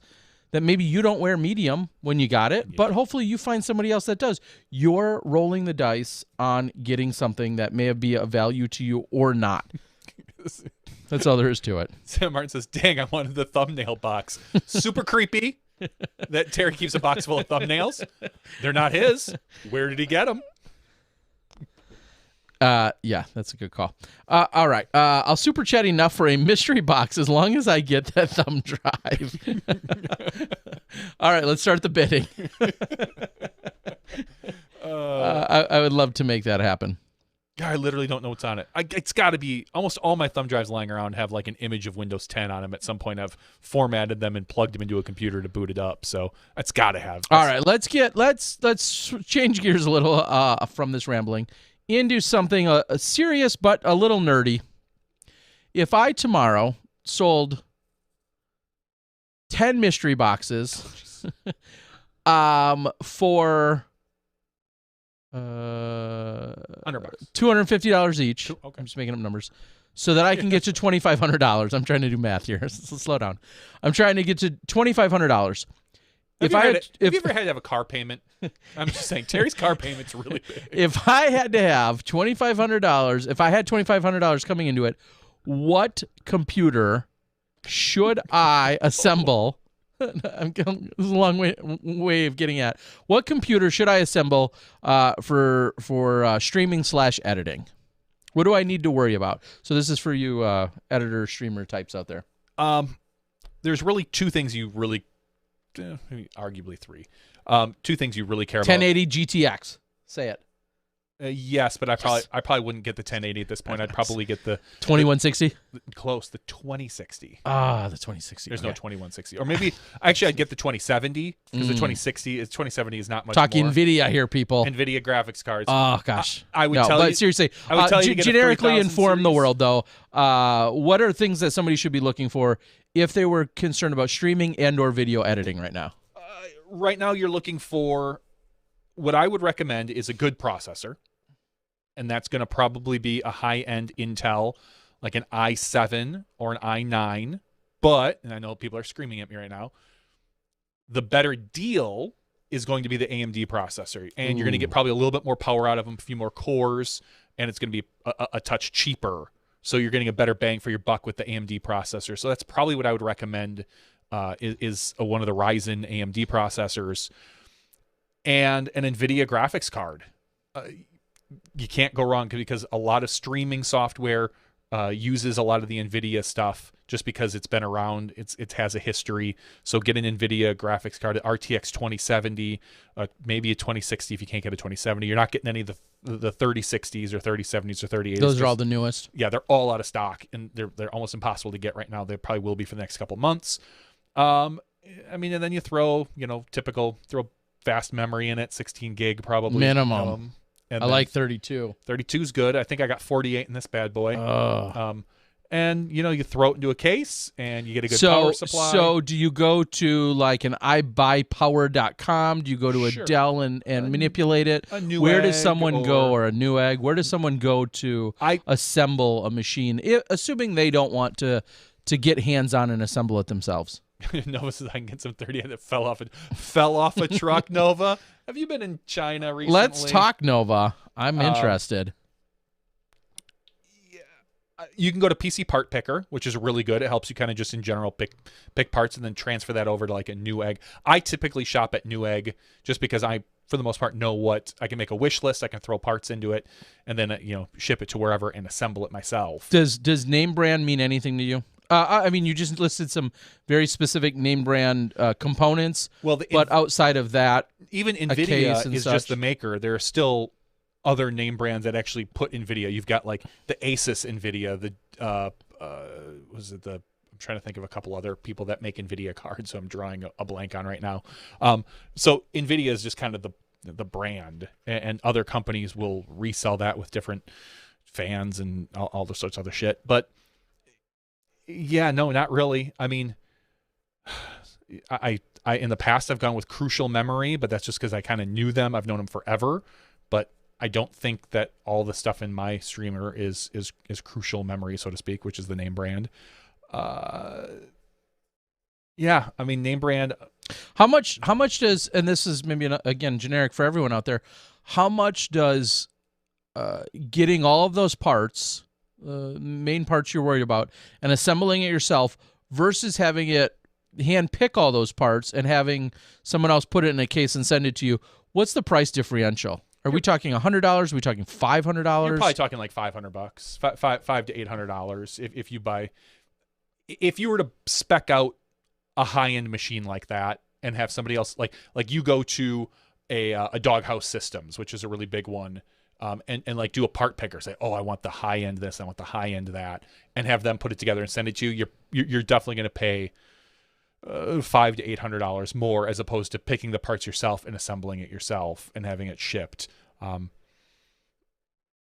that maybe you don't wear medium when you got it, but hopefully you find somebody else that does. You're rolling the dice on getting something that may be of value to you or not. That's all there is to it. Sam Martin says, "Dang, I wanted the thumbnail box. Super creepy that Terry keeps a box full of thumbnails. They're not his. Where did he get them?" Yeah, that's a good call. All right. I'll super chat enough for a mystery box as long as I get that thumb drive. All right, let's start the bidding. I would love to make that happen. I literally don't know what's on it. It's got to be almost all my thumb drives lying around have like an image of Windows 10 on them. At some point, I've formatted them and plugged them into a computer to boot it up. So it's got to have. All right, let's change gears a little from this rambling into something serious but a little nerdy. If I tomorrow sold 10 mystery boxes for $250 each. Okay. I'm just making up numbers. So that I can get to $2,500. I'm trying to do math here. So slow down. I'm trying to get to $2,500. Have you ever had to have a car payment? I'm just saying, Terry's car payment's really big. If I had to have $2,500, if I had $2,500 coming into it, what computer should I assemble? This is a long way of getting at. What computer should I assemble for streaming / editing? What do I need to worry about? So this is for you editor, streamer types out there. There's really two things you really, maybe arguably three. Two things you really care 1080 GTX. Say it. Yes, but I probably wouldn't get the 1080 at this point. I'd probably get the 2160. The 2060. Ah, the 2060. There's no 2160, or maybe actually I'd get the 2070 because the 2070 is not much. Talking more. NVIDIA here, people. NVIDIA graphics cards. Oh gosh, I would tell you. But seriously, I would tell you to get a generically 3000 inform the series. world though. What are things that somebody should be looking for if they were concerned about streaming and/or video editing right now? Right now, you're looking for what I would recommend is a good processor. And that's going to probably be a high-end Intel, like an i7 or an i9. But, and I know people are screaming at me right now, the better deal is going to be the AMD processor. And you're going to get probably a little bit more power out of them, a few more cores, and it's going to be a touch cheaper. So you're getting a better bang for your buck with the AMD processor. So that's probably what I would recommend is one of the Ryzen AMD processors. And an NVIDIA graphics card. You can't go wrong because a lot of streaming software uses a lot of the NVIDIA stuff just because it's been around. It has a history. So get an NVIDIA graphics card, RTX 2070, maybe a 2060 if you can't get a 2070. You're not getting any of the 3060s or 3070s or 3080s. Those are all the newest. Yeah, they're all out of stock, and they're almost impossible to get right now. They probably will be for the next couple months. I mean, and then you throw, throw fast memory in it, 16 gig probably. Minimum. And I like 32. 32 is good. I think I got 48 in this bad boy. And you throw it into a case and you get a good power supply. So do you go to like an iBuyPower.com? Do you go to a Sure. Dell and manipulate it? A Newegg Where does someone go, or a Newegg? Where does someone go to I- assemble a machine, assuming they don't want to get hands-on and assemble it themselves? Nova says I can get some 30 that fell off a truck. Nova, have you been in China recently? Let's talk, Nova. I'm interested. You can go to PC Part Picker, which is really good. It helps you kind of just in general pick parts and then transfer that over to like a Newegg. I typically shop at Newegg just because I, for the most part, know what I can make a wish list. I can throw parts into it and then ship it to wherever and assemble it myself. Does name brand mean anything to you? I mean, you just listed some very specific name brand components. Well, but outside of that, even case NVIDIA and is such. just the maker. There are still other name brands that actually put NVIDIA. You've got like the Asus NVIDIA, I'm trying to think of a couple other people that make NVIDIA cards, so I'm drawing a blank on right now. So NVIDIA is just kind of the brand, and other companies will resell that with different fans and all the sorts of other shit. But yeah, no, not really. I mean, I in the past I've gone with Crucial Memory, but that's just because I kind of knew them. I've known them forever, but I don't think that all the stuff in my streamer is Crucial Memory, so to speak, which is the name brand. Yeah, I mean, name brand. How much does, and this is maybe again generic for everyone out there, how much does getting all of those parts, main parts you're worried about, and assembling it yourself versus having it hand pick all those parts and having someone else put it in a case and send it to you, what's the price differential? Are we talking $100? Are we talking $500? You're probably talking like $500, $500 to $800 if you buy. If you were to spec out a high-end machine like that and have somebody else, like you go to a Doghouse Systems, which is a really big one, and like do a part picker, say, oh, I want the high-end this, I want the high-end that, and have them put it together and send it to you, you're definitely going to pay $500 to $800 more, as opposed to picking the parts yourself and assembling it yourself and having it shipped.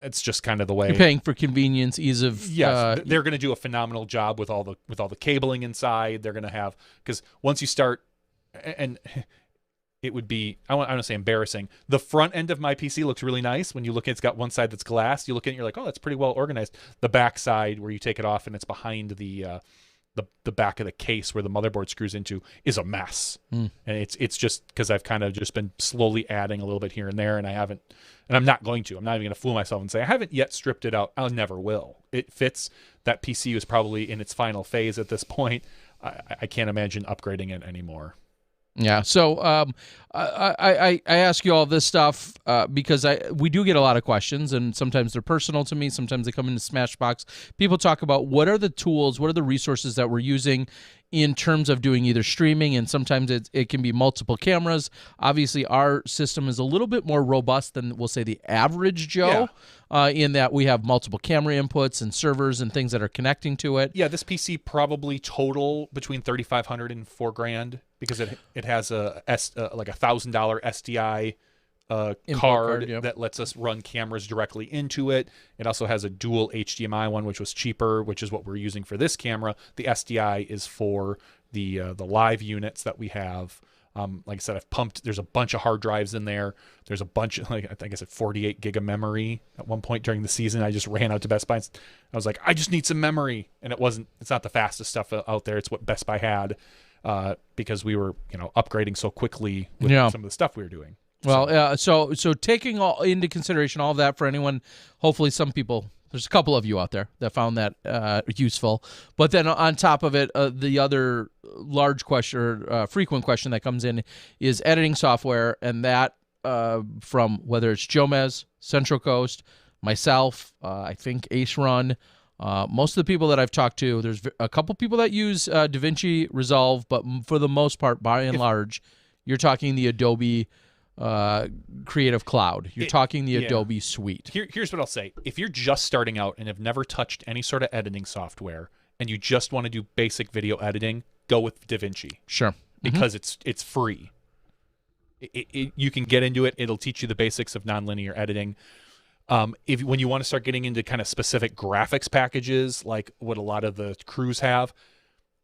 It's just kind of the way you're paying for convenience, ease of. Yes, they're going to do a phenomenal job with all the cabling inside. They're going to have, because once you start, and it would be, I want to say embarrassing. The front end of my PC looks really nice. When you look at it, it's got one side that's glass. You look at it, and you're like, oh, that's pretty well organized. The back side, where you take it off and it's behind the back of the case where the motherboard screws into, is a mess. And it's just because I've kind of just been slowly adding a little bit here and there, and I'm not going to. I'm not even going to fool myself and say I haven't yet stripped it out. I never will. It fits. That PC is probably in its final phase at this point. I can't imagine upgrading it anymore. Yeah. So I ask you all this stuff because we do get a lot of questions, and sometimes they're personal to me. Sometimes they come into Smashbox. People talk about what are the tools, what are the resources that we're using in terms of doing either streaming, and sometimes it can be multiple cameras. Obviously, our system is a little bit more robust than, we'll say, the average Joe, in that we have multiple camera inputs and servers and things that are connecting to it. Yeah, this PC probably total between $3,500 and $4,000, because it has like $1,000 SDI card that lets us run cameras directly into it. It also has a dual HDMI one, which was cheaper, which is what we're using for this camera. The SDI is for the live units that we have. Like I said, I've pumped. There's a bunch of hard drives in there. There's a bunch of, like, I think I said 48 gig of memory at one point during the season. I just ran out to Best Buy. I was like, I just need some memory, and it's not the fastest stuff out there. It's what Best Buy had, because we were upgrading so quickly with some of the stuff we were doing. Well, so taking all into consideration all of that, for anyone, hopefully some people, there's a couple of you out there that found that useful. But then on top of it, the other large question, or frequent question that comes in, is editing software, and that from whether it's Jomez, Central Coast, myself, I think Ace Run, most of the people that I've talked to, there's a couple people that use DaVinci Resolve, but for the most part, by and large, you're talking the Adobe Creative Cloud. You're talking the Adobe Suite. Here's what I'll say. If you're just starting out and have never touched any sort of editing software, and you just want to do basic video editing, go with DaVinci. Sure. Because it's free. You can get into it. It'll teach you the basics of nonlinear editing. When you want to start getting into kind of specific graphics packages, like what a lot of the crews have,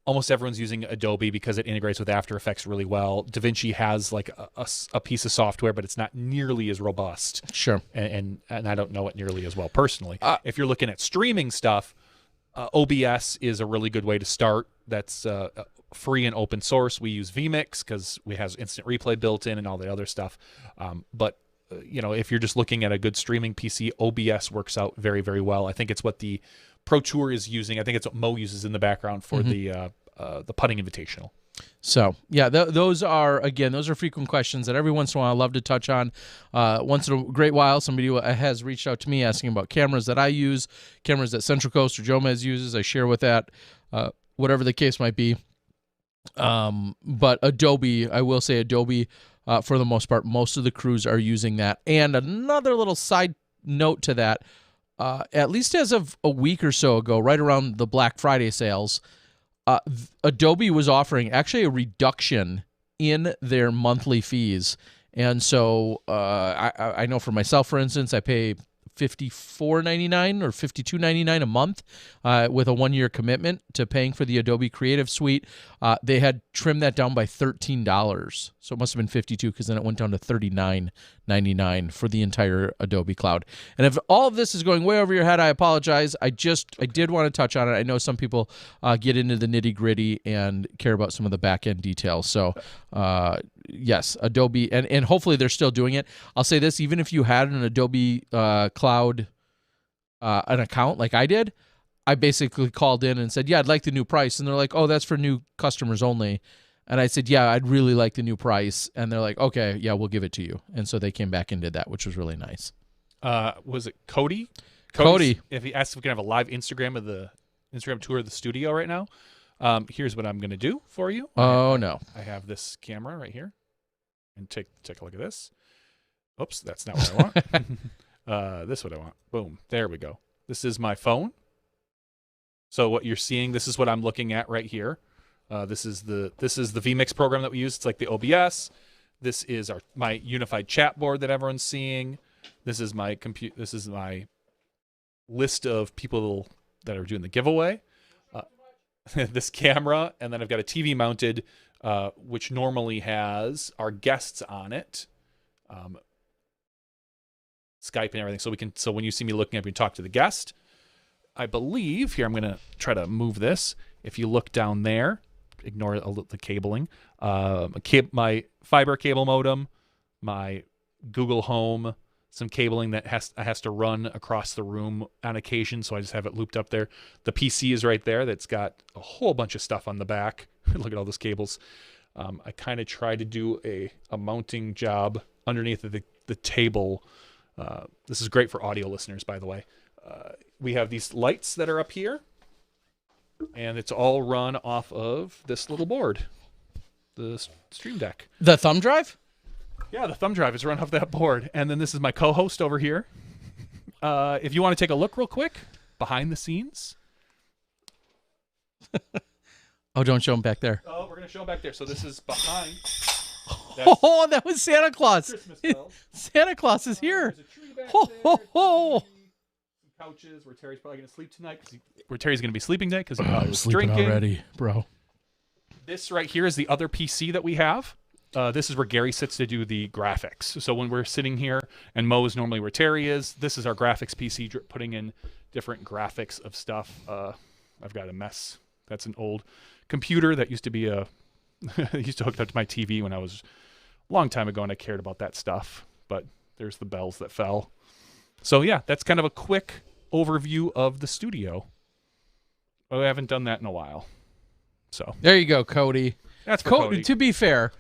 almost everyone's using Adobe because it integrates with After Effects really well. DaVinci has like a piece of software, but it's not nearly as robust. Sure. And I don't know it nearly as well personally. If you're looking at streaming stuff, OBS is a really good way to start. That's free and open source. We use vMix because we have instant replay built in and all the other stuff. But if you're just looking at a good streaming PC, OBS works out very, very well. I think it's what the Pro Tour is using. I think it's what Mo uses in the background for the putting invitational. So yeah, those are frequent questions that every once in a while I love to touch on. Once in a great while, somebody has reached out to me asking about cameras that I use, cameras that Central Coast or Jomez uses. I share with that, whatever the case might be. But Adobe, I will say Adobe, for the most part, most of the crews are using that. And another little side note to that, at least as of a week or so ago, right around the Black Friday sales, Adobe was offering actually a reduction in their monthly fees. And so I know for myself, for instance, I pay $54.99 or $52.99 a month with a 1-year commitment to paying for the Adobe Creative Suite. They had trimmed that down by $13. So it must have been $52 because then it went down to $39.99 for the entire Adobe Cloud. And if all of this is going way over your head, I apologize. I did want to touch on it. I know some people get into the nitty-gritty and care about some of the back-end details. So yes, Adobe, and hopefully they're still doing it. I'll say this, even if you had an Adobe Cloud an account like I did, I basically called in and said, yeah, I'd like the new price. And they're like, oh, that's for new customers only. And I said, yeah, I'd really like the new price. And they're like, okay, yeah, we'll give it to you. And so they came back and did that, which was really nice. Was it Cody? Cody. If he asked if we can have a live Instagram tour of the studio right now. Here's what I'm going to do for you. Oh, no. I have this camera right here. And take a look at this. Oops, that's not what I want. This is what I want. Boom. There we go. This is my phone. So what you're seeing, this is what I'm looking at right here. This is the vMix program that we use. It's like the OBS. This is my unified chat board that everyone's seeing. This is my This is my list of people that are doing the giveaway. This camera, and then I've got a TV mounted, which normally has our guests on it, Skype and everything. So when you see me looking up, you can talk to the guest. I believe here I'm going to try to move this. If you look down there, ignore the cabling. My fiber cable modem, my Google Home, some cabling that has to run across the room on occasion, so I just have it looped up there. The PC is right there. That's got a whole bunch of stuff on the back. Look at all those cables. I kind of try to do a mounting job underneath the table. This is great for audio listeners, by the way. We have these lights that are up here, and it's all run off of this little board, the Stream Deck. The thumb drive? Yeah, the thumb drive is run off that board. And then this is my co-host over here. If you want to take a look real quick, behind the scenes. Oh, don't show him back there. Oh, we're going to show him back there. So this is behind. Oh, that was Santa Claus. Christmas bells. Santa Claus is here. There's a tree back Ho, there. ho, ho. Some couches where Terry's probably going to sleep tonight. Where Terry's going to be sleeping tonight because he probably I'm was sleeping drinking. already, bro. This right here is the other PC that we have. This is where Gary sits to do the graphics. So when we're sitting here, and Mo is normally where Terry is, this is our graphics PC, putting in different graphics of stuff. I've got a mess. That's an old computer that used to be used to hook up to my TV when I was a long time ago, and I cared about that stuff. But there's the bells that fell. So yeah, that's kind of a quick overview of the studio. Well, I haven't done that in a while. So There you go, Cody. that's for Cody. To be fair,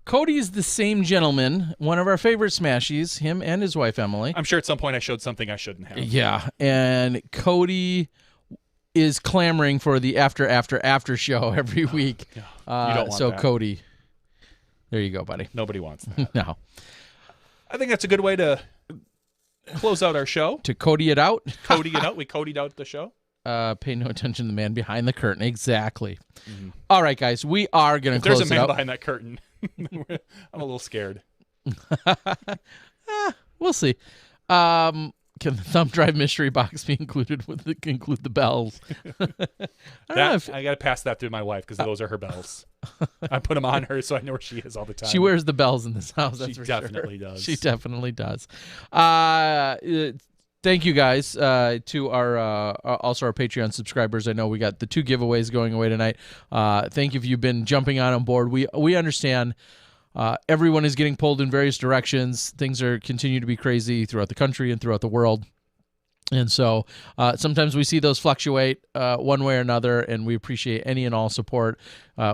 Cody is the same gentleman, one of our favorite Smashies, him and his wife, Emily. I'm sure at some point I showed something I shouldn't have. Yeah, and Cody is clamoring for the after show every week. Yeah. You don't want so that. Cody, there you go, buddy. Nobody wants that. No. I think that's a good way to close out our show. To Cody it out. Cody it out. We Cody'd out the show. Pay no attention to the man behind the curtain. Exactly. Mm-hmm. All right, guys, we are going to There's close a it man out. behind that curtain. I'm a little scared. We'll see. Can the thumb drive mystery box be included with include the bells? I got to pass that through my wife because those are her bells. I put them on her so I know where she is all the time. She wears the bells in this house. That's She for definitely sure. does. She definitely does. Thank you guys to our also our Patreon subscribers. I know we got the 2 giveaways going away tonight. Thank you if you've been jumping on board. We understand everyone is getting pulled in various directions. Things are continue to be crazy throughout the country and throughout the world. And so sometimes we see those fluctuate one way or another, and we appreciate any and all support.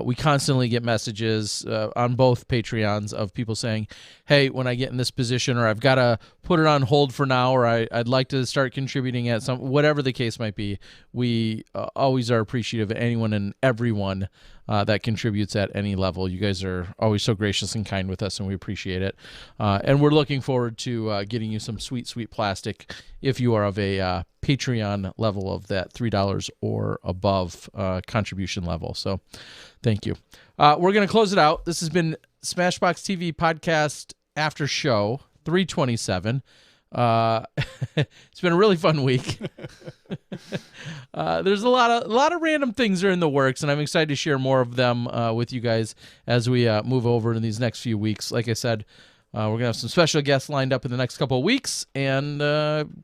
We constantly get messages on both Patreons of people saying, hey, when I get in this position, or I've got to put it on hold for now, or I'd like to start contributing at some, whatever the case might be. We always are appreciative of anyone and everyone that contributes at any level. You guys are always so gracious and kind with us, and we appreciate it. And we're looking forward to getting you some sweet, sweet plastic if you are of a Patreon level of that $3 or above contribution level. So thank you. We're going to close it out. This has been SmashBoxxTV Podcast After Show 327. It's been a really fun week. There's a lot of random things are in the works, and I'm excited to share more of them with you guys as we move over in these next few weeks. Like I said, we're going to have some special guests lined up in the next couple of weeks, and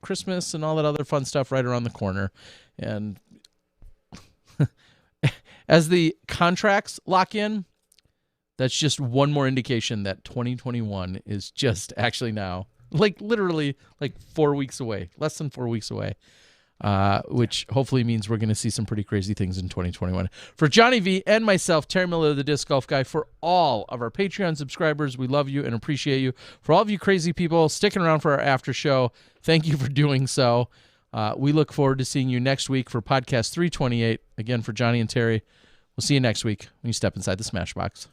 Christmas and all that other fun stuff right around the corner. And as the contracts lock in, that's just one more indication that 2021 is just actually now, like literally like 4 weeks away, less than 4 weeks away, which hopefully means we're going to see some pretty crazy things in 2021. For Johnny V and myself, Terry Miller, the Disc Golf Guy, for all of our Patreon subscribers, we love you and appreciate you. For all of you crazy people sticking around for our after show, thank you for doing so. We look forward to seeing you next week for Podcast 328. Again, for Johnny and Terry, we'll see you next week when you step inside the Smashbox.